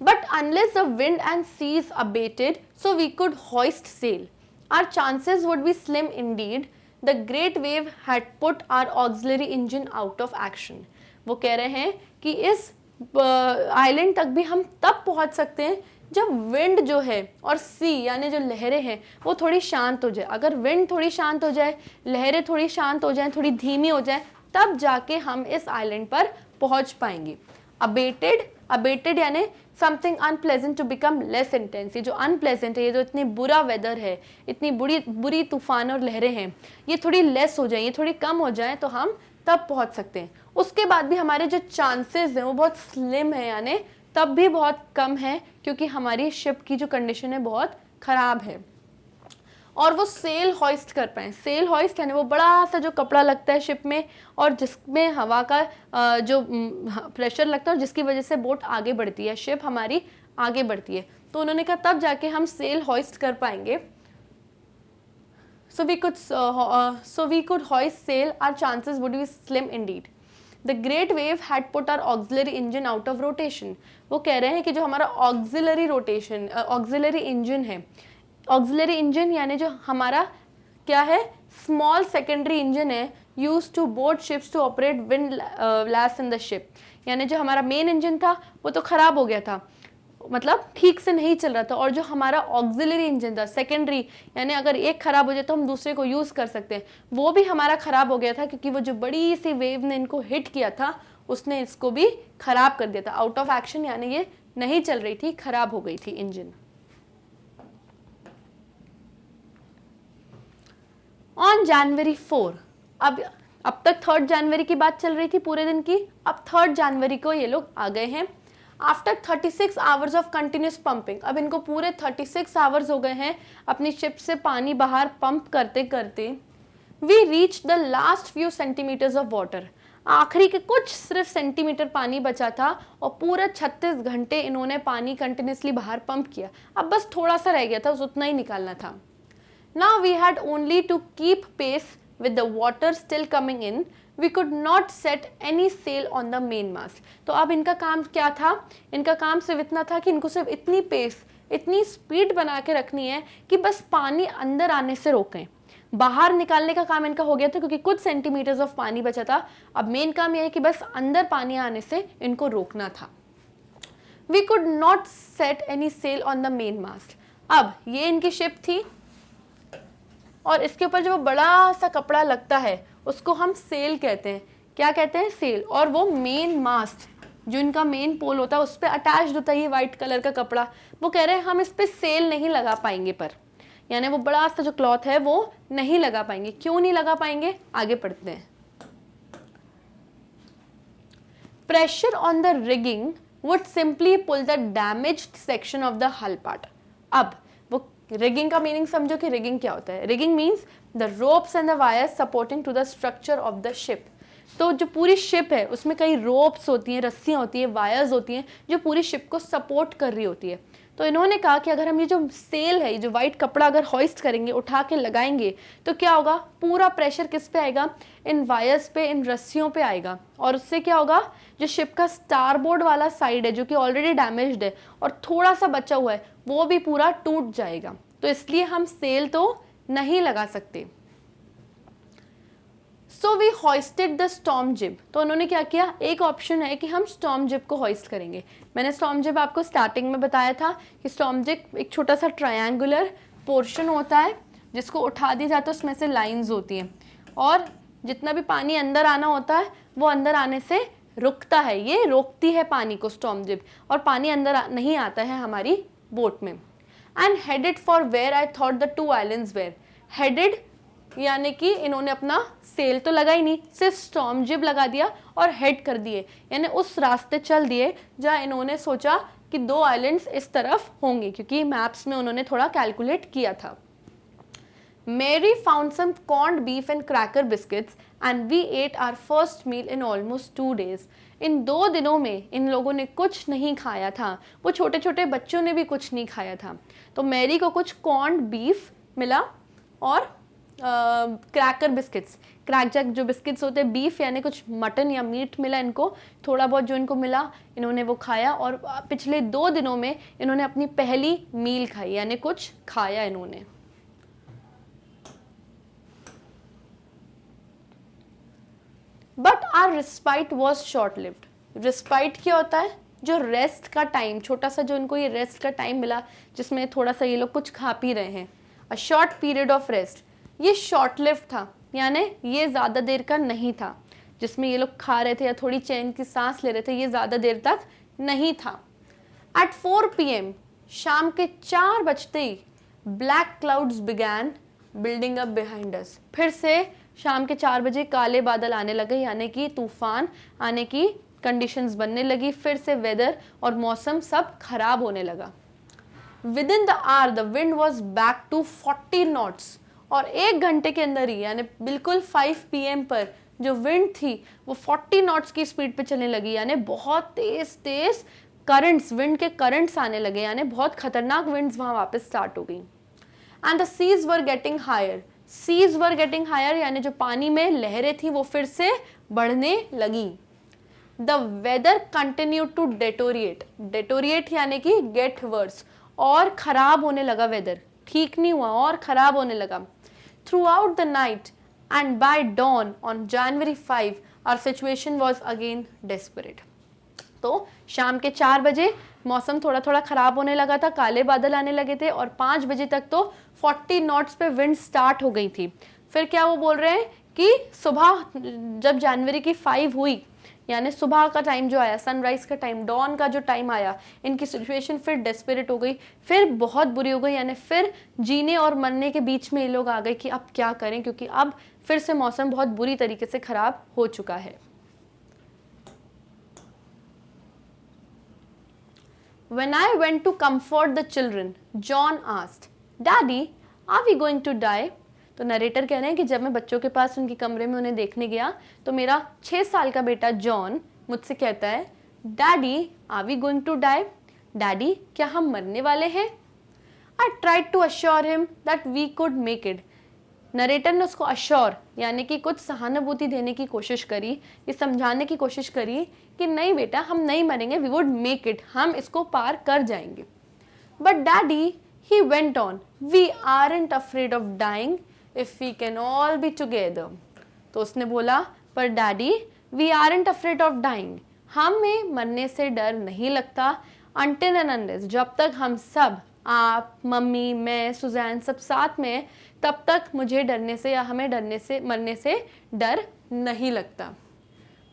But unless the wind and seas abated so we could hoist sail, our chances would be slim indeed। The great wave had put our auxiliary engine out of action. वो कह रहे हैं कि इस आइलैंड तक भी हम तब पहुंच सकते हैं जब विंड जो है और सी यानी जो लहरें हैं वो थोड़ी शांत हो जाए। अगर विंड थोड़ी शांत हो जाए, लहरें थोड़ी शांत हो जाएं, थोड़ी धीमी हो जाए, तब जाके हम इस आइलैंड पर पहुंच पाएंगे। अबेटेड यानी something unpleasant to become less intense. ये जो अनप्लेजेंट है, ये जो इतनी बुरा वेदर है, इतनी बुरी तूफान और लहरें हैं, ये थोड़ी लेस हो जाए, ये थोड़ी कम हो जाए तो हम तब पहुंच सकते हैं। उसके बाद भी हमारे जो चांसेस हैं वो बहुत स्लिम है, यानी तब भी बहुत कम है, क्योंकि हमारी शिप की जो कंडीशन है बहुत ख़राब है। और वो सेल हॉइस्ट कर पाएँ। सेल हॉइस्ट यानी वो बड़ा सा जो कपड़ा लगता है शिप में और जिसमें हवा का जो प्रेशर लगता है और जिसकी वजह से बोट आगे बढ़ती है, शिप हमारी आगे बढ़ती है। तो उन्होंने कहा तब जाके हम सेल हॉइस्ट कर पाएंगे। So we could hoist sail. Our chances would be slim indeed. The great wave had put our auxiliary engine out of rotation. वो कह रहे हैं कि जो हमारा auxiliary engine है, auxiliary engine यानी जो हमारा क्या है, small secondary engine है, used to board ships to operate windlass in the ship. यानी जो हमारा main engine था वो तो खराब हो गया था, मतलब ठीक से नहीं चल रहा था, और जो हमारा ऑक्सिलरी इंजन था, सेकेंडरी यानी अगर एक खराब हो जाए तो हम दूसरे को यूज़ कर सकते हैं, वो भी हमारा खराब हो गया था, क्योंकि वो जो बड़ी सी वेव ने इनको हिट किया था उसने इसको भी खराब कर दिया था। आउट ऑफ एक्शन यानी ये नहीं चल रही थी, खराब हो गई थी इंजन। ऑन जनवरी 4, अब तक 3 जनवरी की बात चल रही थी पूरे दिन की, अब 3 जनवरी को ये लोग आ गए हैं। After 36 hours of continuous pumping, अब इनको पूरे 36 आवर्स हो गए हैं अपनी शिप से पानी बाहर पंप करते करते। We reach the last few centimetres of water, आखिरी के कुछ सिर्फ सेंटीमीटर पानी बचा था और पूरे 36 घंटे इन्होंने पानी कंटिन्यूसली बाहर पंप किया। अब बस थोड़ा सा रह गया था, उस उतना ही निकालना था। Now we had only to keep pace with the water still coming in. We could not set any sail on the main mast. तो अब इनका काम क्या था, इनका काम सिर्फ इतना था कि इनको सिर्फ इतनी पेस, इतनी स्पीड बना के रखनी है कि बस पानी अंदर आने से रोकें। बाहर निकालने का काम इनका हो गया था क्योंकि कुछ सेंटीमीटर्स ऑफ पानी बचा था। अब मेन काम यह है कि बस अंदर पानी आने से इनको रोकना था। We could not set any sail on the main mast. अब ये इनकी शिप थी और इसके ऊपर जो बड़ा सा कपड़ा लगता है उसको हम सेल कहते हैं। क्या कहते हैं? सेल। और वो मेन मास्ट जो इनका मेन पोल होता है उस पर अटैच्ड होता है ये वाइट कलर का कपड़ा। वो कह रहे हैं हम इस पर सेल नहीं लगा पाएंगे, पर यानी वो बड़ा सा जो क्लॉथ है वो नहीं लगा पाएंगे। क्यों नहीं लगा पाएंगे, आगे पढ़ते हैं। Pressure on the rigging would simply pull the damaged section of the hull part. अब रिगिंग का मीनिंग समझो कि रिगिंग क्या होता है। Rigging means the ropes and the wires supporting to the structure of the ship. तो जो पूरी शिप है उसमें कई रोप्स होती हैं, रस्सियाँ होती हैं, वायर्स होती हैं जो पूरी शिप को सपोर्ट कर रही होती है। तो इन्होंने कहा कि अगर हम ये जो सेल है, ये जो वाइट कपड़ा अगर हॉइस्ट करेंगे, उठा के लगाएंगे, तो क्या होगा, पूरा प्रेशर किस पे आएगा, इन वायर्स पे, इन रस्सियों पे आएगा। और उससे क्या होगा, जो शिप का स्टारबोर्ड वाला साइड है जो कि ऑलरेडी डैमेज्ड है और थोड़ा सा बचा हुआ है, वो भी पूरा टूट जाएगा। तो इसलिए हम सेल तो नहीं लगा सकते। So we hoisted the storm jib. तो उन्होंने क्या किया, एक ऑप्शन है कि हम स्टॉर्म जिब को हॉइस्ट करेंगे। मैंने स्टॉर्म जिब आपको स्टार्टिंग में बताया था कि स्टॉर्म जिब एक छोटा सा ट्रायंगुलर पोर्शन होता है जिसको उठा दिया जाता है, उसमें से लाइंस होती हैं और जितना भी पानी अंदर आना होता है वो अंदर आने से रुकता है। ये रोकती है पानी को स्टॉर्म जिब, और पानी अंदर नहीं आता है हमारी बोट में। And headed for where I thought the 2 islands were. Headed यानी कि इन्होंने अपना सेल तो लगा ही नहीं, सिर्फ स्टॉर्म जिब लगा दिया और हेड कर दिए, यानी उस रास्ते चल दिए जहाँ इन्होंने सोचा कि 2 आइलैंड्स इस तरफ होंगे, क्योंकि मैप्स में उन्होंने थोड़ा कैलकुलेट किया था। Mary found some corned beef and cracker biscuits and we ate our first meal in almost 2 days. इन 2 दिनों में इन लोगों ने कुछ नहीं खाया था, वो छोटे छोटे बच्चों ने भी कुछ नहीं खाया था। तो मैरी को कुछ कॉर्न्ड बीफ मिला और क्रैकर बिस्किट्स, क्रैकजैक जो बिस्किट्स होते हैं, बीफ यानी कुछ मटन या मीट मिला इनको, थोड़ा बहुत जो इनको मिला इन्होंने वो खाया। और पिछले 2 दिनों में इन्होंने अपनी पहली मील खाई, यानी कुछ खाया इन्होंने। But our respite was short lived. Respite क्या होता है? जो रेस्ट का टाइम, छोटा सा जो इनको ये रेस्ट का टाइम मिला जिसमें थोड़ा सा ये लोग कुछ खा पी रहे हैं, a short period of rest, ये शॉर्ट लिव्ड था, यानी ये ज़्यादा देर का नहीं था। जिसमें ये लोग खा रहे थे या थोड़ी चैन की सांस ले रहे थे, ये ज़्यादा देर तक नहीं था। एट 4 PM, शाम के 4 बजते ही black clouds began building up behind us. फिर से शाम के 4 बजे काले बादल आने लगे, यानी कि तूफान आने की कंडीशंस बनने लगी। फिर से वेदर और मौसम सब खराब होने लगा। Within the hour the wind was back to 40 knots, और 1 घंटे के अंदर ही, यानी बिल्कुल 5 PM पर जो विंड थी वो 40 नॉट्स की स्पीड पे चलने लगी, यानी बहुत तेज तेज करंट्स, विंड के करंट्स आने लगे, यानी बहुत खतरनाक विंड्स वहाँ वापस स्टार्ट हो गई। And the seas were getting higher, seas were getting higher, यानी जो पानी में लहरें थी वो फिर से बढ़ने लगी। The weather continue to deteriorate, deteriorate यानी कि गेट वर्स, और खराब होने लगा वेदर, ठीक नहीं हुआ और खराब होने लगा। Throughout the night and by dawn on January 5 our situation was again desperate. तो शाम के 4 बजे मौसम थोड़ा थोड़ा खराब होने लगा था, काले बादल आने लगे थे, और 5 बजे तक तो 40 नॉट्स पे विंड स्टार्ट हो गई थी। फिर क्या वो बोल रहे हैं कि सुबह जब जनवरी की 5 हुई, यानी सुबह का टाइम जो आया, सनराइज का टाइम, डॉन का जो टाइम आया, इनकी सिचुएशन फिर डेस्परेट हो गई, फिर बहुत बुरी हो गई, यानी फिर जीने और मरने के बीच में ये लोग आ गए कि अब क्या करें, क्योंकि अब फिर से मौसम बहुत बुरी तरीके से खराब हो चुका है। When I went to comfort the children, John asked, Daddy, are we going to die? तो नरेटर कह रहे हैं कि जब मैं बच्चों के पास उनके कमरे में उन्हें देखने गया तो मेरा 6 साल का बेटा जॉन मुझसे कहता है, daddy are we going to die? Daddy क्या हम मरने वाले हैं? I tried to assure him that we could make it. Narrator ने उसको अश्योर यानी कि कुछ सहानुभूति देने की कोशिश करी, ये समझाने की कोशिश करी कि नहीं बेटा हम नहीं मरेंगे, वी वुड मेक इट, हम इसको पार कर जाएंगे। But daddy he went on, we aren't afraid of dying if we can all be together. तो उसने बोला, पर daddy we aren't afraid of dying, हमें मरने से डर नहीं लगता, अनटिल एंड अनलेस, जब तक हम सब, आप, मम्मी, मैं, सुजैन सब साथ में, तब तक मुझे डरने से या हमें डरने से, मरने से डर नहीं लगता।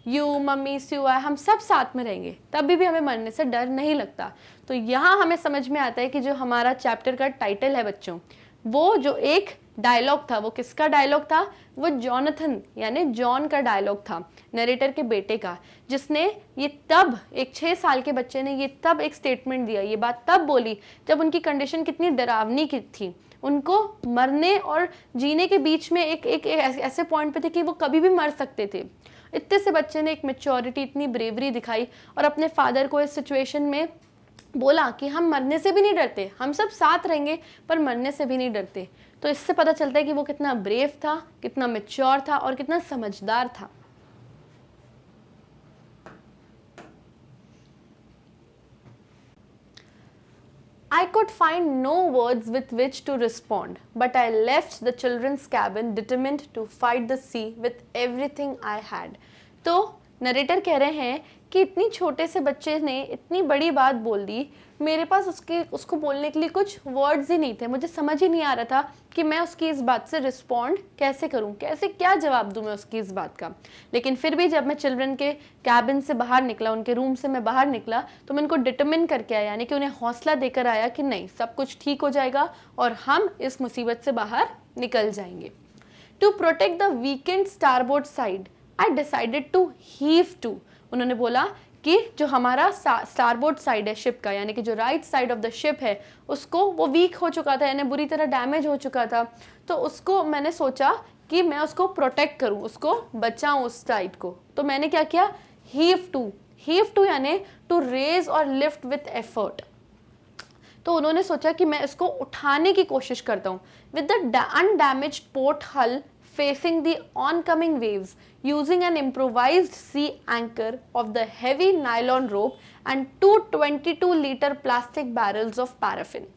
यू, मम्मी, स्यू, हम सब साथ में रहेंगे, तभी भी हमें मरने से डर नहीं लगता। तो यहाँ हमें समझ में आता है कि जो हमारा चैप्टर का टाइटल है बच्चों, वो जो एक डायलॉग था, वो किसका डायलॉग था? वो जॉनथन यानी जॉन का डायलॉग था, नरेटर के बेटे का, जिसने ये तब, एक 6 साल के बच्चे ने ये तब एक स्टेटमेंट दिया, ये बात तब बोली जब उनकी कंडीशन कितनी डरावनी की थी, उनको मरने और जीने के बीच में एक ऐसे पॉइंट पे थे कि वो कभी भी मर सकते थे। इतने से बच्चे ने एक मैच्योरिटी, इतनी ब्रेवरी दिखाई और अपने फादर को इस सिचुएशन में बोला कि हम मरने से भी नहीं डरते, हम सब साथ रहेंगे पर मरने से भी नहीं डरते। तो इससे पता चलता है कि वो कितना ब्रेव था, कितना मैच्योर था और कितना समझदार था। I could find no words with which to respond, but I left the children's cabin determined to fight the sea with everything I had. तो नरेटर कह रहे हैं कि इतनी छोटे से बच्चे ने इतनी बड़ी बात बोल दी, मेरे पास उसको बोलने के लिए कुछ वर्ड्स ही नहीं थे, मुझे समझ ही नहीं आ रहा था कि मैं उसकी इस बात से रिस्पॉन्ड कैसे करूं, कैसे क्या जवाब दूं मैं उसकी इस बात का। लेकिन फिर भी जब मैं चिल्ड्रन के कैबिन से बाहर निकला, उनके रूम से मैं बाहर निकला, तो मैं उनको डिटरमिन करके आया, यानी कि उन्हें हौसला देकर आया कि नहीं, सब कुछ ठीक हो जाएगा और हम इस मुसीबत से बाहर निकल जाएंगे। To protect the weakened starboard side I decided to heave to. उन्होंने बोला कि जो हमारा स्टारबोर्ड साइड है शिप का, यानी कि जो right side of the ship है, उसको वो वीक हो चुका था, यानी बुरी तरह डैमेज हो चुका था। तो उसको मैंने सोचा कि मैं उसको प्रोटेक्ट करूं, उसको बचाऊं उस साइड को। तो मैंने क्या किया? हीव टू यानी टू रेज और लिफ्ट विथ एफर्ट। तो उन्होंने सोचा कि मैं इसको उठाने की कोशिश करता हूँ। विद द अनडैमेज्ड पोर्ट हल facing the oncoming waves, using an improvised sea anchor of the heavy nylon rope and 2 22-liter plastic barrels of paraffin.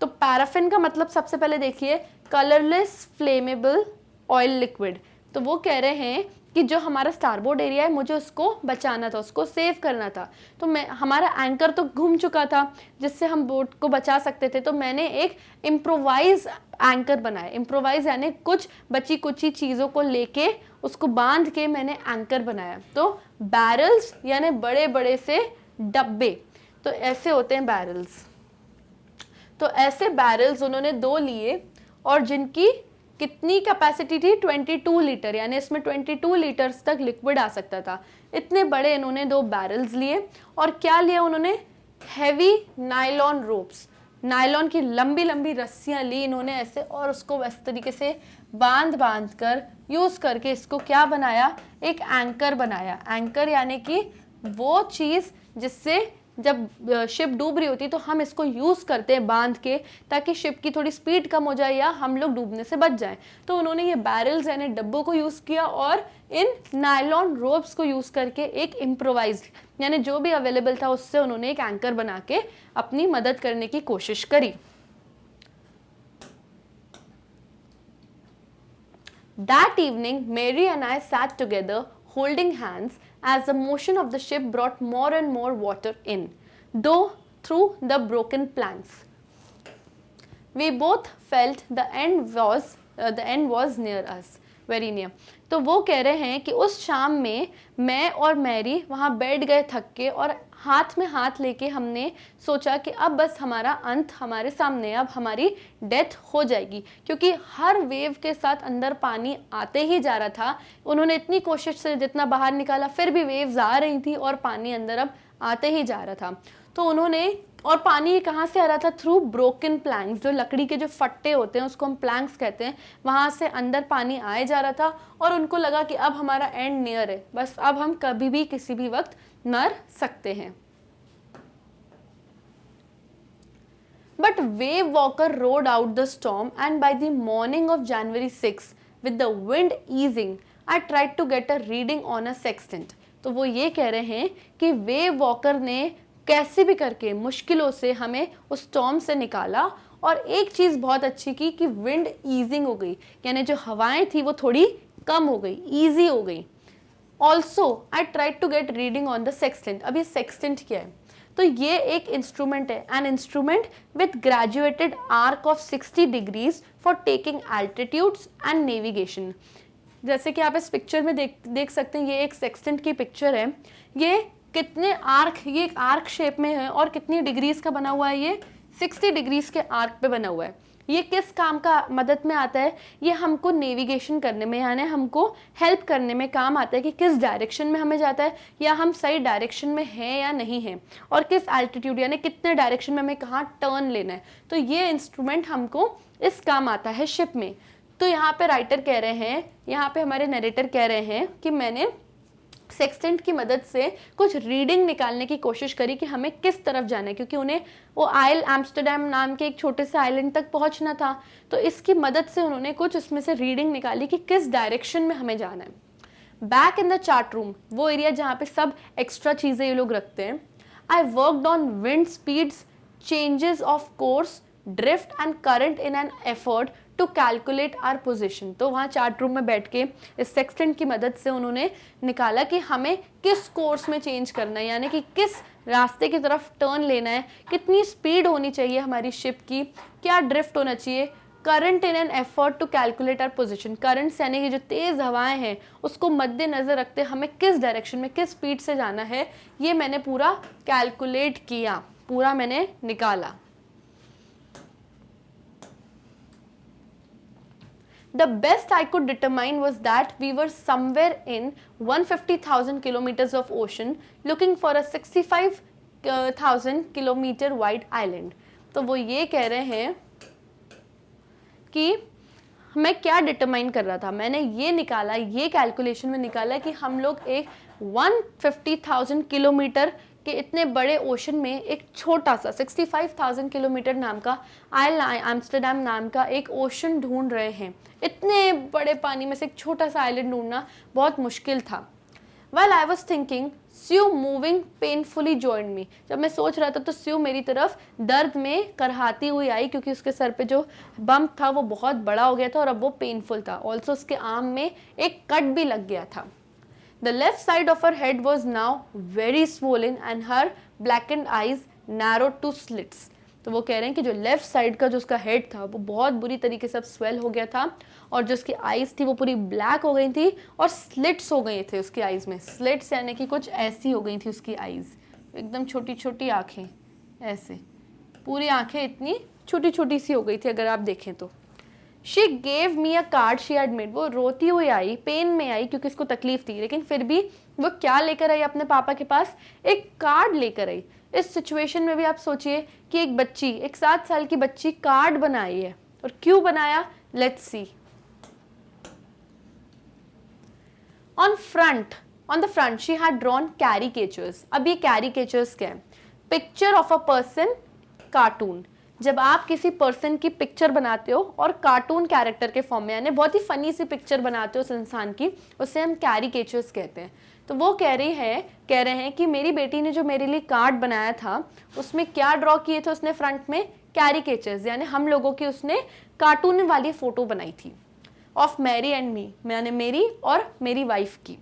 तो पैराफिन का मतलब सबसे पहले देखिए, कलरलेस फ्लेमेबल ऑयल लिक्विड। तो वो कह रहे हैं कि जो हमारा स्टारबोर्ड एरिया है मुझे उसको बचाना था, उसको सेव करना था। तो मैं हमारा एंकर तो घूम चुका था जिससे हम बोट को बचा सकते थे, तो मैंने एक इम्प्रोवाइज एंकर बनाया। इम्प्रोवाइज यानी कुछ बची कुची चीज़ों को लेके उसको बांध के मैंने एंकर बनाया। तो बैरल्स यानी बड़े बड़े से डब्बे, तो ऐसे होते हैं बैरल्स। तो ऐसे बैरल्स उन्होंने 2 लिए और जिनकी कितनी कैपेसिटी थी 22 लीटर, यानी इसमें 22 लीटर्स तक लिक्विड आ सकता था। इतने बड़े इन्होंने 2 बैरल्स लिए और क्या लिया उन्होंने, हैवी नायलॉन रोप्स, नायलॉन की लंबी लंबी रस्सियां ली इन्होंने ऐसे, और उसको इस तरीके से बांध कर यूज़ करके इसको क्या बनाया, एक एंकर बनाया। एंकर यानी कि वो चीज़ जिससे जब शिप डूब रही होती तो हम इसको यूज़ करते हैं बांध के, ताकि शिप की थोड़ी स्पीड कम हो जाए या हम लोग डूबने से बच जाएं। तो उन्होंने ये बैरल्स यानी डब्बों को यूज़ किया और इन नायलॉन रोप्स को यूज़ करके एक इम्प्रोवाइज्ड यानी जो भी अवेलेबल था उससे उन्होंने एक एंकर बना के अपनी मदद करने की कोशिश करी। That evening, Mary and I sat together, holding hands, as the motion of the ship brought more and more water in, though through the broken planks. We both felt the end was near us, very near. तो वो कह रहे हैं कि उस शाम में मैं और मैरी वहाँ बैठ गए थक के, और हाथ में हाथ लेके हमने सोचा कि अब बस हमारा अंत हमारे सामने, अब हमारी डेथ हो जाएगी, क्योंकि हर वेव के साथ अंदर पानी आते ही जा रहा था। उन्होंने इतनी कोशिश से जितना बाहर निकाला फिर भी वेव्स आ रही थी और पानी अंदर अब आते ही जा रहा था। तो उन्होंने, और पानी कहाँ से आ रहा था, थ्रू ब्रोकन प्लैंक्स, जो लकड़ी के जो फट्टे होते हैं उसको हम प्लैंक्स कहते हैं, वहाँ से अंदर पानी आए जा रहा था। और उनको लगा कि अब हमारा एंड नियर है, बस अब हम कभी भी किसी भी वक्त मर सकते हैं। But wave walker rode out the storm, and by the morning of January 6, with the wind easing, I tried to get a reading on a sextant. तो वो ये कह रहे हैं कि वेव वॉकर ने कैसे भी करके मुश्किलों से हमें उस स्टॉर्म से निकाला, और एक चीज़ बहुत अच्छी की कि विंड ईजिंग हो गई, यानी जो हवाएं थी वो थोड़ी कम हो गई, ईजी हो गई। Also I tried to get reading on the sextant. अब ये सेक्सटेंट क्या है, तो ये एक इंस्ट्रूमेंट है, an instrument with graduated arc of 60 degrees for taking altitudes and navigation. जैसे कि आप इस पिक्चर में देख सकते हैं, ये एक सेक्सटेंट की पिक्चर है। ये कितने आर्क, ये एक आर्क शेप में है और कितनी डिग्रीज का बना हुआ है, ये 60 डिग्रीज के आर्क पे बना हुआ है। ये किस काम का मदद में आता है, ये हमको नेविगेशन करने में यानी हमको हेल्प करने में काम आता है कि किस डायरेक्शन में हमें जाता है, या हम सही डायरेक्शन में हैं या नहीं हैं, और किस एल्टीट्यूड यानी कितने डायरेक्शन में हमें कहाँ टर्न लेना है। तो ये इंस्ट्रूमेंट हमको इस काम आता है शिप में। तो यहाँ पे राइटर कह रहे हैं, यहाँ पे हमारे नरेटर कह रहे हैं कि मैंने सेक्सटेंट की मदद से कुछ रीडिंग निकालने की कोशिश करी कि हमें किस तरफ जाना है, क्योंकि उन्हें वो आइल एम्स्टरडैम नाम के एक छोटे से आइलैंड तक पहुंचना था। तो इसकी मदद से उन्होंने कुछ उसमें से रीडिंग निकाली कि किस डायरेक्शन में हमें जाना है। Back in the chart room, वो एरिया जहाँ पे सब एक्स्ट्रा चीज़ें ये लोग रखते हैं, I worked on wind speeds, changes of course, drift and current in an effort to calculate our position. तो वहाँ चार्ट रूम में बैठ के इस सेक्सटेंट की मदद से उन्होंने निकाला कि हमें किस कोर्स में चेंज करना है, यानी कि किस रास्ते की तरफ टर्न लेना है, कितनी स्पीड होनी चाहिए हमारी शिप की, क्या ड्रिफ्ट होना चाहिए, current in an effort to calculate our position. Current यानी कि जो तेज़ हवाएं हैं उसको मद्देनजर रखते हमें किस डायरेक्शन में किस स्पीड से जाना है, ये मैंने पूरा कैलकुलेट किया, पूरा मैंने निकाला। The best I could determine was that we were somewhere in 150,000 kilometers of ocean looking for a 65,000 kilometer wide island. तो वो ये कह रहे हैं कि मैं क्या डिटरमाइन कर रहा था, मैंने ये निकाला, ये कैलकुलेशन में निकाला कि हम लोग एक 150,000 किलोमीटर के इतने बड़े ओशन में एक छोटा सा 65,000 किलोमीटर नाम का आइल एम्स्टरडैम नाम का एक ओशन ढूंढ रहे हैं। इतने बड़े पानी में से एक छोटा सा आइलैंड ढूंढना बहुत मुश्किल था। While I was thinking, Sue moving painfully joined me. जब मैं सोच रहा था तो स्यू मेरी तरफ दर्द में करहाती हुई आई, क्योंकि उसके सर पे जो बम्प था वो बहुत बड़ा हो गया था और अब वो पेनफुल था। ऑल्सो उसके आर्म में एक कट भी लग गया था। The left side of her head was now very swollen and her blackened eyes narrowed to slits. तो वो कह रहे हैं कि जो लेफ्ट साइड का जो उसका हेड था वो बहुत बुरी तरीके से अब स्वेल हो गया था और जो उसकी आईज थी वो पूरी ब्लैक हो गई थी और स्लिट्स हो गए थे उसकी आईज में. स्लिट्स यानी कि कुछ ऐसी हो गई थी उसकी आईज, एकदम छोटी छोटी आँखें, ऐसे पूरी आँखें इतनी छोटी छोटी सी हो गई थी अगर आप देखें तो. She gave me a card she had made. वो रोती हुई आई, पेन में आई क्योंकि उसको तकलीफ थी, लेकिन फिर भी वो क्या लेकर आई अपने पापा के पास? एक कार्ड लेकर आई. इस सिचुएशन में भी आप सोचिए कि एक बच्ची, एक 7 साल की बच्ची कार्ड बनाई है, और क्यों बनाया? Let's see. On the front she had drawn caricatures. अब ये कैरिकेचर्स क्या है? Picture of a person, cartoon. जब आप किसी पर्सन की पिक्चर बनाते हो और कार्टून कैरेक्टर के फॉर्म में, यानी बहुत ही फनी सी पिक्चर बनाते हो उस इंसान की, उसे हम कैरिकेचर्स कहते हैं. तो वो कह रहे हैं कि मेरी बेटी ने जो मेरे लिए कार्ड बनाया था उसमें क्या ड्रॉ किए थे उसने फ्रंट में? कैरिकेचर्स, यानी हम लोगों की उसने कार्टून वाली फोटो बनाई थी ऑफ मैरी एंड मी, यानी मेरी और मेरी वाइफ की,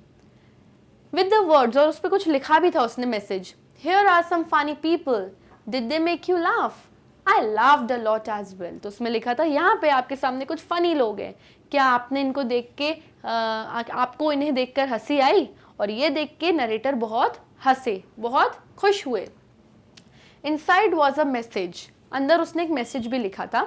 विद द वर्ड्स, और उस पर कुछ लिखा भी था उसने message. Here are some funny people, did they make you laugh? I laughed a lot as well. तो उसमें लिखा था यहाँ पे आपके सामने कुछ फनी लोग हैं, क्या आपने इनको देख के आपको इन्हें देखकर हंसी आई? और ये देख के नरेटर बहुत हंसे, बहुत खुश हुए. इनसाइड वॉज अ मैसेज, अंदर उसने एक मैसेज भी लिखा था.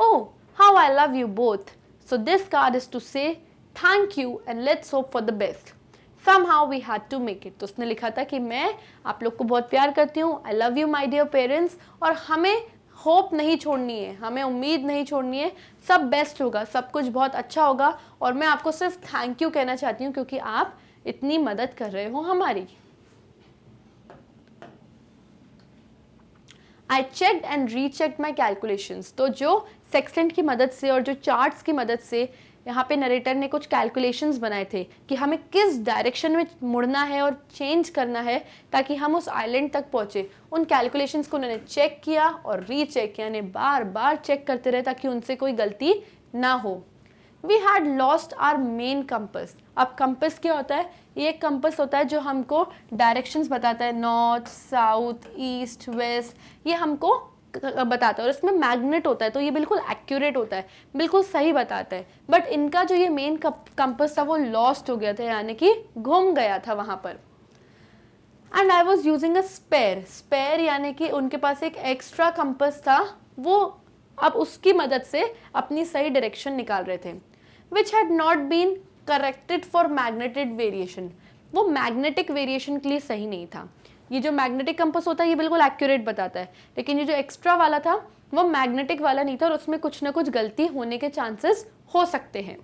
Oh how I love you both, so this card is to say thank you and let's hope for the best. Somehow we had to make it. तो उसने लिखा था कि मैं आप लोग को बहुत प्यार करती हूँ, I love you my dear parents, और हमें होप नहीं छोड़नी है, हमें उम्मीद नहीं छोड़नी है, सब बेस्ट होगा, सब कुछ बहुत अच्छा होगा, और मैं आपको सिर्फ थैंक यू कहना चाहती हूँ क्योंकि आप इतनी मदद कर रहे हो हमारी. I checked and rechecked my calculations. तो जो सेक्सटेंट की मदद से और जो चार्ट्स की मदद से यहाँ पे नरेटर ने कुछ कैलकुलेशंस बनाए थे कि हमें किस डायरेक्शन में मुड़ना है और चेंज करना है ताकि हम उस आइलैंड तक पहुँचे. उन कैलकुलेशंस को उन्होंने चेक किया और रीचेक किया, यानी बार बार चेक करते रहे ताकि उनसे कोई गलती ना हो. We had lost our main compass. अब कंपस क्या होता है? ये एक कंपस होता है जो हमको डायरेक्शंस बताता है, नॉर्थ, साउथ, ईस्ट, वेस्ट, ये हमको बताता है, और इसमें मैग्नेट होता है तो ये बिल्कुल एक्यूरेट होता है, बिल्कुल सही बताता है. बट इनका जो ये मेन कंपस था वो लॉस्ट हो गया था, यानी कि घूम गया था वहां पर. And I was using a spare, यानी कि उनके पास एक एक्स्ट्रा कंपस था, वो अब उसकी मदद से अपनी सही डायरेक्शन निकाल रहे थे. Which had not been corrected for magnetic variation. वो मैग्नेटिक वेरिएशन के लिए सही नहीं था. ये जो मैग्नेटिक कंपास होता है ये बिल्कुल एक्यूरेट बताता है, लेकिन ये जो एक्स्ट्रा वाला था वो मैग्नेटिक वाला नहीं था और उसमें कुछ ना कुछ गलती होने के चांसेस हो सकते हैं.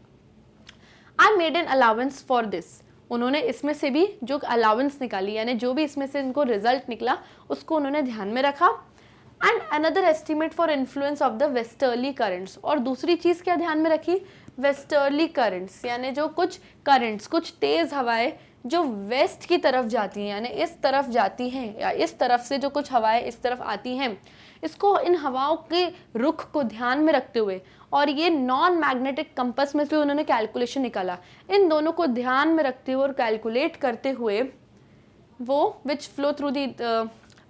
I made an allowance for this. उन्होंने इसमें से भी जो अलाउंस निकाली, यानी जो भी इसमें से इनको रिजल्ट निकला उसको उन्होंने ध्यान में रखा. And another estimate for influence of the westerly currents. और दूसरी चीज़ क्या ध्यान में रखी? वेस्टर्ली करंट्स, यानी जो कुछ करंट्स, कुछ तेज़ हवाएं जो वेस्ट की तरफ जाती हैं, यानी इस तरफ जाती हैं, या इस तरफ से जो कुछ हवाएं इस तरफ आती हैं, इसको, इन हवाओं के रुख को ध्यान में रखते हुए, और ये नॉन मैग्नेटिक कंपास में से उन्होंने कैलकुलेशन निकाला, इन दोनों को ध्यान में रखते हुए और कैलकुलेट करते हुए वो विच फ्लो थ्रू दी.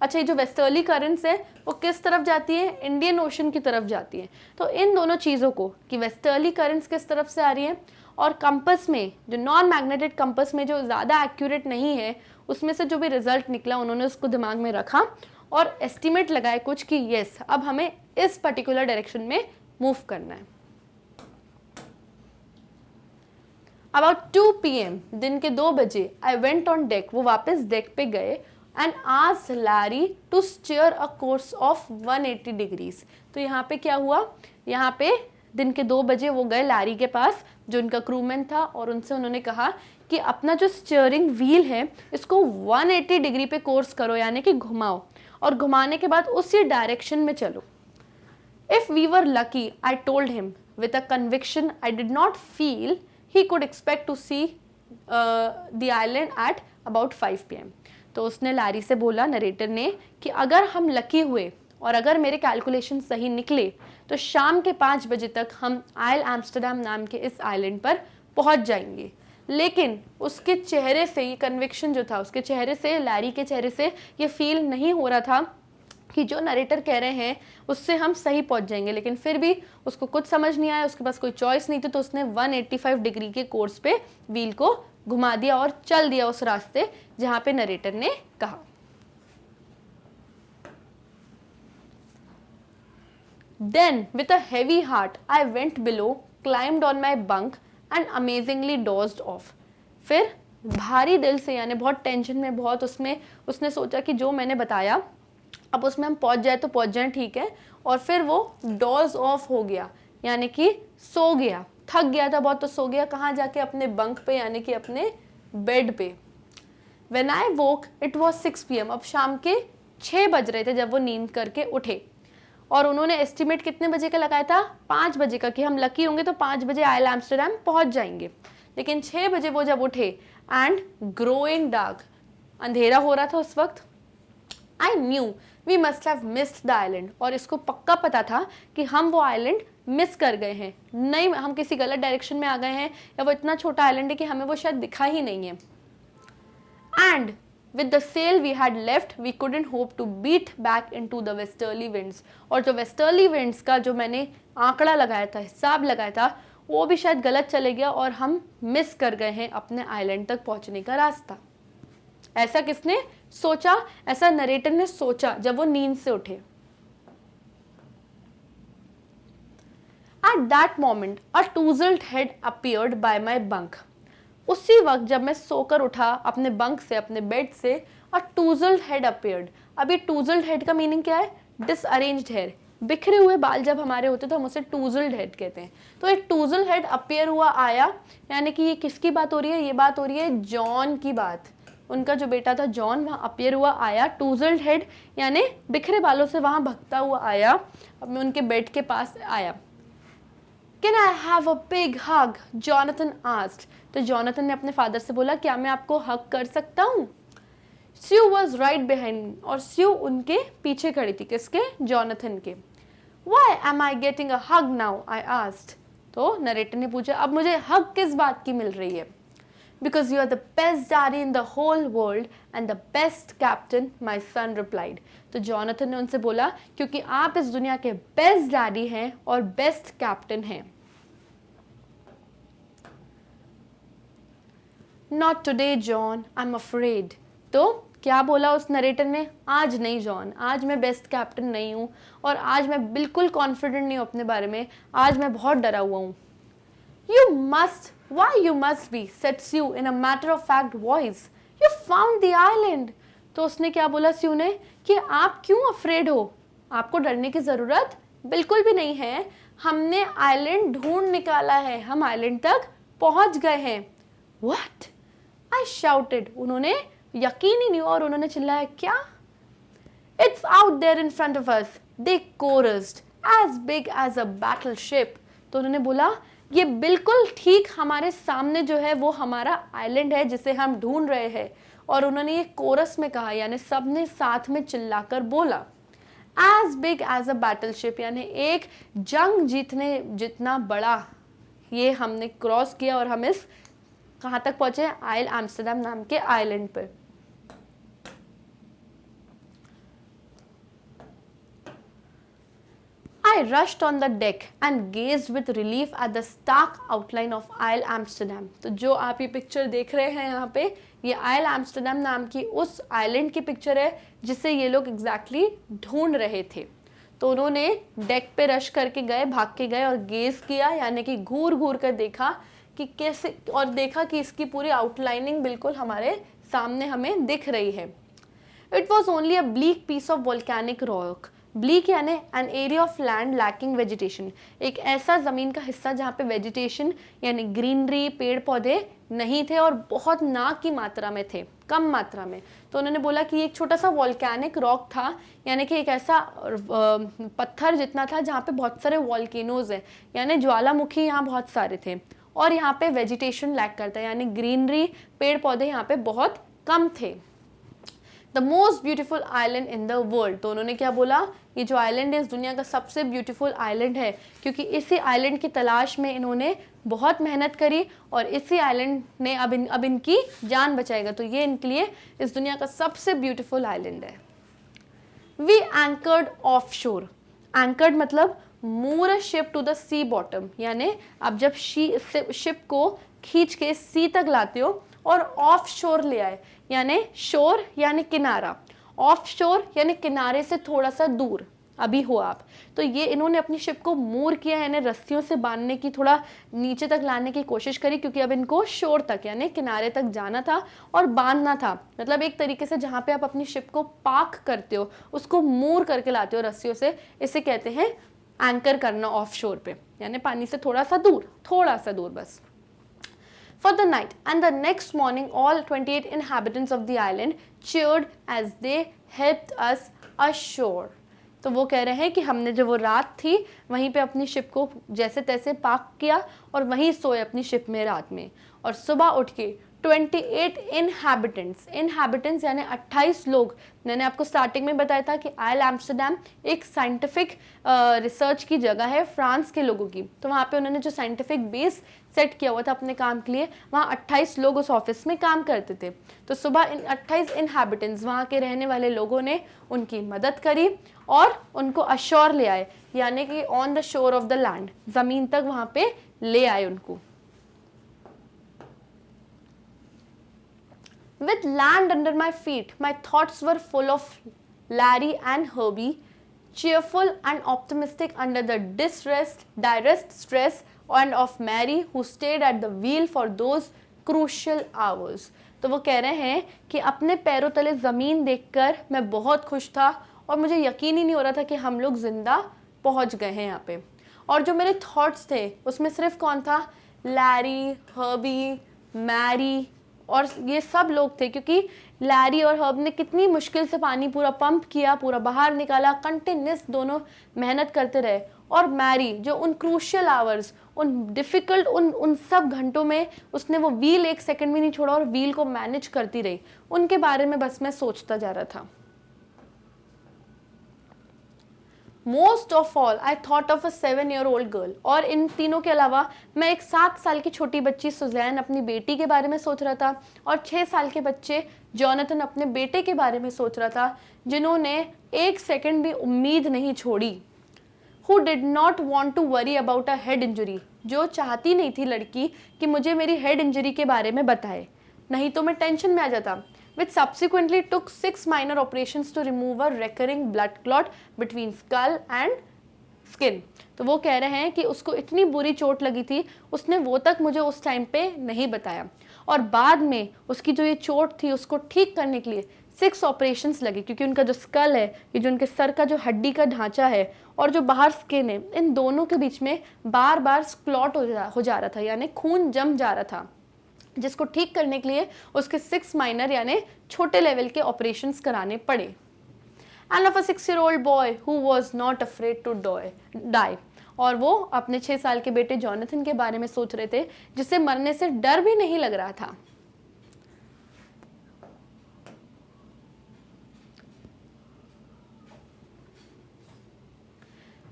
अच्छा, ये जो वेस्टर्ली करंट्स है वो किस तरफ जाती है? इंडियन ओशन की तरफ जाती है. तो इन दोनों चीज़ों को, कि वेस्टर्ली करंट्स किस तरफ से आ रही हैं और कंपास में, जो नॉन मैग्नेटिक कंपास में जो ज़्यादा एक्यूरेट नहीं है, उसमें से जो भी रिजल्ट निकला उन्होंने उसको दिमाग में रखा और एस्टिमेट लगाए कुछ कि येस, अब हमें इस पर्टिकुलर डायरेक्शन में मूव करना है. अबाउट 2 PM, दिन के 2 बजे, आई वेंट ऑन डेक. वो वापस डेक पे गए and asked Larry to steer a course of 180 degrees. तो यहाँ पे क्या हुआ? यहाँ पे दिन के 2 बजे वो गए लैरी के पास जो उनका क्रूमैन था, और उनसे उन्होंने कहा कि अपना जो स्टीयरिंग व्हील है इसको 180 डिग्री पे कोर्स करो, यानी कि घुमाओ, और घुमाने के बाद उसी डायरेक्शन में चलो. If we were lucky, I told him with a conviction I did not feel he could expect to see the island at about 5 PM. तो उसने लैरी से बोला, नरेटर ने, कि अगर हम लकी हुए और अगर मेरे कैलकुलेशन सही निकले तो शाम के 5 बजे तक हम आइल एम्स्टर्डम नाम के इस आइलैंड पर पहुंच जाएंगे. लेकिन उसके चेहरे से ये कन्विक्शन जो था, उसके चेहरे से, लैरी के चेहरे से ये फील नहीं हो रहा था कि जो नरेटर कह रहे हैं उससे हम सही पहुंच जाएंगे। लेकिन फिर भी उसको कुछ समझ नहीं आया, उसके पास कोई चॉइस नहीं थी, तो उसने 185 डिग्री के कोर्स पे व्हील को घुमा दिया और चल दिया उस रास्ते जहां पे नरेटर ने कहा। Then, with a heavy heart, I went below, climbed on my bunk and amazingly dozed off. फिर भारी दिल से, यानी बहुत टेंशन में, बहुत उसमें उसने सोचा कि जो मैंने बताया अब उसमें हम पहुंच जाए तो पहुंच जाए, ठीक है। और फिर वो डोज ऑफ हो गया, यानी कि सो गया, थक गया था बहुत तो सो गया। कहाँ जाके? अपने बंक पे, यानी कि अपने बेड पे। When I woke, it was 6 PM. अब शाम के 6 बज रहे थे जब वो नींद करके उठे। और उन्होंने एस्टिमेट कितने बजे का लगाया था? 5 बजे का, कि हम लकी होंगे तो 5 बजे आयल एम्स्टरडैम पहुंच जाएंगे। लेकिन 6 बजे वो जब उठे एंड ग्रोइंग डार्क, अंधेरा हो रहा था उस वक्त। I knew we must have missed the island, और इसको पक्का पता था कि हम वो आइलैंड मिस कर गए हैं, नहीं हम किसी गलत डायरेक्शन में आ गए हैं, या वो इतना छोटा आइलैंड है कि हमें वो शायद दिखा ही नहीं है। And with the sail we had left, we couldn't hope to beat back into the westerly winds. और जो westerly winds का जो मैंने आंकड़ा लगाया था, हिसाब लगाया था, वो भी शायद गलत चले गया और हम मिस कर गए हैं अपने आइलैंड तक पहुंचने का रास्ता। ऐसा किसने सोचा? ऐसा नरेटर ने सोचा जब वो नींद से उठे। At that moment, a tousled head appeared by my bunk. उसी वक्त जब मैं सोकर उठा अपने बंक से, अपने बेड से, अ टूजल्ड हेड अपीयर्ड। अभी टूजल्ड हेड का मीनिंग क्या है? डिसअरेंज्ड हेयर, बिखरे हुए बाल जब हमारे होते तो हम उसे टूजल्ड हेड कहते हैं। तो एक टूजल्ड हेड अपीयर हुआ, आया, यानी कि ये किसकी बात हो रही है? ये बात हो रही है जॉन की बात। उनका जो बेटा था जॉन, वहाँ अपीयर हुआ, आया। टूजल्ड हेड यानी बिखरे बालों से वहाँ भगता हुआ आया, अब मैं उनके बेड के पास आया। Can I have a big hug? Jonathan asked. तो जॉनथन ने अपने फादर से बोला, क्या मैं आपको हग कर सकता हूँ? Sue was right behind, और स्यू उनके पीछे खड़ी थी। किसके? जॉनथन के। Why am I getting a hug now? I asked. तो नरेटर ने पूछा, अब मुझे हग किस बात की मिल रही है? Because you are the best daddy in the whole world and the best captain, my son replied. तो जॉनथन ने उनसे बोला, क्योंकि आप इस दुनिया के बेस्ट डैडी हैं और बेस्ट कैप्टन हैं। Not today, John. I'm afraid. तो क्या बोला उस नरेटर ने? आज नहीं जॉन, आज मैं बेस्ट कैप्टन नहीं हूँ, और आज मैं बिल्कुल कॉन्फिडेंट नहीं हूँ अपने बारे में, आज मैं बहुत डरा हुआ हूँ। You must. Why you must be? said Sue in a matter-of-fact voice. You found the island. तो उसने क्या बोला स्यू ने, कि आप क्यों अफ्रेड हो? आपको डरने की जरूरत बिल्कुल भी नहीं है, हमने आइलैंड ढूंढ निकाला है, हम आइलैंड तक पहुंच गए हैं। What? I shouted. उन्होंने यकीन ही नहीं हुआ और उन्होंने चिल्लाया, क्या? It's out there in front of us. They chorused. As big as a battleship. तो उन्होंने बोला, ये बिल्कुल ठीक हमारे सामने जो है वो हमारा आइलैंड है जिसे हम ढूंढ रहे हैं। और उन्होंने ये कोरस में कहा, यानी सबने साथ में चिल्लाकर बोला। As big as a battleship, यानी एक जंग जीतने जितना बड़ा, ये हमने क्रॉस किया और हम इस कहाँ तक पहुंचे? आयल एम्स्टरडैम नाम के आइलैंड पर। I rushed on the deck and gazed with relief at the stark outline of Isle Amsterdam. तो जो आप ये पिक्चर देख रहे हैं यहाँ पे, ये आयल एम्स्टरडैम नाम की उस आइलैंड की पिक्चर है जिसे ये लोग एग्जैक्टली ढूंढ रहे थे। तो उन्होंने डेक पे रश करके गए, भाग के गए और गेज किया, यानी कि घूर घूर कर देखा कि कैसे, और देखा कि इसकी पूरी आउटलाइनिंग बिल्कुल हमारे सामने हमें दिख रही है। It was only a bleak piece of volcanic rock. Bleak यानी an area of land lacking vegetation, एक ऐसा ज़मीन का हिस्सा जहाँ पे वेजिटेशन यानी ग्रीनरी, पेड़ पौधे नहीं थे और बहुत ना की मात्रा में थे, कम मात्रा में। तो उन्होंने बोला कि एक छोटा सा वॉल्केनिक रॉक था, यानी कि एक ऐसा पत्थर जितना था जहाँ पे बहुत सारे वॉल्केनोज हैं, यानी ज्वालामुखी यहाँ बहुत सारे थे, और यहाँ पे वेजिटेशन लैक करता है, यानी ग्रीनरी, पेड़ पौधे यहाँ पे बहुत कम थे। The most beautiful island in the world. तो उन्होंने क्या बोला ये जो आइलैंड है इस दुनिया का सबसे ब्यूटीफुल आइलैंड है, क्योंकि इसी आइलैंड की तलाश में इन्होंने बहुत मेहनत करी और इसी आइलैंड ने अब इनकी जान बचाएगा। तो ये इनके लिए इस दुनिया का सबसे ब्यूटीफुल आइलैंड है। We anchored off shore. Anchored मतलब moor ship to the sea bottom, यानी आप जब शिप को खींच के सी तक लाते हो और ऑफ शोर ले आए, यानी शोर यानी किनारा, ऑफ शोर यानी किनारे से थोड़ा सा दूर अभी हो आप। तो ये इन्होंने अपनी शिप को मूर किया, यानी रस्सियों से बांधने की, थोड़ा नीचे तक लाने की कोशिश करी, क्योंकि अब इनको शोर तक यानी किनारे तक जाना था और बांधना था। मतलब एक तरीके से जहाँ पे आप अपनी शिप को पार्क करते हो उसको मूर करके लाते हो रस्सियों से, इसे कहते हैं एंकर करना ऑफ शोर पे, यानी पानी से थोड़ा सा दूर बस। For the night and the next morning, all 28 inhabitants of the island cheered as they helped us ashore. तो वो कह रहे हैं कि हमने जो वो रात थी वहीं पे अपनी शिप को जैसे तैसे पार्क किया और वहीं सोए अपनी शिप में रात में, और सुबह उठ के 28 इनहैबिटेंट्स यानी 28 लोग। मैंने आपको स्टार्टिंग में बताया था कि आइल एम्स्टरडैम एक साइंटिफिक रिसर्च की जगह है फ्रांस के लोगों की, तो वहाँ पे उन्होंने जो साइंटिफिक बेस सेट किया हुआ था अपने काम के लिए, वहाँ 28 लोग उस ऑफिस में काम करते थे। तो सुबह इन 28 इनहैबिटेंट्स वहाँ के रहने वाले लोगों ने उनकी मदद करी और उनको अशोर ले आए, यानी कि on the shore of the land, ज़मीन तक वहाँ पे ले आए उनको। With land under my feet, my thoughts were full of Larry and Herbie, cheerful and optimistic under the direst stress, and of Mary, who stayed at the wheel for those crucial hours. तो वो कह रहे हैं कि अपने पैरों तले ज़मीन देखकर मैं बहुत खुश था और मुझे यकीन ही नहीं हो रहा था कि हम लोग ज़िंदा पहुंच गए हैं यहाँ पे। और जो मेरे थॉट्स थे उसमें सिर्फ कौन था? लैरी, हर्बी, मैरी और ये सब लोग थे, क्योंकि लैरी और हर्ब ने कितनी मुश्किल से पानी पूरा पंप किया, पूरा बाहर निकाला, कंटिन्यूस दोनों मेहनत करते रहे। और मैरी जो उन क्रूशियल आवर्स, उन डिफ़िकल्ट उन सब घंटों में उसने वो व्हील एक सेकंड भी नहीं छोड़ा और व्हील को मैनेज करती रही, उनके बारे में बस मैं सोचता जा रहा था। Most of all I thought of a 7-year-old girl. और इन तीनों के अलावा मैं एक 7 साल की छोटी बच्ची सुजैन अपनी बेटी के बारे में सोच रहा था, और 6 साल के बच्चे जॉनथन अपने बेटे के बारे में सोच रहा था, जिन्होंने एक सेकंड भी उम्मीद नहीं छोड़ी। Who did not want to worry about a head injury, जो चाहती नहीं थी लड़की कि मुझे मेरी हेड इंजरी के बारे में बताए, नहीं तो मैं टेंशन में आ जाता। Which subsequently took 6 minor operations to remove a recurring blood clot between skull and skin. तो वो कह रहे हैं कि उसको इतनी बुरी चोट लगी थी, उसने वो तक मुझे उस टाइम पे नहीं बताया, और बाद में उसकी जो ये चोट थी उसको ठीक करने के लिए 6 ऑपरेशंस लगे, क्योंकि उनका जो स्कल है, ये जो उनके सर का जो हड्डी का ढांचा है और जो बाहर स्किन है, इन दोनों के बीच में बार बार क्लॉट हो जा रहा था, यानी खून जम जा रहा था, जिसको ठीक करने के लिए उसके 6 माइनर यानी छोटे लेवल के ऑपरेशंस कराने पड़े। And of a 6-year-old boy who was not afraid to die. और वो अपने 6 साल के बेटे जॉनथन के बारे में सोच रहे थे, जिसे मरने से डर भी नहीं लग रहा था।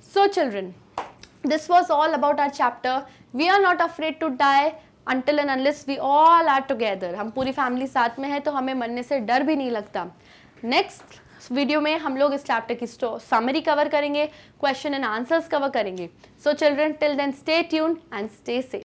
So children, this was all about our chapter. We are not afraid to die until and unless we all are together. हम पूरी फैमिली साथ में है तो हमें मरने से डर भी नहीं लगता। नेक्स्ट वीडियो में हम लोग इस चैप्टर की समरी कवर करेंगे, क्वेश्चन एंड आंसर्स कवर करेंगे। So children, till then stay tuned and stay safe.